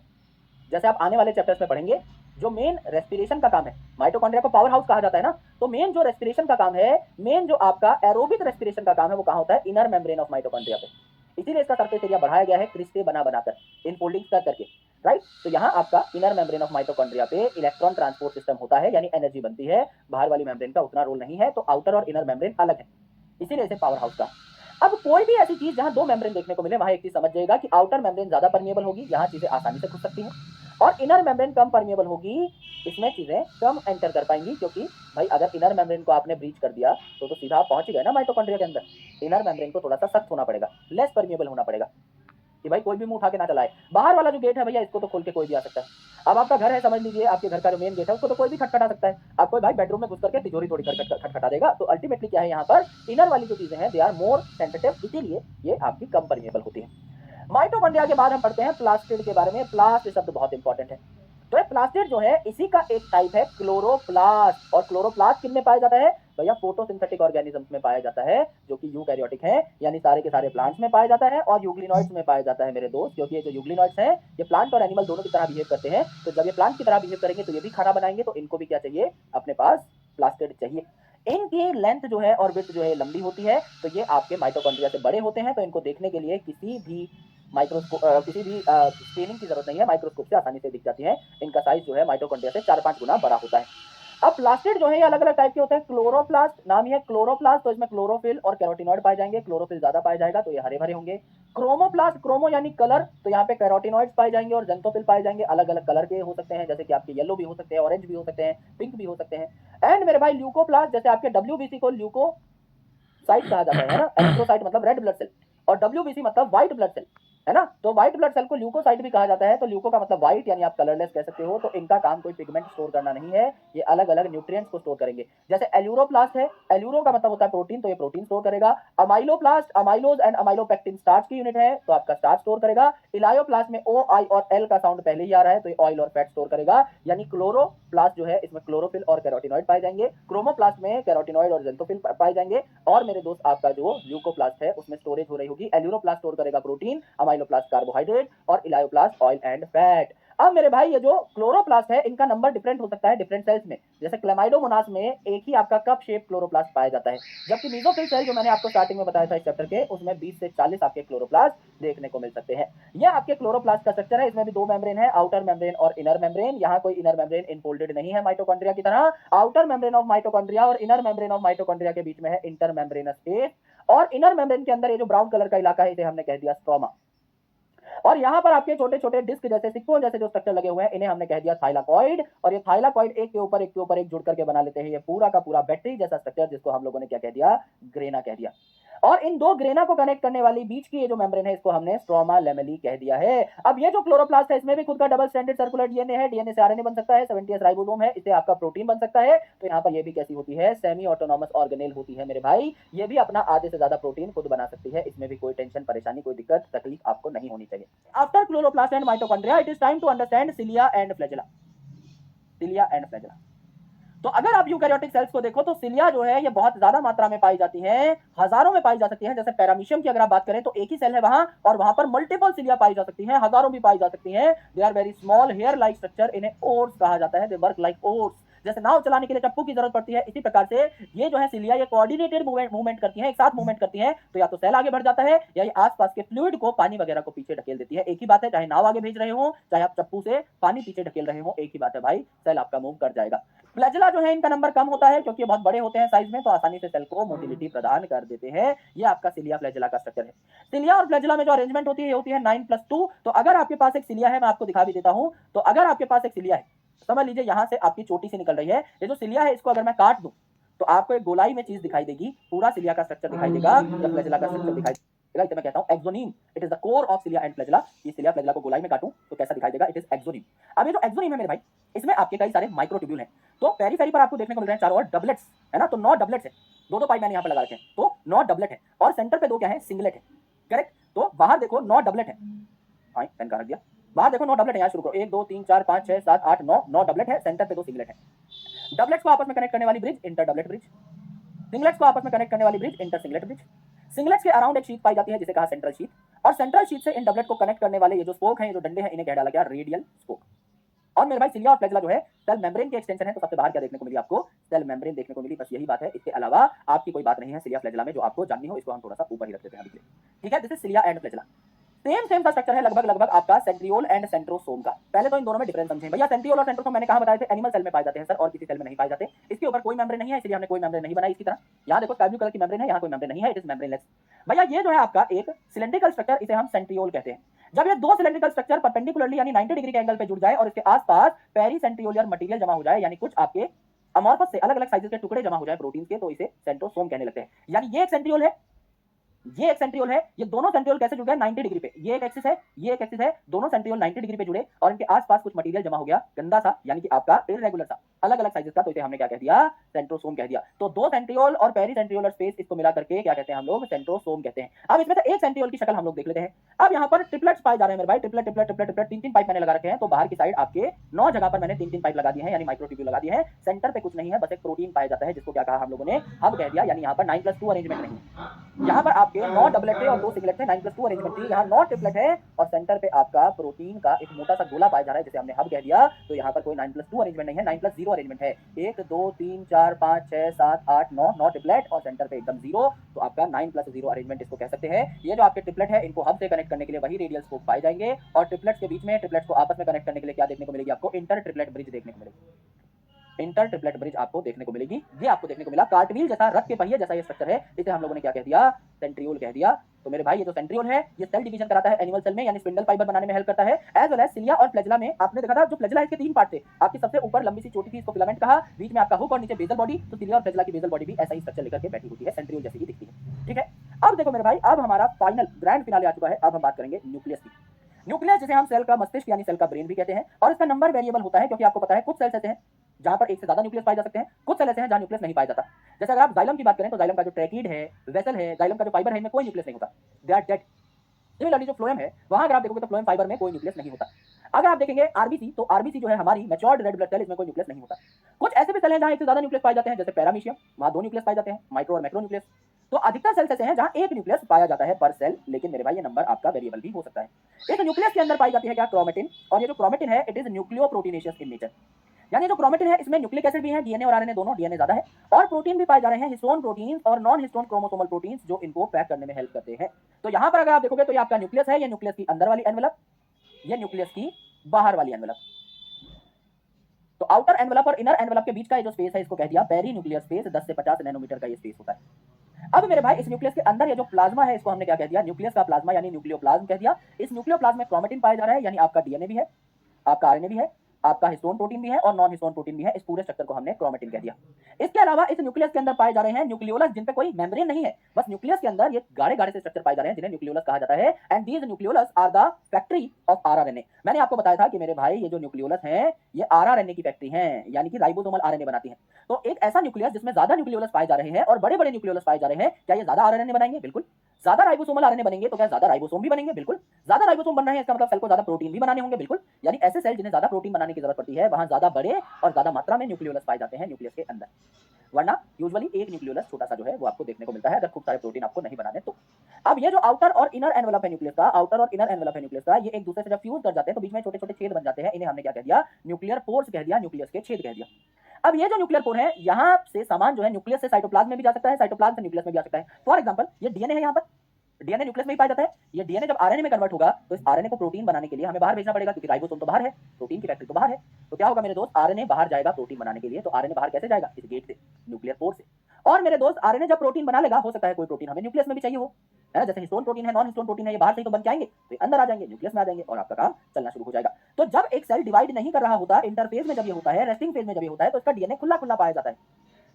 जैसे आप आने वाले चैप्टर्स में पढ़ेंगे, जो मेन रेस्पिरेशन का काम है, माइटोकॉन्ड्रिया को पावर हाउस कहा जाता है ना, तो मेन जो रेस्पिरेशन का काम है, मेन जो आपका एरोबिक रेस्पिरेशन का काम है, वो कहाँ होता है, इनर मेम्ब्रेन ऑफ माइटोकॉन्ड्रिया पे। इसीलिए इसका सरफेस एरिया बढ़ाया गया है क्रिस्टे बना बनाकर, इनफोल्डिंग कर करके, राइट। तो यहाँ आपका इनर मेम्ब्रेन ऑफ माइटोकॉन्ड्रिया पे इलेक्ट्रॉन ट्रांसपोर्ट सिस्टम होता है, यानी एनर्जी बनती है। बाहर वाली मेम्ब्रेन का उतना रोल नहीं है, तो आउटर और इनर मेम्ब्रेन अलग है, इसीलिए इसे पावर हाउस का। अब कोई भी ऐसी चीज जहां दो मेम्ब्रेन देखने को मिले, वहां एक चीज समझ जाएगा कि आउटर मेम्ब्रेन ज्यादा परमिएबल होगी, यहाँ चीजें आसानी से घुस सकती हैं, और इनर मेम्ब्रेन कम परमिएबल होगी, इसमें चीजें कम एंटर कर पाएंगी। क्योंकि भाई अगर इनर मेम्ब्रेन को आपने ब्रीच कर दिया तो सीधा आप पहुंच ही गए ना माइटोकॉन्ड्रिया के अंदर। इनर मेम्ब्रेन को थोड़ा सा सख्त होना पड़ेगा, लेस परमिएबल होना पड़ेगा, कि भाई कोई भी मुंह उठा के ना चलाए। बाहर वाला जो गेट है भैया, इसको तो खोल के कोई भी आ सकता है। अब आपका घर है, समझ लीजिए आपके घर का जो मेन गेट है उसको तो कोई भी खटखटा सकता है। आपको भाई बेडरूम में घुस करके तिजोरी थोड़ी खटखटा देगा। तो अल्टीमेटली क्या है, यहाँ पर इनर वाली जो चीजें हैं दे आर मोर सेंसिटिव, इसीलिए ये आपकी कम परमिएबल होती है। माइटोकॉन्ड्रिया के बाद हम पढ़ते हैं प्लास्टिड के बारे में। प्लास्ट शब्द बहुत इंपॉर्टेंट है। तो ये प्लास्टिड जो है इसी का एक टाइप है क्लोरोप्लास्ट। और क्लोरोप्लास्ट किन में पाया जाता है भैया, फोटोसिंथेटिक ऑर्गेनिजम्स में पाया जाता है, जो कि यूकैरियोटिक है, यानी सारे के सारे प्लांट्स में पाया जाता है और यूग्लिनॉइड्स में पाया जाता है मेरे दोस्त। क्योंकि ये जो यूग्लिनॉइड्स हैं ये प्लांट और एनिमल दोनों की तरह बिहेव करते हैं। तो जब ये प्लांट की तरह बिहेव करेंगे तो ये भी खाना बनाएंगे, तो इनको भी क्या चाहिए, अपने पास प्लास्टिड चाहिए। इनकी लेंथ जो है और विड्थ जो है लंबी होती है, तो ये आपके माइटोकॉन्ड्रिया से बड़े होते हैं। तो इनको देखने के लिए किसी भी स्क्रीनिंग की जरूरत नहीं है, माइक्रोस्कोप से आसानी से दिख जाती है। इनका साइज जो है माइटोकॉन्ड्रिया से 4-5 गुना बड़ा होता है। अब प्लास्टिड जो है ये अलग अलग टाइप के होते हैं। क्लोरोप्लास्ट नाम ही है क्लोरोप्लास्ट, तो इसमें क्लोरोफिल और कैरोटिनॉइड पाए जाएंगे। क्लोरोफिल ज्यादा पाया जाएगा तो ये हरे भरे होंगे। क्रोमोप्लास्ट, क्रोमो यानी कलर, तो यहाँ पे कैरोटिनॉइड्स पाए जाएंगे और जेंथोफिल पाए जाएंगे। अलग अलग कलर के हो सकते हैं, जैसे कि आपके येलो भी हो सकते हैं, ऑरेंज भी हो सकते हैं, पिंक भी हो सकते हैं। एंड मेरे भाई ल्यूकोप्लास्ट, जैसे आपके डब्ल्यूबीसी को ल्यूकोसाइट कहा जाता है ना, एरिथ्रोसाइट मतलब रेड ब्लड सेल और डब्ल्यूबीसी मतलब व्हाइट ब्लड सेल, है ना। तो व्हाइट ब्लड सेल को ल्यूकोसाइट भी कहा जाता है। तो ल्यूको का मतलब व्हाइट, यानी आप कलरलेस कह सकते हो। तो इनका काम कोई पिगमेंट स्टोर करना नहीं है, ये अलग अलग न्यूट्रिएंट्स को स्टोर करेंगे। जैसे एल्यूरोप्लास्ट है, एल्यूरो का मतलब होता है प्रोटीन, तो ये प्रोटीन स्टोर करेगा। Amyloplast, amylose and amylopectin starch की यूनिट है, तो आपका स्टार्च स्टोर करेगा। इलायोप्लास्ट में ओ, आई और एल का साउंड पहले ही आ रहा है, तो ये ऑयल और फैट स्टोर करेगा। यानी क्लोरोप्लास्ट जो है इसमें क्लोरोफिल और कैरोटिनॉइड पाए जाएंगे। क्रोमोप्लास्ट में कैरोटिनॉइड और जेंथोफिल पाए जाएंगे। और मेरे दोस्त आपका जो ल्यूकोप्लास्ट है उसमें स्टोरेज हो रही होगी। एल्यूरोप्लास्ट स्टोर करेगा प्रोटीन, अमाइलोप्लास्ट कार्बोहाइड्रेट और इलायोप्लास्ट ऑयल एंड फैट। अब मेरे भाई ये जो क्लोरोप्लास्ट है इनका नंबर डिफरेंट हो सकता है डिफरेंट सेल्स में। जैसे क्लेमाइडोमोनास में एक ही आपका कप शेप क्लोरोप्लास्ट पाया जाता है, जबकि मीजोफिल सेल जो मैंने आपको स्टार्टिंग में बताया था इस चैप्टर के, उसमें 20 से 40 आपके क्लोरोप्लास्ट देखने को मिल सकते हैं। यह आपके क्लोरोप्लास्ट का स्ट्रक्चर है। इसमें भी दो मेम्ब्रेन है, आउटर मेम्ब्रेन और इनर मेम्ब्रेन। यहाँ कोई इनर मेम्ब्रेन इनफोल्डेड नहीं है माइटोकॉन्ड्रिया की तरह। आउटर मेम्ब्रेन ऑफ माइटोकॉन्ड्रिया और इनर मेम्ब्रेन ऑफ माइटोकॉन्ड्रिया के बीच में है इंटर मेम्ब्रेनस स्पेस, और इनर मेम्ब्रेन के अंदर ये जो ब्राउन कलर का इलाका है इसे हमने कह दिया स्ट्रोमा। और यहाँ पर आपके छोटे छोटे डिस्क जैसे सिक्कों जैसे जो स्ट्रक्चर लगे हुए हैं इन्हें हमने कह दिया थाइलाकॉइड। और ये थाइलाकॉइड एक के ऊपर एक के ऊपर एक जुड़ करके बना लेते हैं ये पूरा का पूरा बैटरी जैसा स्ट्रक्चर, जिसको हम लोगों ने क्या कह दिया, ग्रेना कह दिया। और इन दो ग्रेना को कनेक्ट करने वाली बीच की ये जो मेम्ब्रेन है इसको हमने स्ट्रोमा लेमेली कह दिया है। अब ये जो क्लोरोप्लास्ट है इसमें भी खुद का डबल स्ट्रैंडेड सर्कुलर डीएनए है, डीएनए से आरएनए बन सकता है, 70s राइबोसोम है, इससे आपका प्रोटीन बन सकता है। तो यहाँ पर ये भी कैसी होती है, सेमी ऑटोनॉमस ऑर्गेनेल होती है मेरे भाई। ये भी अपना आधे से ज्यादा प्रोटीन खुद बना सकती है, इसमें भी कोई टेंशन परेशानी कोई दिक्कत तकलीफ आपको नहीं होनी चाहिए। After chloroplast and mitochondria it is time to understand cilia and flagella. Cilia and flagella, तो अगर आप यूकैरियोटिक सेल्स को देखो तो सिलिया जो है ये बहुत ज्यादा मात्रा में पाई जाती है, हजारों में पाई जा सकती है। जैसे पैरामीशियम की अगर आप बात करें तो एक ही सेल है वहां, और वहां पर मल्टीपल सिलिया पाई जा सकती है, हजारों भी पाई जा सकती है। They are very small hair like structure, इन्हें ओर्स कहा जाता है। दे वर्क लाइक ओर्स, जैसे नाव चलाने के लिए चप्पू की जरूरत पड़ती है, इसी प्रकार से ये जो है सिलिया ये कोऑर्डिनेटेड मूवमेंट करती है, एक साथ मूवमेंट करती है। तो या तो सेल आगे बढ़ जाता है या ये आसपास के फ्लूइड को, पानी वगैरह को पीछे ढकेल देती है। एक ही बात है, चाहे नाव आगे भेज रहे हो चाहे आप चप्पू से पानी पीछे ढकेल रहे हो, एक ही बात है भाई, सेल आपका मूव कर जाएगा। फ्लैजेला जो है इनका नंबर कम होता है क्योंकि बहुत बड़े होते हैं साइज में, तो आसानी से सेल को मोटिलिटी प्रदान कर देते हैं। ये आपका सिलिया फ्लैजेला का स्ट्रक्चर है। सिलिया और फ्लैजेला में जो अरेंजमेंट होती है होती है 9+2। तो अगर आपके पास एक सिलिया है, मैं आपको दिखा भी देता हूं, तो अगर आपके पास एक सिलिया है, समझ लीजिए यहां से आपकी चोटी से निकल रही है, ये जो सिलिया है इसको अगर मैं काट दूं तो आपको एक गोलाई में चीज दिखाई देगी, पूरा सिलिया का स्ट्रक्चर दिखाई देगा या फ्लैजेला का स्ट्रक्चर दिखाई देगा। इसे मैं कहता हूं axoneme, it is the core of cilia and flagella. ये सिलिया फ्लैजेला को गोलाई में काटूं तो कैसा दिखाई देगा, इट इज एक्सोनीम। अब ये जो एक्सोनीम है मेरे भाई, इसमें आपके कई सारे माइक्रोट्यूब्यूल हैं। तो पेरीफेरी पर आपको देखने को मिल रहे हैं चारों ओर डबलेट्स, है ना, तो 9 डबलेट्स है, दो पाइप मैंने यहाँ पे लगा रखे हैं, तो 9 डबलेट है, और सेंटर पे 2 क्या है, सिंगलेट है, करेक्ट। तो बाहर देखो 9 डबलेट है, पेन का रख दिया, बाहर देखो 9 डबलेट है, यहाँ शुरू करो, 1 2 3 4 5 6 7 8 9 डबलेट है, सेंटर पे 2 सिंगलेट है। डबलेट्स को आपस में कनेक्ट करने वाली bridge inter doublet bridge, singlets को आपस में कनेक्ट करने वाली bridge inter singlet bridge. Singlets के अराउंड एक शीट पाई जाती है जिसे कहा सेंट्रल शीट, और सेंट्रल शीट से इन डबलेट को कनेक्ट करने वाले ये जो स्पोक हैं, ये जो डंडे हैं, इन्हें कह डाला गया रेडियल स्पोक। और मेरे भाई सिलिया और फ्लैजेला जो है सेल मेम्ब्रेन के एक्सटेंशन है, तो सबसे बाहर क्या देखने को मिली आपको, सेल मेम्ब्रेन देखने को मिली, बस यही बात है, इसके अलावा आपकी कोई बात नहीं है सिलिया फ्लैजेला में जो आपको जाननी हो। इसको हम थोड़ा सा ऊपर ही रख देते हैं अभी, ठीक है। This is cilia and flagella. Same सा स्ट्रक्चर है लगभग आपका सेंट्रियोल एंड सेंट्रोसोम का। पहले तो इन दोनों में डिफरेंस समझें भैया। सेंट्रियोल और सेंट्रोसोम मैंने कहा बताए थे, एनिमल सेल में पाए जाते हैं सर, और किसी सेल में नहीं पाए जाते। इसके ऊपर कोई मेम्ब्रेन नहीं है, इसलिए हमने कोई मेम्ब्रेन नहीं बनाई इसकी तरह। यहाँ देखो स्काई ब्लू कलर की मेम्ब्रेन है, यहाँ कोई मेम्ब्रेन नहीं है, इट इज मेम्ब्रेनलेस। भैया ये जो है आपका एक सिलेंड्रिकल स्ट्रक्चर, इसे हम सेंट्रियोल कहते हैं। जब ये दो सिलेंड्रिकल स्ट्रक्चर परपेंडिकुलरली यानी 90 डिग्री के एंगल पे जुड़ जाए और इसके आसपास पेरीसेंट्रियोलर मटेरियल जमा हो जाए, यानी कुछ आपके अमॉर्फस से अलग अलग साइजेस के टुकड़े जमा हो जाए प्रोटीन के, तो इसे सेंट्रोसोम कहने लगते हैं। यानी ये एक सेंट्रियोल है, ये एक सेंट्रियोल है, ये दोनों सेंट्रियोल कैसे जुड़ गए, 90 डिग्री पे। ये एक एक्सिस है, ये एक एक्सिस है, दोनों सेंट्रियोल 90 डिग्री पे जुड़े और इनके आसपास कुछ मटेरियल जमा हो गया, गंदा सा, यानी कि आपका इररेगुलर सा, अलग अलग साइजेस का, तो इसे हमने क्या कह दिया, सेंट्रोसोम कह दिया। तो दो सेंट्रियोल और पेरीसेंट्रियोलर स्पेस, इसको मिला करके क्या कहते हैं हम लोग, सेंट्रोसोम कहते हैं। अब इसमें से एक सेंट्रियोल की शक्ल हम लोग देख लेते हैं। अब यहाँ पर ट्रिपलेट्स पाए जा रहे हैं मेरे भाई, triplet triplet triplet triplet, 3 pipe मैंने लगा रखे हैं। तो बाहर की साइड आपके 9 जगह पर मैंने 3 पाइप लगा दिए हैं, यानी माइक्रोट्यूब्यूल लगा दिए हैं। सेंटर पे कुछ नहीं है, बस एक प्रोटीन पाया जाता है, जिसको क्या कहा हम लोगों ने, हब कह दिया। यानी यहाँ पर 9+2 अरेंजमेंट नहीं है, यहाँ पर आपके 9 डबलेट है और 2 सिंगलेट है, 9+2 अरेंजमेंट थी। यहाँ 9 ट्रिपलेट है और सेंटर पे आपका प्रोटीन का एक मोटा सा गोला पाया जा रहा है, जिसे हमने हब कह दिया। तो यहाँ पर कोई 9+2 अरेंजमेंट नहीं है, 9+0 अरेंजमेंट है। 1 2 3 4 5 6 7 8 9 ट्रिपलेट और सेंटर पे एकदम 0, तो आपका 9+0 अरेंजमेंट इसको कह सकते हैं। ये जो आपके ट्रिपलेट है, इनको हब से कनेक्ट करने के लिए वही रेडियल स्पोक पाए जाएंगे, और ट्रिपलेट्स के बीच में, ट्रिपलेट्स को आपस में कनेक्ट करने के लिए क्या देखने को मिलेगी आपको, इंटर ट्रिपलेट ब्रिज देखने को मिलेगी। इंटर ट्रिपलेट ब्रिज आपको देखने को मिलेगी। ये आपको देखने को मिला कार्टव्हील जैसा, रथ के पहिए जैसा ये स्ट्रक्चर है, इसे हम लोगों ने क्या कह दिया, सेंट्रियोल कह दिया। तो मेरे भाई ये जो सेंट्रियोल है, ये सेल डिवीजन कराता है एनिमल सेल में, यानी स्पिंडल फाइबर बनाने में हेल्प करता है। एज वेल एज सिलिया और फ्लैजेला में आपने देखा था, जो फ्लैजेला इसके 3 पार्ट थे, आपकी सबसे ऊपर लंबी सी चोटी थी, इसको फिलामेंट कहा, बीच में आपका हुक और नीचे बेसल बॉडी। तो सिलिया और फ्लैजेला की बेसल बॉडी भी ऐसा ही स्ट्रक्चर लेकर के बैठी होती है, सेंट्रियोल जैसी ही दिखती है, ठीक है। अब देखो मेरे भाई, अब हमारा फाइनल ग्रैंड फिनाले आ चुका है। अब हम बात करेंगे न्यूक्लियस की। न्यूक्लियस जिसे हम सेल का मस्तिष्क यानी सेल का ब्रेन भी कहते हैं, और इसका नंबर वेरिएबल होता है, क्योंकि आपको पता है कुछ सेल्स ऐसे हैं जहां पर एक से ज्यादा न्यूक्लियस पाए जा सकते हैं, कुछ सेल ऐसे हैं जहां न्यूक्लियस नहीं पाया जाता। जैसे अगर आप जाइलम की बात करें तो जाइलम का जो ट्रैकीड है, वेसल है, जाइलम का जो फाइबर है, इनमें कोई न्यूक्लियस नहीं होता, दे आर डेड। सिमिलरली जो फ्लोएम है, वहां अगर आप देखोगे तो फ्लोएम फाइबर में कोई न्यूक्लियस नहीं होता। अगर आप देखेंगे आरबीसी, तो आरबीसी जो है हमारी मैच्योर्ड रेड ब्लड सेल, इसमें कोई न्यूक्लियस नहीं होता। कुछ ऐसे भी सेल हैं जहां एक से ज्यादा न्यूक्लियस पाए जाते हैं, जैसे पैरामीशियम, वहां 2 न्यूक्लियस पाए जाते हैं, माइक्रो और मैक्रो न्यूक्लियस। तो अधिकतर सेल्स ऐसे हैं जहां एक न्यूक्लियस पाया जाता है पर सेल, लेकिन मेरे भाई ये नंबर आपका वेरिएबल भी हो सकता है। इस न्यूक्लियस के अंदर पाई जाती है क्या, क्रोमेटिन, और ये जो क्रोमेटिन है इट इज न्यूक्लियोप्रोटीनेशियस इन नेचर, यानी जो क्रोमेटिन है इसमें न्यूक्लिक एसिड भी है, डीएनए और आरएनए दोनों, डीएनए ज्यादा है, और प्रोटीन भी पाए जा रहे हैं, हिस्टोन प्रोटीन और नॉन हिस्टोन क्रोमोसोमल प्रोटीन्स जो इनको पैक करने में हेल्प करते हैं। तो यहां पर अगर आप देखोगे तो ये आपका न्यूक्लियस है, ये न्यूक्लियस की अंदर वाली एनवेलप, ये न्यूक्लियस की बाहर वाली एनवेलप। तो आउटर एनवेलप और इनर एनवेलप के बीच का ये जो स्पेस है इसको कह दिया पेरी न्यूक्लियर स्पेस, 10 से 50 नैनोमीटर का ये स्पेस होता है। अब मेरे भाई इस न्यूक्लियस के अंदर ये जो प्लाज्मा है इसको हमने क्या कह दिया, न्यूक्लियस का प्लाज्मा यानी न्यूक्लियोप्लाज्म कह दिया। इस न्यूक्लियोप्लाज्म में क्रोमेटिन पाया जा रहा है, यानी आपका डीएनए भी है, आपका आरएनए भी है, आपका हिस्टोन प्रोटीन भी है और नॉन हिस्टोन प्रोटीन भी है। इस पूरे स्ट्रक्चर को हमने क्रोमेटिन कह दिया। इसके अलावा इस न्यूक्लियस के अंदर पाए जा रहे हैं न्यूक्लियोलस, जिन पे कोई मेम्ब्रेन नहीं है, बस न्यूक्लियस के अंदर ये गाढ़े गाढ़े से स्ट्रक्चर पाए जा रहे हैं जिन्हें न्यूक्लियोलस कहा जाता है। And these nucleolus are the factory of rRNA. मैंने आपको बताया था कि मेरे भाई ये जो न्यूक्लियोलस है ये आरआरएनए की फैक्ट्री है, यानी कि राइबोसोमल आरएनए बनाती है। तो एक ऐसा न्यूक्लियस जिसमें ज्यादा न्यूक्लियोलस पाए जा रहे हैं और बड़े बड़े न्यूक्लियोलस पाए जा रहे हैं, क्या ये ज्यादा आरएनए बनाएंगे? बिल्कुल। ज्यादा राइबोसोमल आरएनए बनेंगे तो क्या ज्यादा राइबोसोम भी बनेंगे? बिल्कुल। ज्यादा राइबोसोम बन रहे हैं इसका मतलब सेल को ज्यादा प्रोटीन भी बनाने होंगे? बिल्कुल। यानी ऐसे सेल जिन्हें ज्यादा प्रोटीन बनाने की जरूरत पड़ती है वहां ज्यादा बड़े और ज्यादा मात्रा में न्यूक्लियोलस पाए जाते हैं न्यूक्लियस के अंदर, वरना यूजुअली एक न्यूक्लियोलस छोटा सा जो है वो आपको देखने को मिलता है अगर खूब सारे प्रोटीन आपको नहीं बनाने तो। अब ये जो आउटर और इनर एनवेलप है न्यूक्लियस का, आउटर और इनर एनवेलप है न्यूक्लियस का, ये एक दूसरे से जब फ्यूज कर जाते हैं तो बीच में छोटे छोटे छेद बन जाते हैं, इन्हें हमने क्या कह दिया, न्यूक्लियर पोर्स कह दिया, न्यूक्लियस के छेद कह दिया। अब ये जो न्यूक्लियर पोर है यहाँ से सामान जो है न्यूक्लियस से साइटोप्लाज्म में भी जा सकता है, साइटोप्लाज्म से न्यूक्लियस में भी जा सकता है। फॉर एग्जांपल ये डीएनए है, यहाँ पर डीएनए न्यूक्लियस में ही पाया जाता है। ये डीएनए जब आरएनए में कन्वर्ट होगा तो इस आरएनए को प्रोटीन बनाने के लिए हमें बाहर भेजना पड़ेगा, क्योंकि राइबोसोम तो बाहर है, प्रोटीन की फैक्ट्री तो बाहर है। तो क्या होगा मेरे दोस्त, आरएनए बाहर जाएगा प्रोटीन बनाने के लिए। तो आरएनए बाहर कैसे जाएगा, इस गेट से, न्यूक्लियर पोर से। और मेरे दोस्त आरएनए जब प्रोटीन बना लेगा, हो सकता है कोई प्रोटीन हमें न्यूक्लियस में भी चाहिए हो, है ना, जैसे हिस्टोन प्रोटीन है, नॉन हिस्टोन प्रोटीन है, ये बाहर से ही तो बन के आएंगे, तो ये अंदर आ जाएंगे, न्यूक्लियस में आ जाएंगे और आपका काम चलना शुरू हो जाएगा। तो जब एक सेल डिवाइड नहीं कर रहा होता, इंटरफेज में जब ये होता है, रेस्टिंग फेज में जब ये होता है, तो इसका डीएनए खुला खुला पाया जाता है।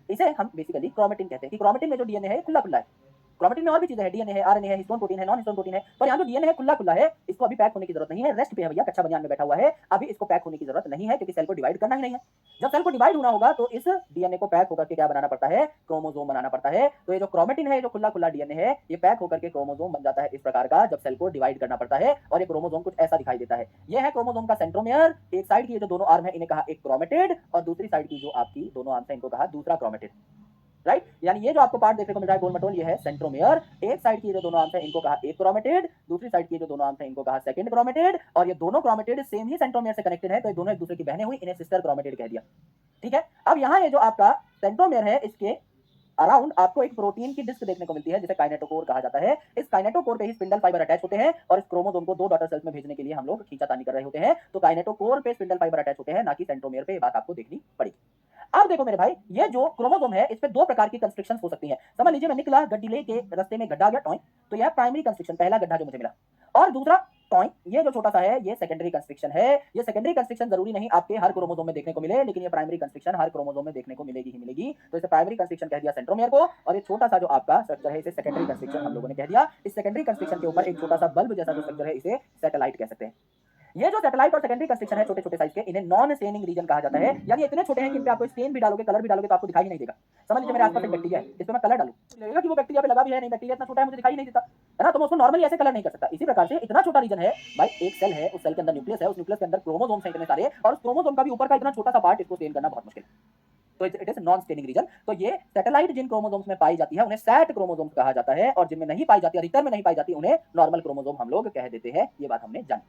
इसे हम बेसिकली क्रोमेटिन कहते हैं कि क्रोमेटिन में जो डीएनए है खुला खुला है। क्रोमेटिन में और भी चीजें हैं, डीएनए है, आरएनए है, हिस्टोन प्रोटीन है, नॉन हिस्टोन प्रोटीन है, पर यहाँ जो डीएनए है खुला खुला है, इसको अभी पैक होने की जरूरत नहीं है, रेस्ट पे है भैया, कच्चा बनियान में बैठा हुआ है, अभी इसको पैक होने की जरूरत नहीं है, क्योंकि सेल को डिवाइड करना ही नहीं है। जब सेल को डिवाइड होना होगा तो इस डीएनए को पैक होकर के क्या बनाना पड़ता है, क्रोमोसोम बनाना पड़ता है। तो ये जो क्रोमेटिन है, जो खुला खुला डीएनए है, ये पैक होकर के क्रोमोसोम बन जाता है इस प्रकार का, जब सेल को डिवाइड करना पड़ता है। और ये क्रोमोसोम कुछ ऐसा दिखाई देता है, ये है क्रोमोसोम का सेंट्रोमियर। एक साइड की जो दोनों आर्म है इन्हें कहा एक क्रोमेटिड, और दूसरी साइड की जो आपकी दोनों आर्म है इनको कहा दूसरा क्रोमेटिड, राइट। यानी ये जो आपको पार्ट देखने को मिल रहा है गोल मटोल, ये है सेंट्रोमियर। एक साइड की जो दोनों आर्म्स हैं इनको कहा एक क्रोमेटिड, दूसरी साइड की जो दोनों आर्म्स हैं इनको कहा सेकंड क्रोमेटिड, और ये दोनों क्रोमेटिड सेम ही सेंट्रोमियर से कनेक्टेड है, तो ये दोनों एक दूसरे की बहनें हुई, इन्हें सिस्टर क्रोमेटिड कह दिया। ठीक है। अब यहाँ ये जो आपका सेंट्रोमियर है, इसके अराउंड आपको एक प्रोटीन की डिस्क देखने को मिलती है जिसे काइनेटोकोर कहा जाता है। इस काइनेटोकोर पे ही स्पिंडल फाइबर अटैच होते हैं, और इस क्रोमोसोम को दो डॉटर सेल्स में भेजने के लिए हम लोग खींचातानी कर रहे होते हैं। तो काइनेटोकोर पे स्पिंडल फाइबर अटैच होते हैं, ना कि सेंट्रोमियर पे। ये बात आपको देखनी पड़ेगी। अब देखो मेरे भाई, ये जो क्रोमोसोम है इस पे दो प्रकार की कंस्ट्रक्शंस हो सकती हैं। समझ लीजिए मैं निकला, गड्डीले के रास्ते में गड्ढा आ गया टॉय, तो यह प्राइमरी कंस्ट्रक्शन, पहला गड्ढा जो मुझे मिला, और दूसरा टॉय, ये जो छोटा सा है ये सेकेंडरी कंस्ट्रक्शन है। ये सेकेंडरी कंस्ट्रक्शन जरूरी नहीं आपके हर क्रोमोसोम में देखने को मिले, लेकिन ये प्राइमरी कंस्ट्रक्शन हर क्रोमोसोम में देखने को मिलेगी ही मिलेगी। तो इसे प्राइमरी कंस्ट्रक्शन कह दिया सेंट्रोमियर को, और ये छोटा सा जो आपका स्ट्रक्चर है इसे सेकेंडरी कंस्ट्रक्शन हम लोगों ने कह दिया। इस सेकेंडरी कंस्ट्रक्शन के ऊपर एक छोटा सा बल्ब जैसा जो स्ट्रक्चर है इसे सैटेलाइट कह सकते हैं। ये जो सैटेलाइट और सेकेंडरी कंस्ट्रक्शन है छोटे छोटे साइज के, इन्हें नॉन स्टेनिंग रीजन कहा जाता है। यानी इतने छोटे हैं कि इन पे आपको स्टेन भी डालोगे, कलर भी डालोगे तो आपको दिखाई नहीं देगा। समझ लीजिए मेरे आसपास एक बैक्टीरिया है, इस पे मैं कलर डालूं, लगेगा कि वो बैक्टीरिया पे लगा भी है, नहीं बैक्टीरिया इतना छोटा है मुझे दिखाई नहीं देता, है ना, तो मैं उसको नॉर्मली ऐसे कलर नहीं कर सकता। इसी प्रकार से इतना छोटा रीजन है भाई, एक सेल है, उस सेल के अंदर न्यूक्लियस है, उस न्यूक्लियस के अंदर क्रोमोसोम्स हैं इतने सारे, और उस क्रोमोसोम का भी ऊपर का इतना छोटा सा पार्ट, इसको स्टेन करना बहुत मुश्किल है। तो it is non staining region. तो ये सैटेलाइट जिन क्रोमोसोम्स में पाई जाती है उन्हें सैट क्रोमोसोम्स कहा जाता है, और जिनमें नहीं पाई जाती, अधिकतर में नहीं पाई जाती, उन्हें नॉर्मल क्रोमोसोम हम लोग कह देते हैं। ये बात हमने जानी।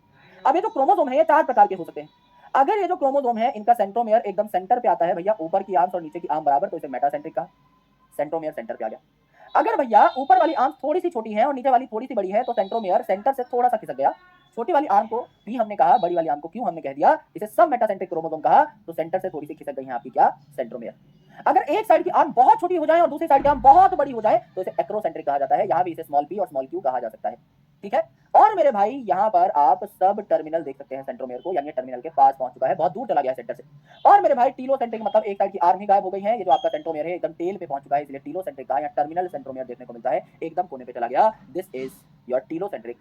अब ये जो क्रोमोसोम है ये चार प्रकार के हो सकते हैं। अगर ये जो क्रोमोसोम है इनका सेंट्रोमियर एकदम सेंटर पे आता है भैया, ऊपर की आर्म्स और नीचे की आर्म बराबर, तो इसे मेटासेंट्रिक कहा, सेंट्रोमियर सेंटर पे आ गया। अगर भैया ऊपर वाली आर्म थोड़ी सी छोटी है और नीचे वाली थोड़ी सी बड़ी है, तो सेंट्रोमियर सेंटर से थोड़ा सा खिसक गया। छोटी वाली आर्म को पी हमने कहा, बड़ी वाली आर्म को क्यू हमने कह दिया, इसे सब मेटासेंट्रिक क्रोमोसोम कहा। तो सेंटर से थोड़ी सी खिसक गई है आपकी क्या, सेंट्रोमियर। अगर एक साइड की आर्म बहुत छोटी हो जाए और दूसरी साइड की आर्म बहुत बड़ी हो जाए, तो इसे एक्रोसेंट्रिक कहा जाता है। यहाँ भी इसे स्मॉल पी और स्मॉल क्यू कहा जा सकता है। ठीक है। और मेरे भाई यहाँ पर आप सब टर्मिनल देख सकते हैं सेंट्रोमियर को, यानी टर्मिनल के पास पहुंच चुका है, बहुत दूर चला गया है सेंटर से। और मेरे भाई टीलोसेंट्रिक मतलब एक साइड की आर्म ही गायब हो गई है, ये जो आपका सेंट्रोमियर है एकदम टेल पे पहुंच चुका है, इसलिए टीलोसेंट्रिक का या टर्मिनल सेंट्रोमियर देखने को मिलता है, एकदम कोने पे चला गया। This is your telocentric